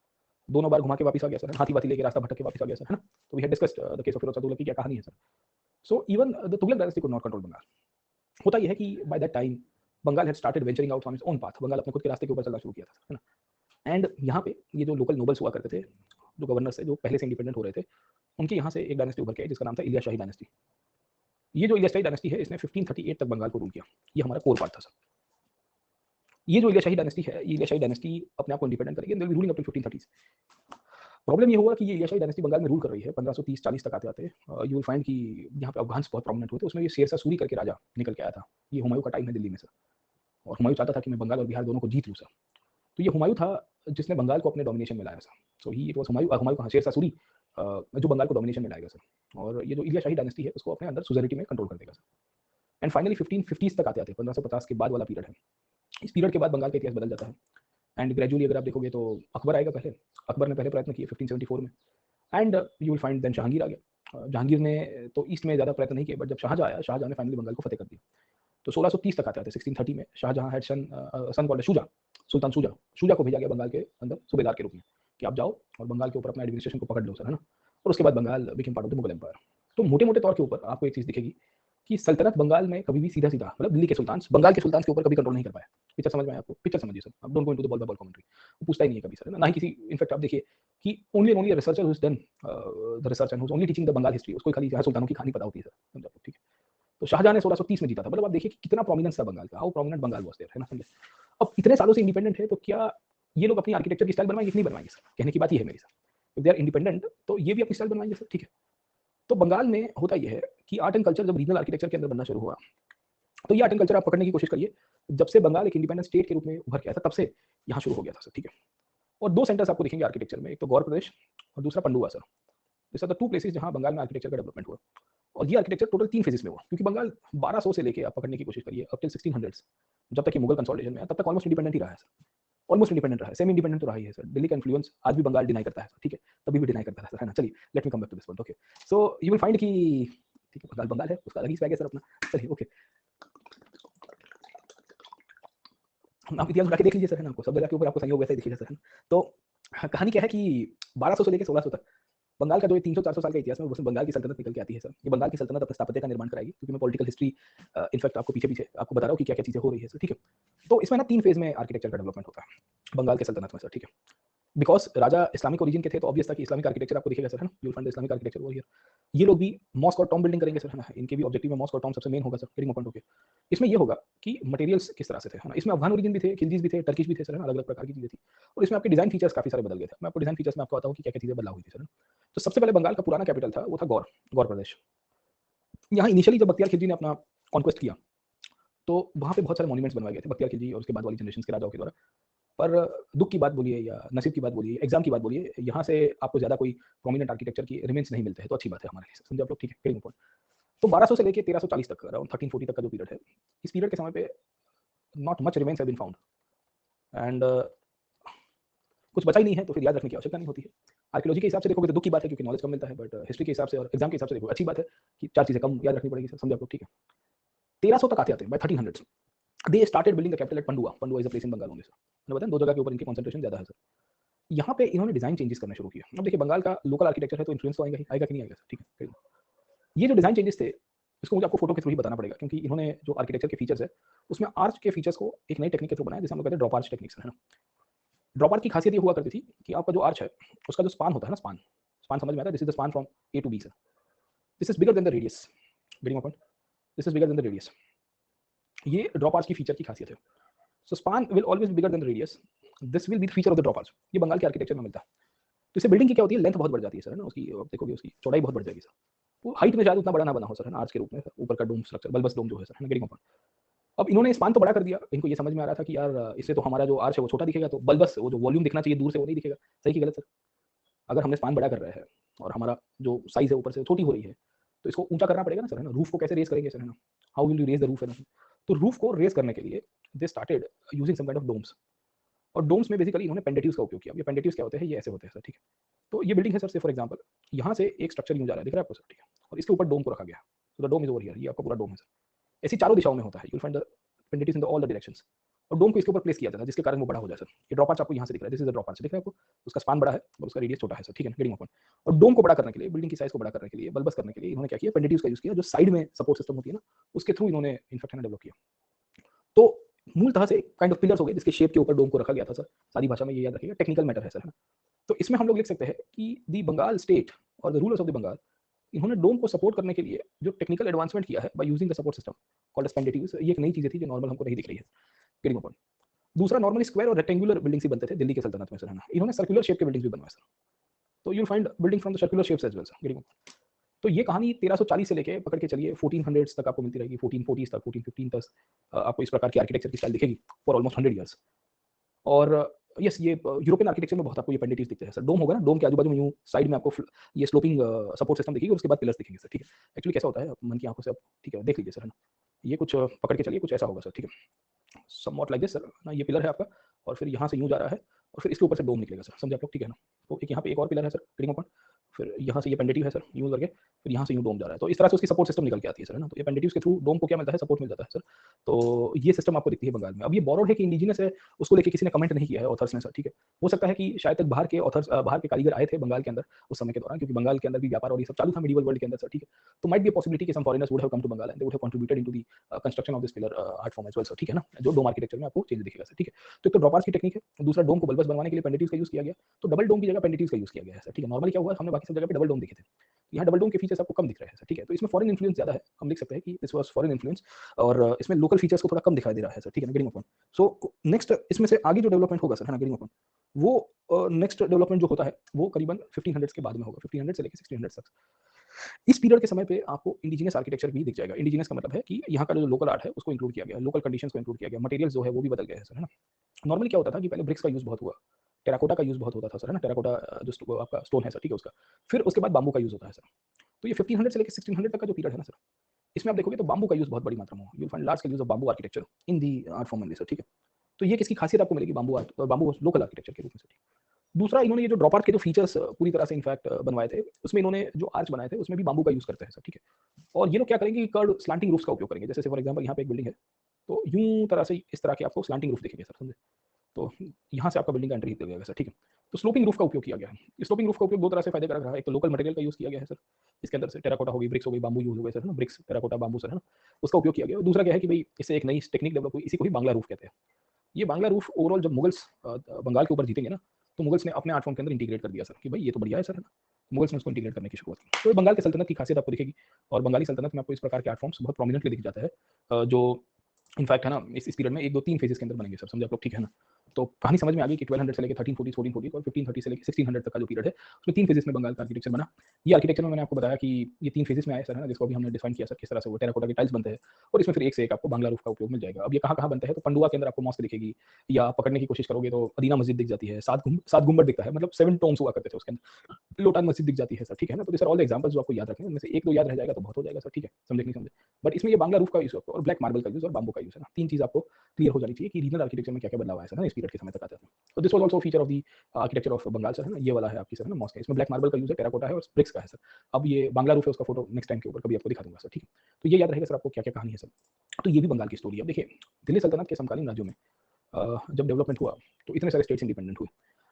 दोनों बार घुमा के वापस आ गया सर, हाथी वाथी लेके रास्ता भटक के वापस आ गया सर, है ना। तो we had discussed the case of Firoz Shah Tughlaq की क्या कहानी है sir. So even the Tughlaq dynasty could not control Bengal. होता यह है कि by that time Bengal had started venturing out on its own path, Bengal अपने खुद के रास्ते के ऊपर चलना शुरू किया था, है ना। एंड यहाँ पे ये जो लोकल नोबल्स हुआ करते थे, जो गवर्नर्स थे, जो पहले से इंडिपेंडेंट हो रहे थे, उनके यहाँ से एक डायनेस्टी उभर के आई जिसका नाम था इलिया शाही डायनेस्टी। ये जो इलिया शाही डायनेस्टी है, इसने 1538 तक बंगाल को रूल किया, ये हमारा कोर पार्ट था सर। ये जो इलिया शाही डायनेस्टी है, ये इलिया शाही डायनेस्टी अपने आप को इंडिपेंडेंट करेगी, and ruling up to 1530s। Problem ये हुआ कि ये इलिया शाही डायनेस्टी बंगाल में रूल कर रही है 1530-40 तक आते आते। यू विल फाइंड कि यहाँ पे अफगान्स बहुत प्रोमिनेंट हुए थे, उसमें ये शेरशाह सूरी करके राजा निकल के आया था। ये हुमायूं का टाइम है दिल्ली में सर, और हुमायूं चाहता था कि मैं बंगाल और बिहार दोनों को जीत लूँ सर। तो ये हुमायूं था जिसने बंगाल को अपने डोमिनेशन में लाया sir. So he it was Humayun का शेरशाह सूरी जो बंगाल को डोमिनेशन में लाएगा सर। और ये जो इलिया शाही डायनेस्टी है उसको अपने अंदर सुजेरिटी में कंट्रोल कर देगा सर। एंड फाइनली 1550s तक आते आते 1550 के बाद वाला पीरियड है। इस पीरियड के बाद बंगाल का इतिहास बदल जाता है। एंड ग्रेजुअली अगर आप देखोगे तो अकबर आएगा पहले, अकबर ने पहले प्रयत्न किए 1574 में, and you will find then Jahangir आ गया। जहांगीर ने तो ईस्ट में ज़्यादा प्रयत्न नहीं किए, बट जब शाहजहाँ आया, शाहजहाँ ने फाइनली बंगाल को फतेह कर दिया। तो 1630 तक आते आते 1630 में Shahjahan had son called Shuja, Sultan Shuja. Shuja को भेजा गया बंगाल के अंदर सूबेदार के रूप में कि आप जाओ और बंगाल के ऊपर अपना एडमिनिस्ट्रेशन को पकड़ लो सर, है ना। और उसके बाद Bengal became part of the Mughal empire. तो मोटे मोटे तौर के ऊपर आपको एक चीज़ दिखेगी कि सल्तनत बंगाल में कभी भी सीधा सीधा, मतलब दिल्ली के सुल्तान बंगाल के सुल्तान के ऊपर कभी कंट्रोल नहीं कर पाया। पिक्चर समझ में आया आपको, पिक्चर समझिए सर, अब don't go into the ball by ball commentary. वो पूछता ही नहीं है कभी सर, ना ही किसी, इनफैक्ट आप देखिए कि only researcher who is done the research and who is only teaching the Bengal history, उसको खाली यहाँ सुल्तानों की कहानी पता होती है सर, समझ आप, ठीक है। तो शाहजहाँ ने 1630 में जीता था, मतलब आप देखिए कि कितना प्रोमिनेंस था बंगाल का, how prominent Bengal was there, है ना, समझे। अब इतने सालों से इंडिपेंडेंट है, तो क्या ये लोग अपनी आर्किटेक्चर की स्टाइल बनवाएंगे कि नहीं बनवाएंगे सर, कहने की बात ये है मेरी sir. If they are independent तो ये भी अपनी स्टाइल बनवाएंगे सर, ठीक है। तो बंगाल में होता यह है कि आर्ट एंड कल्चर जब रीजनल आर्किटेक्चर के अंदर बनना शुरू हुआ, तो ये आर्ट एंड कल्चर आप पकड़ने की कोशिश करिए, जब से बंगाल एक इंडिपेंडेंट स्टेट के रूप में उभर के आया था, तब से यहाँ शुरू हो गया था सर, ठीक है। और 2 सेंटर्स आपको दिखेंगे आर्किटेक्चर में, एक तो गौर प्रदेश और दूसरा Pandua sir. This are the 2 places जहाँ बंगाल में आर्किटेक्चर का डेवलपमेंट हुआ। और ये आर्किटेक्चर टोटल 3 फेजेस में हुआ, क्योंकि बंगाल 1200 से लेके आप पकड़ने की कोशिश करिए अप टिल 1600s, जब तक कि मुगल कंसोलिडेशन में आया, तब तक ऑलमोस्ट इंडिपेंडेंट ही रहा है सर, ऑलमोस्ट इंडिपेंडेंट रहा है, सेमी इंडिपेंडेंट तो रहा ही है सर। दिल्ली का इन्फ्लुएंस आज भी बंगाल डिनाई करता है सर, ठीक है, तभी भी डिनाई करता है सर, है ना। चलिए let me come back to this point, okay. So you will find कि ठीक है, बंगाल बंगाल है, उसका अलग ही स्वैग है सर अपना। चलिए ओके, आप इतिहास उठा के देख लीजिए सर, है ना, आपको सब जगह के ऊपर आपको संयोग वैसा ही दिखेगा सर, है ना। तो कहानी क्या है कि 1200 से लेकर 1600 तक बंगाल का जो 300-400 साल का इतिहास है, उसमें बंगाल की सल्तनत निकल के आती है सर। ये बंगाल की सल्तनत अपने स्थापत्य का निर्माण कराएगी, क्योंकि मैं पॉलिटिकल हिस्ट्री इनफैक्ट आपको पीछे पीछे आपको बता रहा हूँ कि क्या क्या चीजें हो रही है सर, ठीक है। तो इसमें ना 3 फेज में आर्किटेक्चर का डेवलपमेंट होता है बंगाल के सल्तनत में सर, ठीक है। बिकॉज राजा इस्लामिक ओरिजिन के थे, तो ऑब्वियस था कि इस्लामिक आर्किटेक्चर आपको दिखेगा सर, है ना। You will find the Islamic architecture over here. ये लोग भी मॉस्क और टॉम बिल्डिंग करेंगे सर, है ना। इनके भी ऑब्जेक्टिव में मॉस्क और टॉम सबसे मेन होगा सर, वेरी इंपॉर्टेंट। ओके, इसमें ये होगा कि मटेरियल्स किस तरह से थे, है ना। इसमें अफगान ओरिजिन भी थे, खिलजीज भी थे, टर्किश भी थे सर, है ना, अलग अलग प्रकार की चीजें थी। और इसमें आपके डिजाइन फीचर्स काफी सारे बदल गए थे। मैं आपको डिजाइन फीचर्स में आपको बताऊँ कि क्या क्या चीजें बदलाव हुई थी सर। तो सबसे पहले बंगाल का पुराना कैपिटल था, वो था गौर, गौर प्रदेश। यहाँ इनिशियली जब बख्तियार खिलजी ने अपना कॉन्क्वेस्ट किया, तो वहाँ पे बहुत सारे मॉन्यूमेंट्स बनवाए गए थे बख्तियार खिलजी और उसके बाद वाली जनरेशन के राजाओं के द्वारा। पर दुख की बात बोलिए या नसीब की बात बोलिए, एग्जाम की बात बोलिए, यहाँ से आपको ज़्यादा कोई प्रोमिनेंट आर्किटेक्चर की रिमेंस नहीं मिलते हैं, तो अच्छी बात है हमारे लिए, समझे आप लोग, ठीक है, वेरी इंपॉर्टेंट। तो 1200 से लेकर 1340 तक, अराउंड 1340 तक का जो पीरियड है, इस पीरियड के समय पे not much remains have been found and कुछ बचा ही नहीं है, तो फिर याद रखने की आवश्यकता नहीं होती है। आर्कियोलॉजी के हिसाब से देखोगे तो दुख की बात है क्योंकि नॉलेज कम मिलता है, बट हिस्ट्री के हिसाब से और एग्जाम के हिसाब से देखो अच्छी बात है कि 4 चीजें कम याद रखनी पड़ेगी सर, समझे आप लोग, ठीक है। 1300 तक आते हैं, by 1300 they started building the capital at Pandua. Pandua is a place in Bengal only sir. मैंने बताया 2 जगह के ऊपर इनकी कंसंट्रेशन ज्यादा है सर। यहाँ पे इन्होंने डिजाइन चेंजेस करना शुरू किया। अब देखिए बंगाल का लोकल आर्किटेक्चर है तो इन्फ्लुएंस तो आएगा कि नहीं आएगा सर, ठीक है। ये जो डिजाइन चेंजेस थे इसको मुझे आपको फोटो के थ्रू ही बताना पड़ेगा क्योंकि इन्होंने जो आर्किटेक्चर के फीचर्स है उसमें आर्च के फीचर्स को एक नई टेक्निक के थ्रू बनाया जिसे हम लोग कहते हैं ड्रॉप आर्च टेक्निक्स, है ना। ड्रॉप आर्च की खासियत ये हुआ करती थी कि आपका जो आर्च है उसका जो स्पान होता है ना, स्पान स्पान समझ में आता है, this is the span from A to B sir, this is bigger than the radius, getting my point, this is bigger than the radius. ये ड्रॉप आर्च की फीचर की खासियत है। So span will always be bigger than the radius, this will be the feature of the drop arch. ये बंगाल के architecture में मिलता है। तो इससे बिल्डिंग की क्या होती है, लेंथ बहुत बढ़ जाती है सर, है ना, उसकी देखोगे उसकी चौड़ाई बहुत बढ़ जाएगी सर। वो हाइट में शायद उतना बड़ा ना बना हो सर, है ना, आर्च के रूप में ऊपर का डोम स्ट्रक्चर, बल्बस डोम जो है सर, है ना, गेटिंग माय पॉइंट। अब इन्होंने स्पान तो बड़ा कर दिया, इनको ये समझ में आ रहा था कि यार इससे तो हमारा जो आर्च है वो छोटा दिखेगा, तो बल्बस वो जो वॉल्यूम दिखना चाहिए दूर से वो नहीं दिखेगा। सही कि गलत सर? अगर हमने स्पान बड़ा कर रहे हैं और हमारा जो साइज है ऊपर से छोटी हो रही है तो इसको ऊंचा करना पड़ेगा ना सर, है ना। रूफ को कैसे रेज करेंगे सर, है ना, how will you raise the roof, है ना। तो रूफ को रेज करने के लिए they started using some kind of domes, और डोम्स में बेसिकली इन्होंने पेंडेटिव्स का उपयोग किया। ये पेंडेटिव्स क्या होते हैं, ये ऐसे होते हैं सर, ठीक है। तो ये बिल्डिंग है सर, से फॉर एग्जांपल यहाँ से एक स्ट्रक्चर यूं जा रहा है, दिख रहा है आपको सर, ठीक है, और इसके ऊपर डोम को रखा गया। तो the dome is over here, ये आपका पूरा डोम है सर। ऐसी चारों दिशाओं में होता है, you will find the pendentives in the all the directions, और डोम को इसके ऊपर प्लेस किया जाता है जिसके कारण वो बड़ा हो जाए सर। ये ड्रॉप आर्च आपको यहाँ से दिख रहा है, this is the drop arch, दिख रहा है आपको, उसका स्पान बड़ा है और उसका रेडियस छोटा है सर, ठीक है, गेटिंग पॉइंट। और डोम को बड़ा करने के लिए, बिल्डिंग की साइज को बड़ा करने के लिए, बल्बस करने के लिए इन्होंने क्या किया, पेंडेटिव्स का यूज किया, जो साइड में सपोर्ट सिस्टम होती है ना, उसके थ्रू इन्होंने इनफैक्ट डेवलप किया। तो मूलतः से काइंड ऑफ पिलर्स हो गए जिसके शेप के ऊपर डोम को रखा गया था सर। सादी भाषा में ये याद रखिएगा, टेक्निकल मैटर है सर, है ना। तो इसमें हम लोग लिख सकते हैं कि द बंगाल स्टेट और the rulers of the Bengal, इन्होंने डोम को सपोर्ट करने के लिए जो टेक्निकल एडवांसमेंट किया है by using the support system called as pendentives, ये एक नई चीज थी जो नॉर्मल हमको नहीं दिख रही है, गेटिंग पॉइंट। दूसरा, नॉर्मली स्क्वायर और रेक्टेंगुलर बिल्डिंग्स ही बनते थे दिल्ली के सल्तनत में सर, है ना। इन्होंने सर्कुलर शेप के बिल्डिंग्स भी बनवाए सर। तो you find building from the circular shapes as well sir, getting point. तो ये कहानी 1340 से लेके पकड़ के चलिए 1400 तक आपको मिलती रहेगी, 1440 तक, 1415 तक आपको इस प्रकार की आर्किटेक्चर की स्टाइल दिखेगी फॉर ऑलमोस्ट 100 इयर्स। और यस, ये यूरोपियन आर्किटेक्चर में बहुत आपको ये पेंडेटिव्स दिखते हैं सर। डोम होगा ना, डोम के आजू बाजू में यूं साइड में आपको ये स्लोपिंग सपोर्ट सिस्टम दिखेगी और उसके बाद पिलर्स दिखेंगे सर, ठीक है। एक्चुअली कैसा होता है मन की आंखों से आप, ठीक है, देख लीजिए सर, है ना। ये कुछ पकड़ के चलिए, कुछ ऐसा होगा सर, ठीक है, समवॉट लाइक दिस सर ना। ये पिलर है आपका और फिर यहाँ से यूं जा रहा है और फिर इसके ऊपर से डोम निकलेगा सर, समझे आप लोग, ठीक है ना। तो एक यहाँ पे एक और पिलर है सर, गेटिंग पॉइंट, फिर यहाँ से ये पेंडेटिव है सर, यूं करके फिर यहाँ से यूं डोम जा रहा है। तो इस तरह से उसकी सपोर्ट सिस्टम निकल के आती है सर, है ना। तो ये पेंडेटिव्स के थ्रू डोम को क्या मिलता है, सपोर्ट मिल जाता है सर। तो ये सिस्टम आपको दिखती है बंगाल में। अब ये बोरोड है कि इंडिजिनस है, उसको लेके किसी ने कमेंट नहीं किया है ऑथर्स ने सर, ठीक है। हो सकता है कि शायद तक बाहर के ऑथर्स, बाहर के कारीगर आए थे बंगाल के अंदर उस समय के दौरान, क्योंकि बंगाल के अंदर भी व्यापार और ये सब चालू था मिडिवल वर्ल्ड के अंदर सर, ठीक है। तो माइट बी अ पॉसिबिलिटी कि some foreigners would have come to Bengal and they would have contributed into the construction of this pillar art form as well sir, ठीक है ना। जो डोम आर्किटेक्चर में आपको चेंज दिखेगा सर, ठीक है। तो एक तो ड्रॉप आर्च की टेक्निक है, दूसरा डोम को बल्बस बनवाने के लिए पेंडेटिव्स का यूज किया गया, तो डबल डोम की जगह पेंडेटिव्स का यूज किया गया है सर, ठीक है। नॉर्मली क्या हुआ, हमने बाकी सब जगह पे डबल डोम देखे थे, यहाँ डबल डोम के फीचर्स आपको कम दिख रहे हैं सर, ठीक है। तो इसमें फॉरेन इन्फ्लुएंस ज्यादा है, हम लिख सकते हैं कि दिस वाज फॉरेन इन्फ्लुएंस, और इसमें लोकल फीचर्स को थोड़ा कम दिखाई दे रहा है सर, ठीक है ना, गेटिंग पॉइंट। सो नेक्स्ट इसमें से आगे जो डेवलपमेंट होगा सर, है ना, गेटिंग पॉइंट, वो नेक्स्ट डेवलपमेंट जो होता है वो करीबन 1500 के बाद में होगा, 1500 से लेकर 1600 तक। इस पीरियड के समय पे आपको इंडिजिनस आर्किटेक्चर भी दिख जाएगा। इंडिजिनस का मतलब है कि यहाँ का जो लोकल आर्ट है उसको इंक्लूड किया गया, लोकल कंडीशंस को इंक्लूड किया गया, मटेरियल्स जो है वो भी बदल गए हैं सर, है ना। नॉर्मली क्या होता था कि पहले ब्रिक्स का यूज बहुत हुआ, टेराकोटा का यूज बहुत होता था सर, है ना। टेराकोटा जो आपका स्टोन है सर, ठीक है, उसका फिर उसके बाद बाम्बू का यूज होता है सर। तो ये 1500 से लेकर 1600 तक का जो पीरियड है ना सर, इसमें आप देखोगे तो बाम्बू का यूज बहुत बड़ी मात्रा में you will find large scale use of bamboo architecture in the art form only sir, ठीक है। तो ये किसकी खासियत आपको मिलेगी, bamboo art, bamboo local architecture के रूप में सर। दूसरा, इन्होंने ये जो ड्रॉप आर्ट के जो फीचर्स पूरी तरह से इनफैक्ट बनवाए थे, उसमें इन्होंने जो आर्च बनाए थे उसमें भी बाम्बू का यूज करते हैं सर, ठीक है। और ये लोग क्या करेंगे, कर्व स्लैंटिंग रूफ्स का उपयोग करेंगे। जैसे फॉर एग्जांपल यहाँ पे एक बिल्डिंग है, तो यूं तरह से इस तरह के आपको स्लैंटिंग रूफ दिखेंगे सर, समझे। तो यहाँ से आपका बिल्डिंग का एंट्री दिया गया सर, ठीक है। तो स्लोपिंग रूफ का उपयोग किया गया है। स्लोपिंग रूफ का उपयोग दो तरह से फायदे कारक रहा है। एक तो लोकल मटेरियल का यूज किया गया है सर, इसके अंदर से टेराकोटा हो गई, ब्रिक्स हो गई, बाम्बू यूज हो गए सर, है ना, ब्रिक्स, टेराकोटा, बाम्बू सर, है ना, उसका उपयोग किया गया। दूसरा क्या है कि भाई इससे एक नई टेक्निक डेवलप हुई, इसी को ही बांग्ला रूफ कहते हैं। ये बांग्ला रूफ ओवरऑल जब मुगल्स बंगाल के ऊपर जीतेंगे ना, तो मुगल्स ने अपने आर्ट फॉर्म के अंदर इंटीग्रेट कर दिया सर, कि भाई ये तो बढ़िया है सर, है ना। मुगल्स ने उसको इंटीग्रेट करने की शुरुआत की। तो ये बंगाल के सल्तनत की खासियत आपको दिखेगी, और बंगाली सल्तनत में आपको इस प्रकार के आर्ट फॉर्म्स बहुत प्रोमिनेंटली दिख जाता है, जो इनफैक्ट है ना इस पीरियड में 1 2 3 फेजेस के अंदर बनेंगे सर, समझे आप लोग, ठीक है ना। तो कहानी समझ में आ गई कि 1200 से लेके 1340 1440 और 1530 से लेके 1600 तक का जो पीरियड है उसमें 3 फेजेस में बंगाल का आर्किटेक्चर बना। ये आर्किटेक्चर में मैंने आपको बताया कि ये 3 फेजेस में आया सर, है ना, जिसको अभी हमने डिफाइन किया सर किस तरह से वो टेराकोटा के टाइल्स बनते हैं और इसमें फिर एक से एक आपको बांग्ला रूफ का उपयोग मिल जाएगा। अब ये कहाँ-कहाँ बनता है, तो पंडुआ के अंदर आपको मॉस्क दिखेगी, या पकड़ने की कोशिश करोगे तो अदीना मस्जिद दिख जाती है, 7 गुंबद दिखता है, मतलब 7 टोम्स हुआ करते थे उसके अंदर, लोटान मस्जिद दिख जाती है सर, ठीक है ना। तो ये सर ऑल द एग्जांपल्स जो आपको याद रखने हैं, उनमें से 1-2 याद रह जाएगा तो बहुत हो जाएगा सर, ठीक है, समझे कि नहीं समझे। बट इसमें ये बांग्ला रूफ का यूज़ और ब्लैक मार्बल का यूज़ और बाम्बू का यूज़ है ना, 3 चीज़ आपको क्लियर हो जानी चाहिए कि रीजनल आर्किटेक्चर में क्या-क्या बदलाव आया सर ना इस पीरियड के समय तक आते हैं। तो this was also feature of the architecture of Bengal sir, है ना, ये वाला है आपकी सर, है ना, मॉस्क है, इसमें ब्लैक मार्बल का यूज़ है, टेराकोटा है और ब्रिक्स का है सर। अब ये बांग्ला रूफ है, उसका फोटो नेक्स्ट टाइम के ऊपर कभी आपको दिखा दूँगा सर, ठीक है। तो ये याद रहेगा सर आपको क्या-क्या कहानी है सर। तो ये भी बंगाल की स्टोरी है। अब देखिए, दिल्ली सल्तनत के समकालीन राज्यों में जब डेवलपमेंट हुआ तो इतने सारे स्टेट्स इंडिपेंडेंट हुए।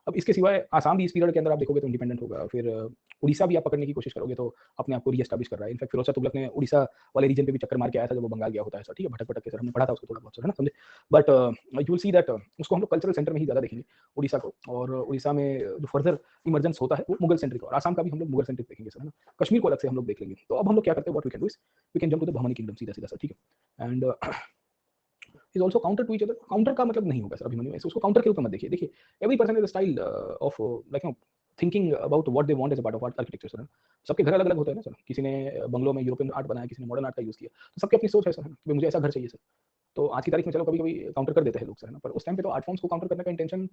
अब इसके सिवाय आसाम भी इस पीरियड के अंदर आप देखोगे तो इंडिपेंडेंट होगा। फिर उड़ीसा भी आप पकड़ने की कोशिश करोगे तो अपने आप को रीएस्टैब्लिश कर रहा है। इनफैक्ट फिरोज शाह तुगलक ने उड़ीसा वाले रीजन पे भी चक्कर मार के आया था जब वो बंगाल गया होता है सर, ठीक है, भटक-भटक के सर, हमने पढ़ा था उसको थोड़ा बहुत सर, है ना, समझे। But you will see that उसको हम लोग कल्चरल सेंटर में ही ज़्यादा देखेंगे उड़ीसा को, और उड़ीसा में जो फर्दर इमर्जेंस होता है वो मुगल सेंट्रिक, और आसाम का भी हम लोग मुगल सेंट्रिक देखेंगे सर, है ना। कश्मीर को अलग से हम लोग देख लेंगे। तो अब हम लोग क्या करते हैं, what we can do is we can jump to the Bahmani kingdom सीधा-सीधा सर, ठीक है। And is also counter to each other. Counter का मतलब नहीं होगा सर अभिमन्यु, ऐसे उसको काउंटर के रूप में मत देखिए। देखिए, every person is style of like no thinking about what they want as a part of art architecture sir. सबके घर अलग-अलग होते हैं ना सर। किसी ने बंगलों में यूरोपियन आर्ट बनाया, किसी ने मॉडर्न आर्ट का यूज़ किया। तो सबकी अपनी सोच है सर, है ना, कि मुझे ऐसा घर चाहिए सर। तो आज की तारीख में चलो कभी-कभी काउंटर कर देते हैं लोग सर, है ना, पर उस टाइम पे तो आर्ट फॉर्म्स को काउंटर करने का इंटेंशन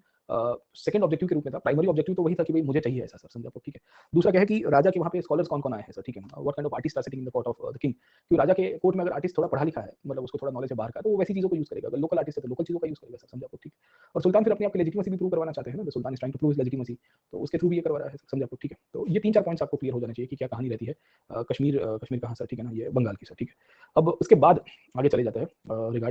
सेकंड ऑब्जेक्टिव के रूप में था। प्राइमरी ऑब्जेक्टिव तो वही था कि भई मुझे चाहिए ऐसा सर, समझे आप, ठीक है। दूसरा क्या है कि राजा के वहाँ पे स्कॉलर्स कौन-कौन आए हैं सर, ठीक है। What kind of artist are sitting in the court of the king. क्योंकि राजा के कोर्ट में अगर आर्टिस्ट थोड़ा पढ़ा लिखा है, मतलब उसको थोड़ा नॉलेज है बाहर का, तो वो वैसी चीज़ों को यूज़ करेगा। अगर लोकल आर्टिस्ट है तो लोकल चीज़ों का यूज़ करेगा सर, समझे आप, ठीक है। और सुल्तान फिर अपनी आपकी लेजिटिमेसी भी प्रूव करवाना चाहते हैं ना, the sultan is trying to prove his legitimacy, तो उसके थ्रू भी ये करवा रहा है, समझे आप, ठीक है। तो ये 3-4 पॉइंट्स आपको क्लियर हो जाने चाहिए कि क्या कहानी रहती है कश्मीर कहाँ सर, ठीक है ना, ये बंगाल की सर, ठीक है। अब उसके बाद आगे चले जाते हैं रिगार्डिंग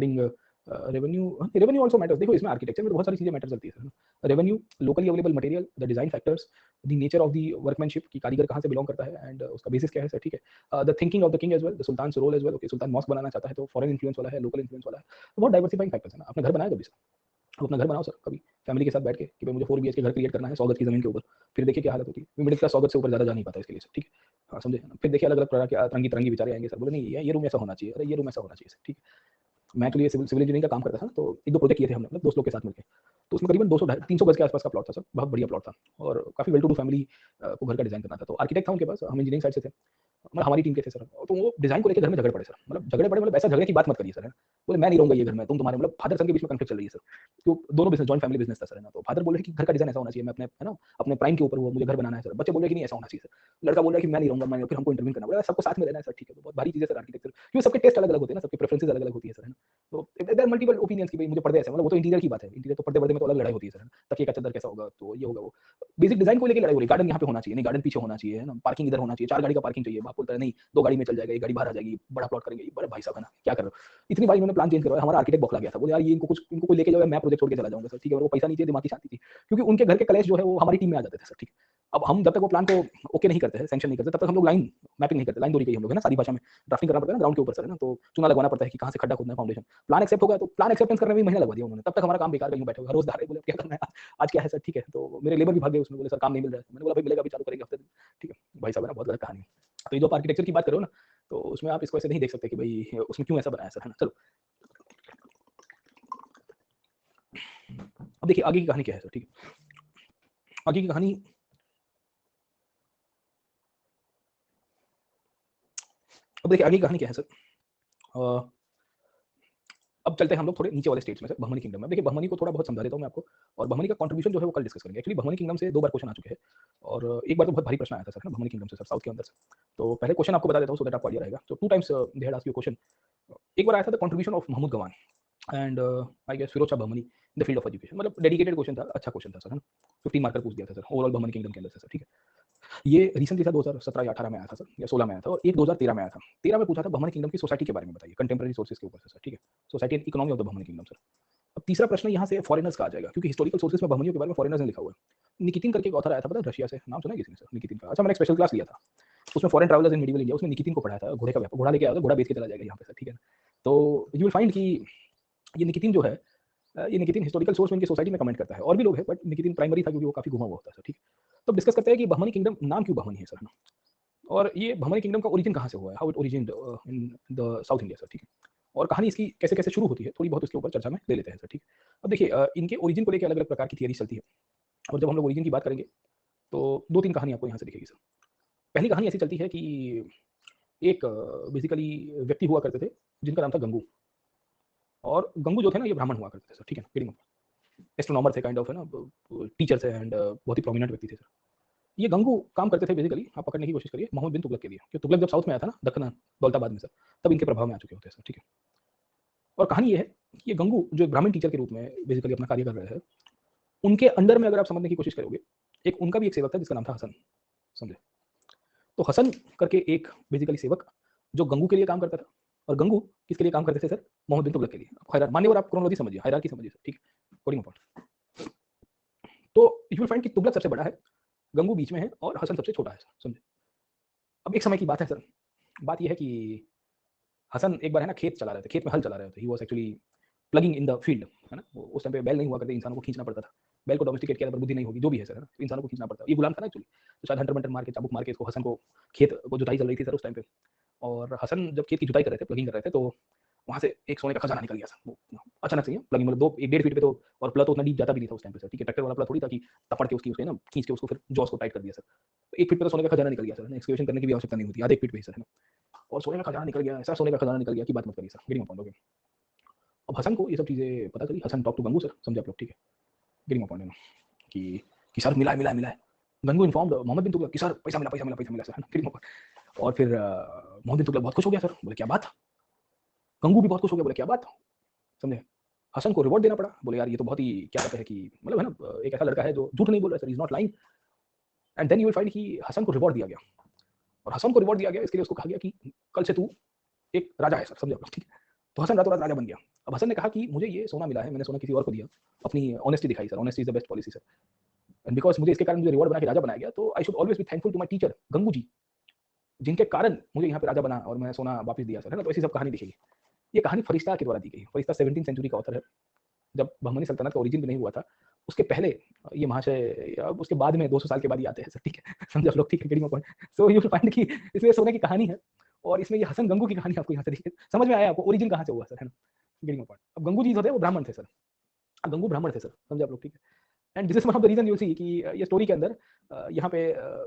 रेवेन्यू आल्सो मैटर्स। देखो, इसमें आर्किटेक्चर में तो बहुत सारी चीजें मैटर करती है। Revenue, locally available material, the design factors, the nature of the workmanship की कारीगर कहाँ से बिलोंग करता है एंड उसका बेसिस क्या है सर, ठीक है। The thinking of the king as well, the sultan role as well. Okay, सुल्तान मॉस्क बनाना चाहता है तो फॉरेन इन्फ्लुएंस वाला है, लोकल इन्फ्लुएंस वाला है, तो बहुत डाइवर्सिफाइंग फैक्टर्स है ना। आपने घर बनाया कभी सर? आप अपना घर बनाओ सर कभी फैमिली के साथ बैठ के कि भाई मुझे 4 बीएचके घर क्रिएट करना है 100 गज की जमीन के ऊपर। फिर देखिए क्या हालत होती है। मिडिल क्लास 100 गज से ऊपर ज़्यादा जा नहीं पाता इसके लिए सर, ठीक है। हाँ, समझे ना? फिर देखिए अलग-अलग प्रकार के अतरंगी-तरंगी विचारे आएँगे सर, बोले नहीं ये रूम ऐसा होना चाहिए, अरे ये रूम ऐसा होना चाहिए सर, ठीक है। मैं एक्चुअली सिविल इंजीनियरिंग का काम करता था ना, तो 1-2 प्रोजेक्ट किए थे हमने, मतलब दोस्त लोग के साथ मिलके। तो उसमें करीबन 200 ढाई 300 गज के आसपास का प्लॉट था सर, बहुत बढ़िया प्लॉट था और काफ़ी वेल टू डू फैमिली को घर का डिज़ाइन करना था। तो आर्किटेक्ट था उनके पास, हम इंजीनियरिंग साइड से थे। मतलब हमारी टीम के थे सर। तो वो डिज़ाइन को लेके घर में झगड़ पड़े सर। मतलब झगड़े पड़े, मतलब ऐसा झगड़े की बात मत करिए सर, है ना। बोले मैं नहीं रहूँगा ये घर में, तुम तुम्हारे, मतलब फादर सन के बीच में कॉन्फ्लिक्ट चल रही है सर। तो दोनों बिज़नेस, जॉइंट फैमिली बिज़नेस था सर, है ना। तो फादर बोल रहे हैं कि घर का डिज़ाइन ऐसा होना चाहिए, मैं अपने, है ना, अपने प्राइम के ऊपर वो मुझे घर बनाना है सर। बच्चे बोल रहे हैं कि नहीं ऐसा होना चाहिए सर। लड़का बोल रहा है कि मैं नहीं रहूँगा, मैं, फिर हमको इंटरवीन करना पड़ा। सबको साथ में रहना है सर, ठीक है। तो बहुत भारी चीज़ है सर आर्किटेक्चर, क्योंकि सबके टेस्ट अलग-अलग होते हैं ना, सबकी प्रेफरेंसेस अलग-अलग होती है सर, है ना। तो देयर आर मल्टीपल ओपिनियंस कि भाई मुझे पर्दे ऐसे, मतलब वो तो इंटीरियर की बात है। इंटीरियर तो पर्दे-वर्दे में तो अलग लड़ाई होती है सर, है ना। तकिए का चद्दर कैसा होगा, तो ये होगा वो। बेसिक डिज़ाइन को लेके लड़ाई हो रही है, गार्डन यहाँ पे होना चाहिए, नहीं गार्डन पीछे होना चाहिए, है ना। पार्किंग इधर होना चाहिए, 4 गाड़ी का पार्किंग चाहिए। बाप बोलता है नहीं 2 गाड़ी में चल जाएगा, 1 गाड़ी बाहर आ जाएगी, बड़ा प्लॉट करेंगे। बड़े भाई साहब, है ना, क्या कर रहे हो? इतनी बार इन्होंने प्लान चेंज करवाया, हमारा आर्किटेक्ट बौखला गया था। बोले यार ये इनको कोई लेके जाओ, मैं प्रोजेक्ट छोड़ के चला जाऊँगा सर, ठीक है। और वो पैसा नहीं चाहिए, दिमाग की शांति थी। क्योंकि उनके घर के क्लैश जो है वो हमारी टीम में आ जाते थे सर, ठीक है। अब हम जब तक वो प्लान को ओके नहीं करते हैं, सैंक्शन नहीं करते, तब तक हम लोग लाइन मैपिंग नहीं करते। लाइन दोरी कही हम लोग, है ना, सारी भाषा में ड्राफ्टिंग करना पड़ता है ना ग्राउंड के ऊपर सर, है ना। तो चूना लगवाना पड़ता है कि कहाँ से खड्डा खोदना है, फाउंडेशन। प्लान एक्सेप्ट होगा तो प्लान एक्सेप्टेंस करने में भी महीना लगवा दिया उन्होंने। तब तक हमारा काम बेकार, कहीं बैठे हुए रोज़ धारे, बोले अब क्या करना है आज क्या है सर, ठीक है। तो मेरे लेबर भी भाग गए उसमें, बोले सर काम नहीं मिल रहा है। मैंने बोला भाई मिलेगा, अभी चालू करेंगे हफ्ते दिन, ठीक है। भाई साहब, है ना, बहुत गलत कहानी है। तो ये जो आप आर्किटेक्चर की बात करो ना, तो उसमें आप इसको ऐसे नहीं देख सकते कि भाई उसमें क्यों ऐसा बनाया सर, है ना। चलो अब देखिए आगे की कहानी क्या है सर, ठीक है। आगे की कहानी, अब देखिए आगे की कहानी क्या है सर। अ, अब चलते हैं हम लोग थोड़े नीचे वाले स्टेट्स में सर, बहमनी किंगडम में। देखिए बहमनी को थोड़ा बहुत समझा देता हूँ मैं आपको, और बहमनी का कंट्रीब्यूशन जो है वो कल डिस्कस करेंगे। एक्चुअली बहमनी किंगडम से 2 बार क्वेश्चन आ चुके हैं, और एक बार तो बहुत भारी प्रश्न आया था सर, बहमनी किंगडम से सर, साउथ के अंदर से। तो पहले क्वेश्चन आपको बता देता हूँ सो दैट आपको आइडिया रहेगा। तो 2 times they had asked you question. एक बार आया था the contribution of Mahmud Gawan and I guess Firoz Shah Bahmani in the field of education. मतलब डेडिकेटेड क्वेश्चन था, अच्छा क्वेश्चन था सर, है ना। 15 मार्कर पूछ दिया था सर ओवरऑल बहमनी किंगडम के अंदर से सर, ठीक है। ये रिसेंटली था 2017 या 18 में आया था सर, या 16 में आया था, और एक 2013 में आया था। 13 में पूछा था बहमनी किंगडम की सोसाइटी के बारे में बताइए, कंटेम्परेरी सोर्सेज के ऊपर से सर, ठीक है। Society and economy of the Bahmani kingdom sir. अब तीसरा प्रश्न यहाँ से फॉरेनर्स का आ जाएगा, क्योंकि हिस्टोरिकल सोर्सेज में बहमनियों के बारे में फॉरेनर्स ने लिखा हुआ है। निकितिन करके एक ऑथर आया था, पता है, रशिया से। नाम सुना है किसी ने सर, निकितिन का? अच्छा, मैंने एक स्पेशल क्लास लिया था, उसमें फॉरेन ट्रैवलर्स इन मिडिवल इंडिया, उसमें निकितिन को पढ़ाया था। घोड़े का व्यापार, घोड़ा लेके आया, घोड़ा बेच के चला जाएगा यहाँ पे सर, ठीक है ना। तो यू विल फाइंड कि ये निकितिन जो है, ये निकितिन हिस्टोरिकल सोर्स में इनकी सोसाइटी में कमेंट करता है। और भी लोग हैं, बट निकितिन प्राइमरी था क्योंकि वो काफी घुमा हुआ होता है सर, ठीक है। तो डिस्कस करते हैं कि बहमनी किंगडम नाम क्यों बहमनी है सर, है ना। और ये बहमनी किंगडम का ओरिजिन कहाँ से हुआ है, how it origined in the south India sir, ठीक है। और कहानी इसकी कैसे कैसे शुरू होती है थोड़ी बहुत उसके ऊपर चर्चा में ले लेते हैं सर, ठीक है। अब देखिए इनके ओरिजिन को लेकर अलग अलग प्रकार की थियरी चलती है, और जब हम लोग ओरिजिन की बात करेंगे तो 2-3 कहानी आपको यहाँ से दिखेगी सर। पहली कहानी ऐसी चलती है कि एक बेसिकली व्यक्ति हुआ करते थे जिनका नाम था गंगू, और गंगू जो थे ना ये ब्राह्मण हुआ करते थे सर, ठीक है ना, रीडिंग एस्ट्रोनॉमर थे, काइंड ऑफ है ना, टीचर थे एंड बहुत ही प्रोमिनेंट व्यक्ति थे सर। ये गंगू काम करते थे बेसिकली, आप पकड़ने की कोशिश करिए, मोहम्मद बिन तुगलक के लिए, क्योंकि तुगलक जब साउथ में आया था ना, दक्कन दौलताबाद में सर, तब इनके प्रभाव में आ चुके होते हैं सर, ठीक है। और कहानी ये है कि ये गंगू जो एक ब्राह्मण टीचर के रूप में बेसिकली अपना कार्य कर रहे हैं, उनके अंडर में अगर आप समझने की कोशिश करोगे, एक उनका भी एक सेवक था जिसका नाम था हसन, समझे। तो हसन करके एक बेसिकली सेवक जो गंगू के लिए काम करता था, और गंगू किसके लिए काम करते थे सर, मोहम्मद बिन तुगलक के लिए। हायरार्की मानिए, और आप क्रोनोलॉजी समझिए, हायरार्की समझिए सर, ठीक है, कोडिंग पॉइंट। तो यू विल फाइंड कि तुगलक सबसे बड़ा है, गंगू बीच में है, और हसन सबसे छोटा है सर, समझे। अब एक समय की बात है सर, बात यह है कि हसन एक बार है ना खेत चला रहे थे, खेत में हल चला रहे थे, he was actually plugging in the field, है ना। उस टाइम पे बैल नहीं हुआ करते, इंसानों को खींचना पड़ता था, बैल को डोमेस्टिकेट किया था पर बुद्धि नहीं होगी, जो भी है सर, है ना, तो इंसानों को खींचना पड़ता है, ये गुलाम था ना एक्चुअली। तो शायद हंटर मंटर मार के, चाबुक मार के इसको, हसन को, खेत को जुताई चल रही थी सर उस टाइम पे, और हसन जब खेत की जुताई कर रहे थे, प्लगिंग कर रहे थे, तो वहाँ से एक सोने का खजाना निकल गया सर, वो अचानक से प्लगिंग मतलब 1-1.5 फीट पे, तो और प्लग तो उतना डीप जाता भी नहीं था उस टाइम पे सर, ठीक है, ट्रैक्टर वाला प्लग थोड़ी था कि तपड़ के उसके ना खींच के उसको फिर जॉस को टाइट कर दिया सर। तो 1 फीट पे तो सोने का खजाना निकल गया सर, एक्सकवेशन करने की भी आवश्यकता नहीं होती, आधे 1 फीट पे ही सर, है ना। और सोने का खजाना निकल गया, ऐसा सोने का खजाना निकल गया कि बात मत करिए सर, गेटिंग अपॉइंट, ओके। अब हसन को ये सब चीज़ें पता चली, Hasan talk to Gangu sir, समझे आप लोग, ठीक है, गेटिंग अपॉइंट कि सर मिला है, मिला है, मिला है। गंगू इन्फॉर्म्ड मोहम्मद बिन तुगलक कि सर पैसा मिला, पैसा मिला, पैसा मिला सर, है ना, गेटिंग अपॉइंट। और फिर मोहम्मद बिन तुगलक बहुत खुश हो गया सर, बोले क्या बात। गंगू भी बहुत खुश हो गया, बोले क्या बात, समझे। हसन को रिवॉर्ड देना पड़ा, बोले यार ये तो बहुत ही क्या कहते हैं कि मतलब है ना, एक ऐसा लड़का है जो झूठ नहीं बोल रहा है sir, is not lying. And then you will find कि हसन को रिवॉर्ड दिया गया, और हसन को रिवॉर्ड दिया गया इसके लिए उसको कहा गया कि कल से तू एक राजा है सर, समझे आप लोग, ठीक है। तो हसन रातों रात राजा बन गया। अब हसन ने कहा कि मुझे ये सोना मिला है, मैंने सोना किसी और को दिया, अपनी ऑनेस्टी दिखाई sir, honesty is the best policy sir, and because मुझे इसके कारण मुझे रिवॉर्ड बना के राजा बनाया गया, तो I should always be thankful to my teacher Gangu ji, जिनके कारण मुझे यहाँ पे राजा बना और मैं सोना वापस दिया सर, है ना। तो ऐसी सब कहानी दिखेगी। ये कहानी फरिश्ता के द्वारा दी गई, फरिश्ता 17वीं सेंचुरी का ऑथर है, जब बहमनी सल्तनत का ओरिजिन भी नहीं हुआ था, उसके पहले ये महाशय, अब उसके बाद में 200 साल के बाद ही आते हैं सर, ठीक है, समझे आप लोग, ठीक है, getting point. So you will find कि इसमें सोने की कहानी है, और इसमें ये हसन गंगू की कहानी आपको यहाँ से दिखे, समझ में आया आपको ओरिजिन कहाँ से हुआ सर, है ना, गेटिंग पॉइंट। अब गंगू जी जो थे वो ब्राह्मण थे सर, गंगू ब्राह्मण थे सर, समझे आप लोग, ठीक है। And this is one of the reason you see कि ये स्टोरी के अंदर यहाँ पे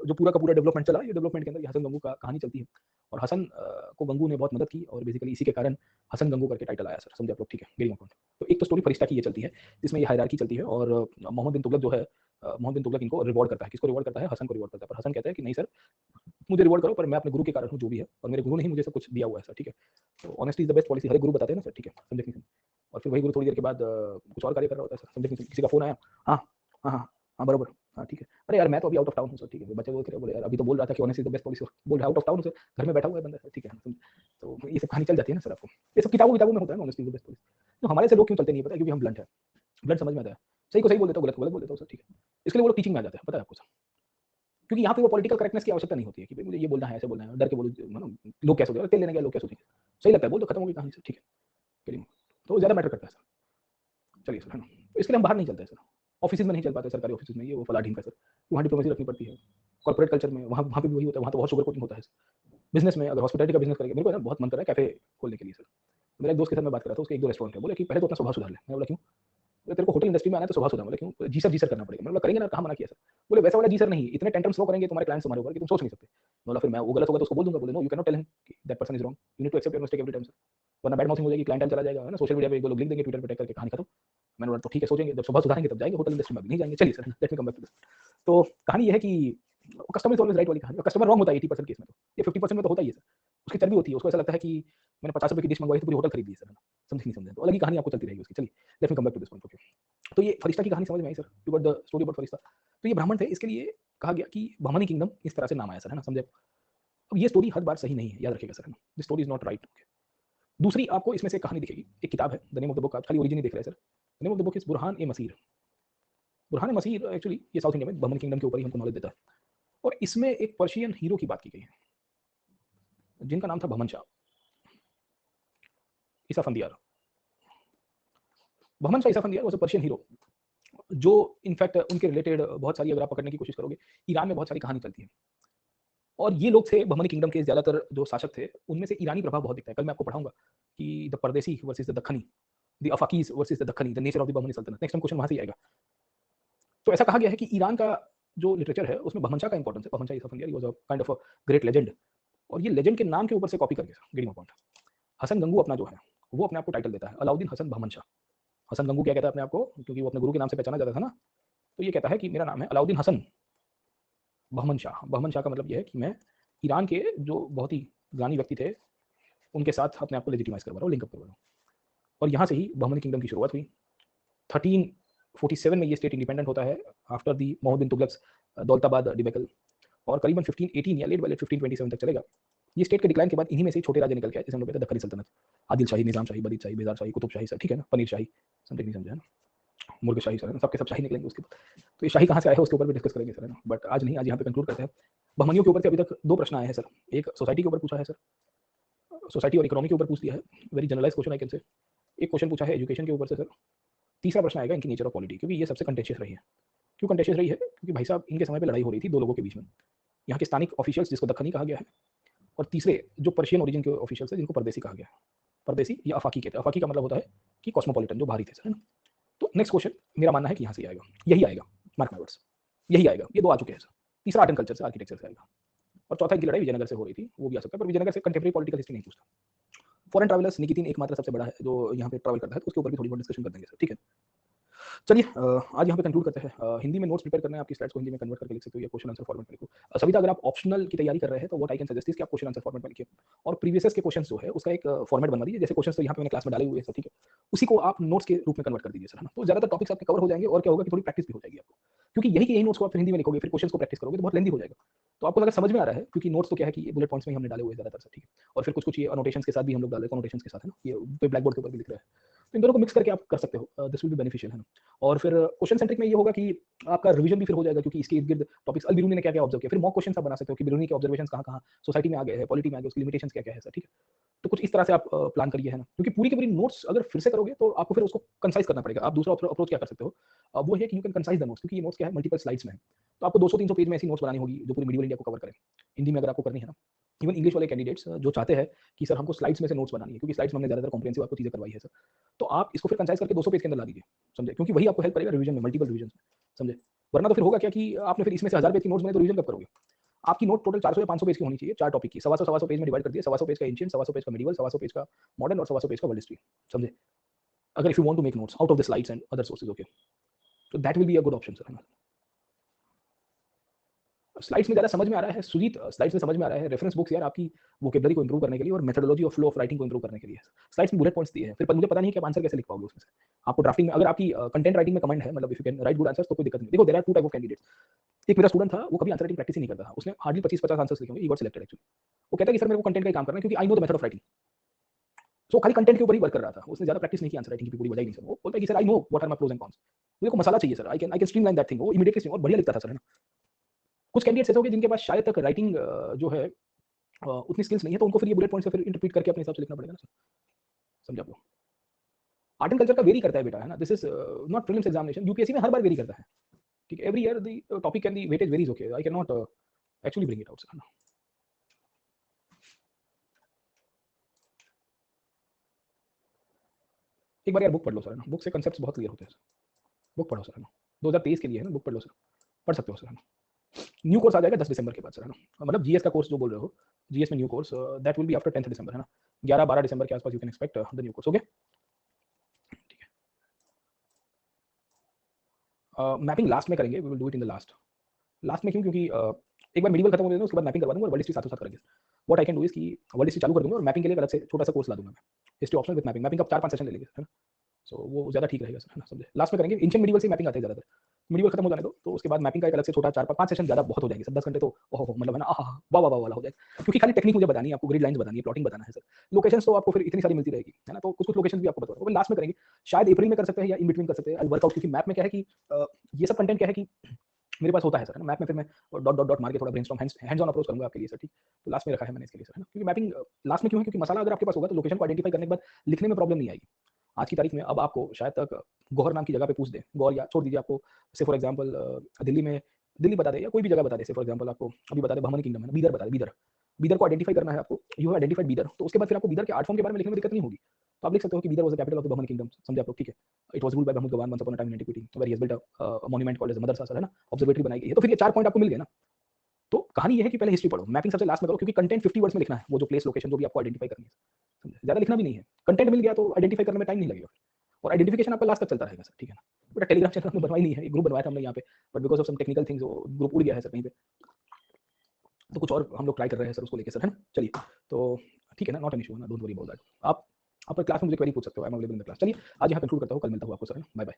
जो पूरा का पूरा डेवलपमेंट चला, ये डेवलपमेंट के अंदर ये हसन गंगू का कहानी चलती है, और हसन को गंगू ने बहुत मदद की, और बेसिकली इसी के कारण हसन गंगू करके टाइटल आया सर, समझे आप लोग, ठीक है, गेटिंग पॉइंट। तो एक तो स्टोरी फरिश्ता की ये चलती है, जिसमें ये हायरार्की चलती है, और मोहम्मद बिन तुगलक जो है, मोहम्मद बिन तुगलक इनको रिवॉर्ड करता है, किसको रिवॉर्ड करता है, हसन को रिवॉर्ड करता है, पर हसन कहता है कि नहीं सर, मुझे रिवॉर्ड करो, पर मैं अपने गुरु के कारण हूँ जो भी है, और मेरे गुरु ने ही मुझे सब कुछ दिया हुआ है सर, ठीक है। तो honesty is the best policy, हर एक गुरु बताते हैं ना सर, ठीक है, समझे कि नहीं? और फिर वही गुरु थोड़ी देर के बाद कुछ और कार्य कर रहा होता है सर, समझे कि नहीं? किसी का फोन आया, हाँ हाँ हाँ हाँ बरोबर, हाँ ठीक है, अरे यार मैं तो अभी आउट ऑफ टाउन हूँ सर, ठीक है, बच्चे बोल के बोले यार अभी तो बोल रहा था कि honesty is the best policy, बोल रहा आउट ऑफ टाउन हूँ सर, घर में बैठा हुआ है बंदा सर, ठीक है। तो ये सब कहानी चल जाती है ना सर आपको, ये सब किताबों में होता है, honesty is the best policy. तो हमारे से लोग क्यों चलते नहीं पता, क्योंकि हम ब्लंट है, ब्लंट समझ में आता है, सही को सही बोल देता हूँ, गलत को गलत बोल देता हूँ सर, ठीक है। इसके लिए वो लोग टीचिंग में आ जाते हैं, पता है आपको सर, क्योंकि यहाँ पे वो पॉलिटिकल करेक्टनेस की आवश्यकता नहीं होती है कि मुझे ये बोलना है, ऐसे बोलना है, डर के बोलो, लोग क्या सोचेंगे, तेल लेने गया लोग क्या सोचेंगे, सही लगता है बोल दो, खत्म हो गई कहानी सर, ठीक है। तो ज़्यादा मैटर करता है सर, चलिए सर, है ना। तो इसके लिए हम बाहर नहीं चलते सर, ऑफिस में नहीं चल पाते, सरकारी ऑफिस में ये वो फला ढींग का सर, वहाँ डिप्लोमेसी रखनी पड़ती है, कॉर्पोरेट कल्चर में वहाँ वहाँ पे भी वही होता है, वहाँ तो बहुत शुगर कोटिंग होता है। बिजनेस में अगर हॉस्पिटैलिटी का बिजनेस करेंगे, मेरे को ना बहुत मन कर रहा है कैफे खोलने के लिए सर। मेरे एक दोस्त के साथ मैं बात कर रहा था, उसके 1-2 रेस्टोरेंट है, बोले कि पहले तो अपना स्वभाव सुधार ले। मैं बोला क्यों? बोले तेरे को होटल इंडस्ट्री में आना है तो स्वभाव सुधार। बोले क्यों? जी सर करना पड़ेगा। मैं बोला करेंगे ना, कहाँ मना किया सर। बोले वैसा वाला जी सर नहीं, इतने टेंट्रम्स थ्रो करेंगे तुम्हारे क्लाइंट्स तुम्हारे ऊपर कि तुम सोच नहीं सकते। मैं बोला फिर मैं वो गलत होगा तो उसको बोल दूंगा। बोले no you can not tell him that person is wrong, you need to accept your mistake every time sir, वरना बैड माउथिंग हो जाएगी, क्लाइंट चला जाएगा, है ना, सोशल मीडिया पे एक दो लोग लिख देंगे, ट्विटर पे टैग करके, कहानी खत्म। मैंने बोला तो ठीक है, सोचेंगे, जब स्वभाव सुधारेंगे तब जाएंगे होटल इंडस्ट्री में, अभी नहीं जाएंगे। चलिए sir, let me come back to this. तो कहानी ये है कि कस्टमर इज ऑलवेज राइट वाली कहानी, कस्टमर रॉन्ग होता है 80% केस में, तो ये 50% में तो होता ही है सर। उसकी चर्बी होती है, उसको ऐसा लगता है कि मैंने 50 रुपए की डिश मंगवाई तो पूरी होटल खरीद ली सर, है ना, समझे नहीं समझे, तो अलग ही कहानी आपको चलती रहेगी उसकी। चलिए let me come back to this point, okay. तो ये फरिश्ता की कहानी समझ में आई sir, you got the story about Ferishta. तो ये ब्राह्मण थे, इसके लिए कहा गया कि बहमनी किंगडम इस तरह से नाम आया सर, है ना, समझे। अब ये स्टोरी हर बार सही नहीं है, याद रखिएगा सर, है ना, this story is not right. दूसरी आपको इसमें से कहानी दिखेगी, एक किताब है, the name of the book, आप खाली ओरिजिन ही देख रहे हैं sir. The name of the book is Burhan e Masir. Burhan e Masir actually ये साउथ इंडिया में बहमनी किंगडम के ऊपर ही हमको नॉलेज देता है, और इसमें एक पर्शियन हीरो की बात की गई है जिनका नाम था बहमन शाह, ईसा फंदियार। बहमन शाह ईसा फंदियार वाज अ पर्शियन हीरो, जो इनफैक्ट उनके रिलेटेड बहुत सारी, अगर आप पकड़ने की कोशिश करोगे, ईरान में बहुत सारी कहानी चलती है। और ये लोग थे बहमनी किंगडम के ज़्यादातर जो शासक थे, उनमें से ईरानी प्रभाव बहुत दिखता है। कल मैं आपको पढ़ाऊँगा कि the Pardesi versus the Dakhni, the Afaqis versus the Dakhni, the nature of the Bahmani सल्तनत। नेक्स्ट टाइम क्वेश्चन वहाँ से ही आएगा। तो ऐसा कहा गया है कि ईरान का जो लिटरेचर है, उसमें बहमन शाह का इंपॉर्टेंस है। बहमन शाह ही was a kind of a great legend, और ये लेजेंड के नाम के ऊपर से कॉपी करके getting my point. Hasan Gangu अपना जो है, वो अपने आप को टाइटल देता है अलाउद्दीन हसन बहमन शाह। हसन गंगू क्या कहता है अपने आप को? क्योंकि वो अपने गुरु के नाम से पहचाना जाता था ना, तो ये कहता है कि मेरा नाम है अलाउद्दीन हसन बहमन शाह। बहमन शाह का मतलब ये है कि मैं ईरान के जो बहुत ही ज्ञानी व्यक्ति थे, उनके साथ अपने आप को लेजिटिमाइज़ करवा रहा हूँ, लिंक अप करवा रहा हूँ। और यहाँ से ही बहमनी किंगडम की शुरुआत हुई। 1347 में ये स्टेट इंडिपेंडेंट होता है after the Mohammad bin Tughlaq's Daulatabad debacle, और करीबन 1518 या लेट बाय लेट 1527 तक चलेगा। ये स्टेट के डिक्लाइन के बाद इन्हीं में से छोटे राजा निकल के आए, जैसे हम लोग कहते हैं दक्कनी सल्तनत, आदिल शाही, निजाम शाही, बरीद शाही, बेजार शाही, कुतुब शाही, सब ठीक है ना, पनीर शाही, समझे नहीं समझे है ना, मुर्ग शाही, सर है ना, सबके सब शाही निकलेंगे उसके बाद। तो ये शाही कहाँ से आए हैं उसके ऊपर भी डिस्कस करेंगे सर, है ना, बट आज नहीं, आज यहाँ पे कंक्लूड करते हैं। बहमनियों के ऊपर से अभी तक 2 प्रश्न आए हैं सर। एक सोसाइटी के ऊपर पूछा है सर, सोसाइटी और इकोनॉमी के ऊपर पूछ दिया है, very generalise question I can say. एक क्वेश्चन पूछा है एजुकेशन के ऊपर से सर। तीसरा प्रश्न आएगा इनकी नेचर ऑफ पॉलिटी, क्योंकि ये सबसे कंटेंशियस रही है। क्यों कंटेंशियस रही है? क्योंकि भाई साहब इनके समय पे लड़ाई हो रही थी 2 लोगों के बीच में, यहाँ के स्थानिक ऑफिशियल्स जिसको दक्खनी कहा गया है, और तीसरे जो पर्शियन ओरिजिन के ऑफिशियल्स हैं जिनको परदेसी कहा गया है। परदेसी या अफाकी कहते हैं। अफाकी का मतलब होता है कि कॉस्मोपॉलिटन, जो बाहरी थे सर, है ना। तो नेक्स्ट क्वेश्चन मेरा मानना है कि यहाँ से आएगा, यही आएगा, मार्क माय वर्ड्स, यही आएगा। ये 2 आ चुके हैं सर। तीसरा आर्ट एंड कल्चर से, आर्किटेक्चर से आएगा, और चौथा इनकी लड़ाई विजयनगर से हो रही थी, वो भी आ सकता है, पर विजयनगर से कंटेम्प्रेरी पॉलिटिकल हिस्ट्री नहीं पूछता। फॉरेन ट्रैवलर्स निकितिन एकमात्र सबसे बड़ा है जो यहाँ पे ट्रैवल करता है, तो उसके ऊपर भी थोड़ी बहुत डिस्कशन कर देंगे सर, ठीक है। चलिए आज यहाँ पे कंक्लूड करते हैं। हिंदी में नोट्स प्रिपेयर करना है, आपकी स्लाइड्स को हिंदी में कन्वर्ट करके लिख सकते हो या क्वेश्चन आंसर फॉर्मेट में लिखो। सविता, अगर आप ऑप्शनल की तैयारी कर रहे हैं तो what I can suggest is कि आप क्वेश्चन आंसर फॉर्मेट में लिखिए, और प्रीवियस के क्वेश्चंस जो है उसका एक फॉर्मेट बनवा दीजिए। जैसे क्वेश्चंस तो यहाँ पे मैंने क्लास में डाले हुए हैं सर, ठीक है, उसी को आप नोट्स के रूप में कन्वर्ट कर दीजिए सर, है ना। तो ज्यादातर टॉपिक्स आपके कवर हो जाएंगे, और क्या होगा कि थोड़ी प्रैक्टिस भी हो जाएगी आपको, क्योंकि यही नोट्स को आप हिंदी में लिखोगे, फिर क्वेश्चंस को प्रैक्टिस करोगे तो बहुत लेंदी हो जाएगा। तो आपको अगर समझ में आ रहा है, क्योंकि नोट्स तो क्या है कि बुलेट पॉइंट्स में ही हमने डाले हुए हैं ज्यादातर सर, ठीक है, और फिर कुछ कुछ ये अनोटेशंस के साथ भी हम लोग डाले, कनोटेशंस के साथ, है ना, ये ब्लैक बोर्ड के ऊपर भी लिख रहे हैं, तो इन दोनों को मिक्स करके आप कर सकते हो, दिस विल बी बेनिफिशियल, है ना। और फिर क्वेश्चन सेंट्रिक में ये होगा कि आपका रिवीजन भी फिर हो जाएगा, क्योंकि इसके इर्द-गिर्द टॉपिक्स अल बिरूनी ने क्या-क्या ऑब्जर्व किया, फिर मॉक क्वेश्चंस आप बना सकते हो कि बिरूनी के ऑब्जर्वेशंस कहाँ-कहाँ सोसाइटी में आ गए हैं, पॉलिटी में आ गए, उसकी लिमिटेशंस क्या-क्या है सर, ठीक है। तो कुछ इस तरह से आप प्लान करिए, है ना, क्योंकि पूरी की पूरी नोट्स अगर फिर से करोगे तो आपको फिर उसको कंसाइज करना पड़ेगा। आप दूसरा अप्रोच क्या कर सकते हो, वो है कि you can concise the notes, क्योंकि ये नोट्स क्या है, मल्टीपल स्लाइड्स में है, तो आपको 200-300 पेज में ऐसी नोट्स बनानी होगी जो पूरी मिडिवल इंडिया को कवर करे, हिंदी में अगर आपको करनी है ना। इवन इंग्लिश वाले कैंडिडेट्स जो चाहते हैं कि सर हमको स्लाइड्स में से नोट्स बनानी है, क्योंकि स्लाइड्स में हमने ज़्यादातर कॉम्प्रिहेंसिव आपको चीज़ें करवाई है सर, तो आप इसको फिर कंसाइज करके 200 पेज के अंदर ला दीजिए, समझे, क्योंकि वही आपको हेल्प करेगा रिवीजन में, मल्टीपल रिवीजन में, समझे। वरना तो फिर होगा क्या कि आपने फिर इसमें से 1000 पेज की नोट्स बनाई तो रिवीजन कब करोगे? आपकी नोट टोटल 400 या 500 पेज की होनी चाहिए, 4 टॉपिक की, सवा सौ पेज में डिवाइड कर दिए, 125 पेज का एंशिएंट, 125 पेज का मेडिवल, 125 पेज का मॉडर्न, और 125 पेज का वर्ल्ड हिस्ट्री, समझे। अगर if you want to make notes out of the slides and other sources, okay, तो that will be a good option sir, है ना। स्लाइड्स में ज़्यादा समझ में आ रहा है सुजीत, स्लाइड्स में समझ में आ रहा है, रेफरेंस बुक्स यार आपकी वोकेबुलरी को इंप्रूव करने के लिए और मेथोडोलॉजी और फ्लो ऑफ राइटिंग को इंप्रूव करने के लिए। स्लाइड्स में बुलेट पॉइंट्स दिए हैं, फिर मुझे पता नहीं कि आप आंसर कैसे लिख पाओगे उसमें से। आपको ड्राफ्टिंग में अगर आपकी कंटेंट राइटिंग में कमांड है, मतलब if you can write good answers तो कोई दिक्कत नहीं। देखो there are 2 type of candidates. एक मेरा स्टूडेंट था, वो कभी आंसर राइटिंग प्रैक्टिस ही नहीं करता था, उसने हार्डली 25-50 आंसर्स लिखे होंगे, ही गॉट सिलेक्टेड एक्चुअली। वो कहता है कि सर मेरे को कंटेंट का ही काम करना है, क्योंकि I know the method of writing. So खाली कंटेंट के ऊपर ही वर्क कर रहा था, उसने ज़्यादा प्रैक्टिस नहीं की आंसर राइटिंग की, पूरी वजह ही नहीं सर। वो बोलता है कि sir I know what are my pros and cons, मुझे को मसाला चाहिए sir, I can streamline that thing. वो इमीडिएटली और बढ़िया लिखता था सर, है ना। कुछ कैंडिडेट्स ऐसे होंगे जिनके पास शायद तक राइटिंग जो है उतनी स्किल्स नहीं है, तो उनको फिर ये बुलेट पॉइंट से फिर इंटरप्रेट करके अपने हिसाब से लिखना पड़ेगा ना सर, समझे आप लोग। आर्ट एंड कल्चर का वेरी करता है बेटा, है ना, this is not prelims examination, UPSC में हर बार वेरी करता है, ठीक है, every year the topic and the weightage varies, okay, I can not actually bring it out sir, है ना। एक बार यार बुक पढ़ लो सर, है ना, बुक से कंसेप्ट्स बहुत क्लियर होते हैं सर, बुक पढ़ो सर, है ना, 2023 के लिए है ना, बुक पढ़ लो सर, पढ़ सकते हो सर, है ना। न्यू कोर्स आ जाएगा 10 दिसंबर के बाद सर, है ना, मतलब जीएस का कोर्स जो बोल रहे हो, जीएस में new course that will be after 10th December, है ना, 11-12 दिसंबर के आसपास you can expect the new course, okay. Mapping last में करेंगे, we will do it in the last. Last में क्यों? क्योंकि एक बार मेडिकल खत्म हो जाए ना, उसके बाद मैपिंग करवा दूंगा और वर्ल्ड हिस्ट्री साथ-साथ करेंगे। What I can do is कि वर्ल्ड हिस्ट्री चालू कर दूंगा और मैपिंग के लिए एक अलग से छोटा-सा कोर्स ला दूंगा मैं। History optional with mapping, mapping का 4-5 सेशन ले लेंगे, है ना? सो वो ज़्यादा ठीक रहेगा सर, है ना? समझे? लास्ट में करेंगे, एंशिएंट मेडिवल से मैपिंग आते हैं ज़्यादातर। मेडिवल खत्म हो जाने दो, तो उसके बाद मैपिंग का एक अलग से छोटा 4-5 सेशन ज़्यादा बहुत हो जाएंगे सर, 10 घंटे तो ओहो हो! मतलब है ना, आहा! वाह, वाह, वाह वाला हो जाएगा। क्योंकि खाली टेक्निक मुझे बतानी है, आपको ग्रिड लाइन्स बतानी है, प्लॉटिंग बताना है सर। लोकेशंस तो आपको फिर इतनी सारी मिलती रहेगी, है ना? तो कुछ-कुछ लोकेशंस भी आपको बता दूँगा, लास्ट में करेंगे। शायद अप्रैल में कर सकते हैं या इन बिटवीन कर सकते हैं, आई वर्क आउट, क्योंकि मैप में क्या है कि ये सब कंटेंट क्या है कि मेरे पास होता है सर, है ना? मैप में फिर मैं डॉट, डॉट, डॉट मार के थोड़ा ब्रेनस्टॉर्म हैंड्स ऑन अप्रोच करूँगा आपके लिए सर, ठीक? तो लास्ट में रखा है मैंने इसके लिए सर, है ना? क्योंकि मैपिंग लास्ट में क्यों है? क्योंकि मसाला अगर आपके पास होगा तो लोकेशन को आइडेंटिफाई करने के बाद लिखने में प्रॉब्लम नहीं आएगी। आज की तारीख में अब आपको शायद तक गौहर नाम की जगह पे पूछ दें, गौर या छोड़ दीजिए, आपको से फॉर एग्जांपल दिल्ली में दिल्ली बता दे या कोई भी जगह बता दे, फॉर एग्जांपल आपको अभी बता दे बहमनी किंगडम है ना, बीदर बता दे, बीदर बीदर को आइडेंटिफाई करना है आपको, यू हैव आइडेंटिफाइड बीदर, तो उसके बाद फिर आपको बीदर के आर्ट फॉर्म के बारे में लिखने में दिक्कत नहीं होगी। तो आप लिख सकते हो कि Bidar was the capital of the Bahman kingdom, समझे आप लोग, ठीक है। It was ruled by Mahmud Gawan once upon a time in antiquity where he has built a monument called as madrasa sir, है ना, ऑब्जर्वेटरी बनाई गई है। तो फिर ये 4 पॉइंट आपको मिल गए ना। तो कहानी ये है कि पहले हिस्ट्री पढ़ो, मैपिंग सबसे लास्ट में करो, क्योंकि कंटेंट 50 वर्ड्स में लिखना है, वो जो प्लेस लोकेशन जो भी आपको आइडेंटिफाई करनी है, समझे? ज़्यादा लिखना भी नहीं है, कंटेंट मिल गया तो आइडेंटिफाई करने में टाइम नहीं लगेगा, और आइडेंटिफिकेशन आपका लास्ट तक चलता रहेगा सर, ठीक है ना। बेटा टेलीग्राम चैनल हमने बनवाई नहीं है, एक ग्रुप बनवाया था हमने यहाँ पे, but because of some technical things वो ग्रुप उड़ गया है सर कहीं पे, तो कुछ और हम लोग ट्राई कर रहे हैं सर उसको लेके सर, है ना। चलिए, तो ठीक है ना, नॉट एन इश्यू है ना, डोंट वरी अबाउट दैट। आप अपने क्लास में मुझे क्वेरी पूछ सकते हो, I am available in the class. चलिए आज यहाँ कंक्लूड करता हूँ, कल मिलता हूँ आपको सर, है ना, बाय बाय।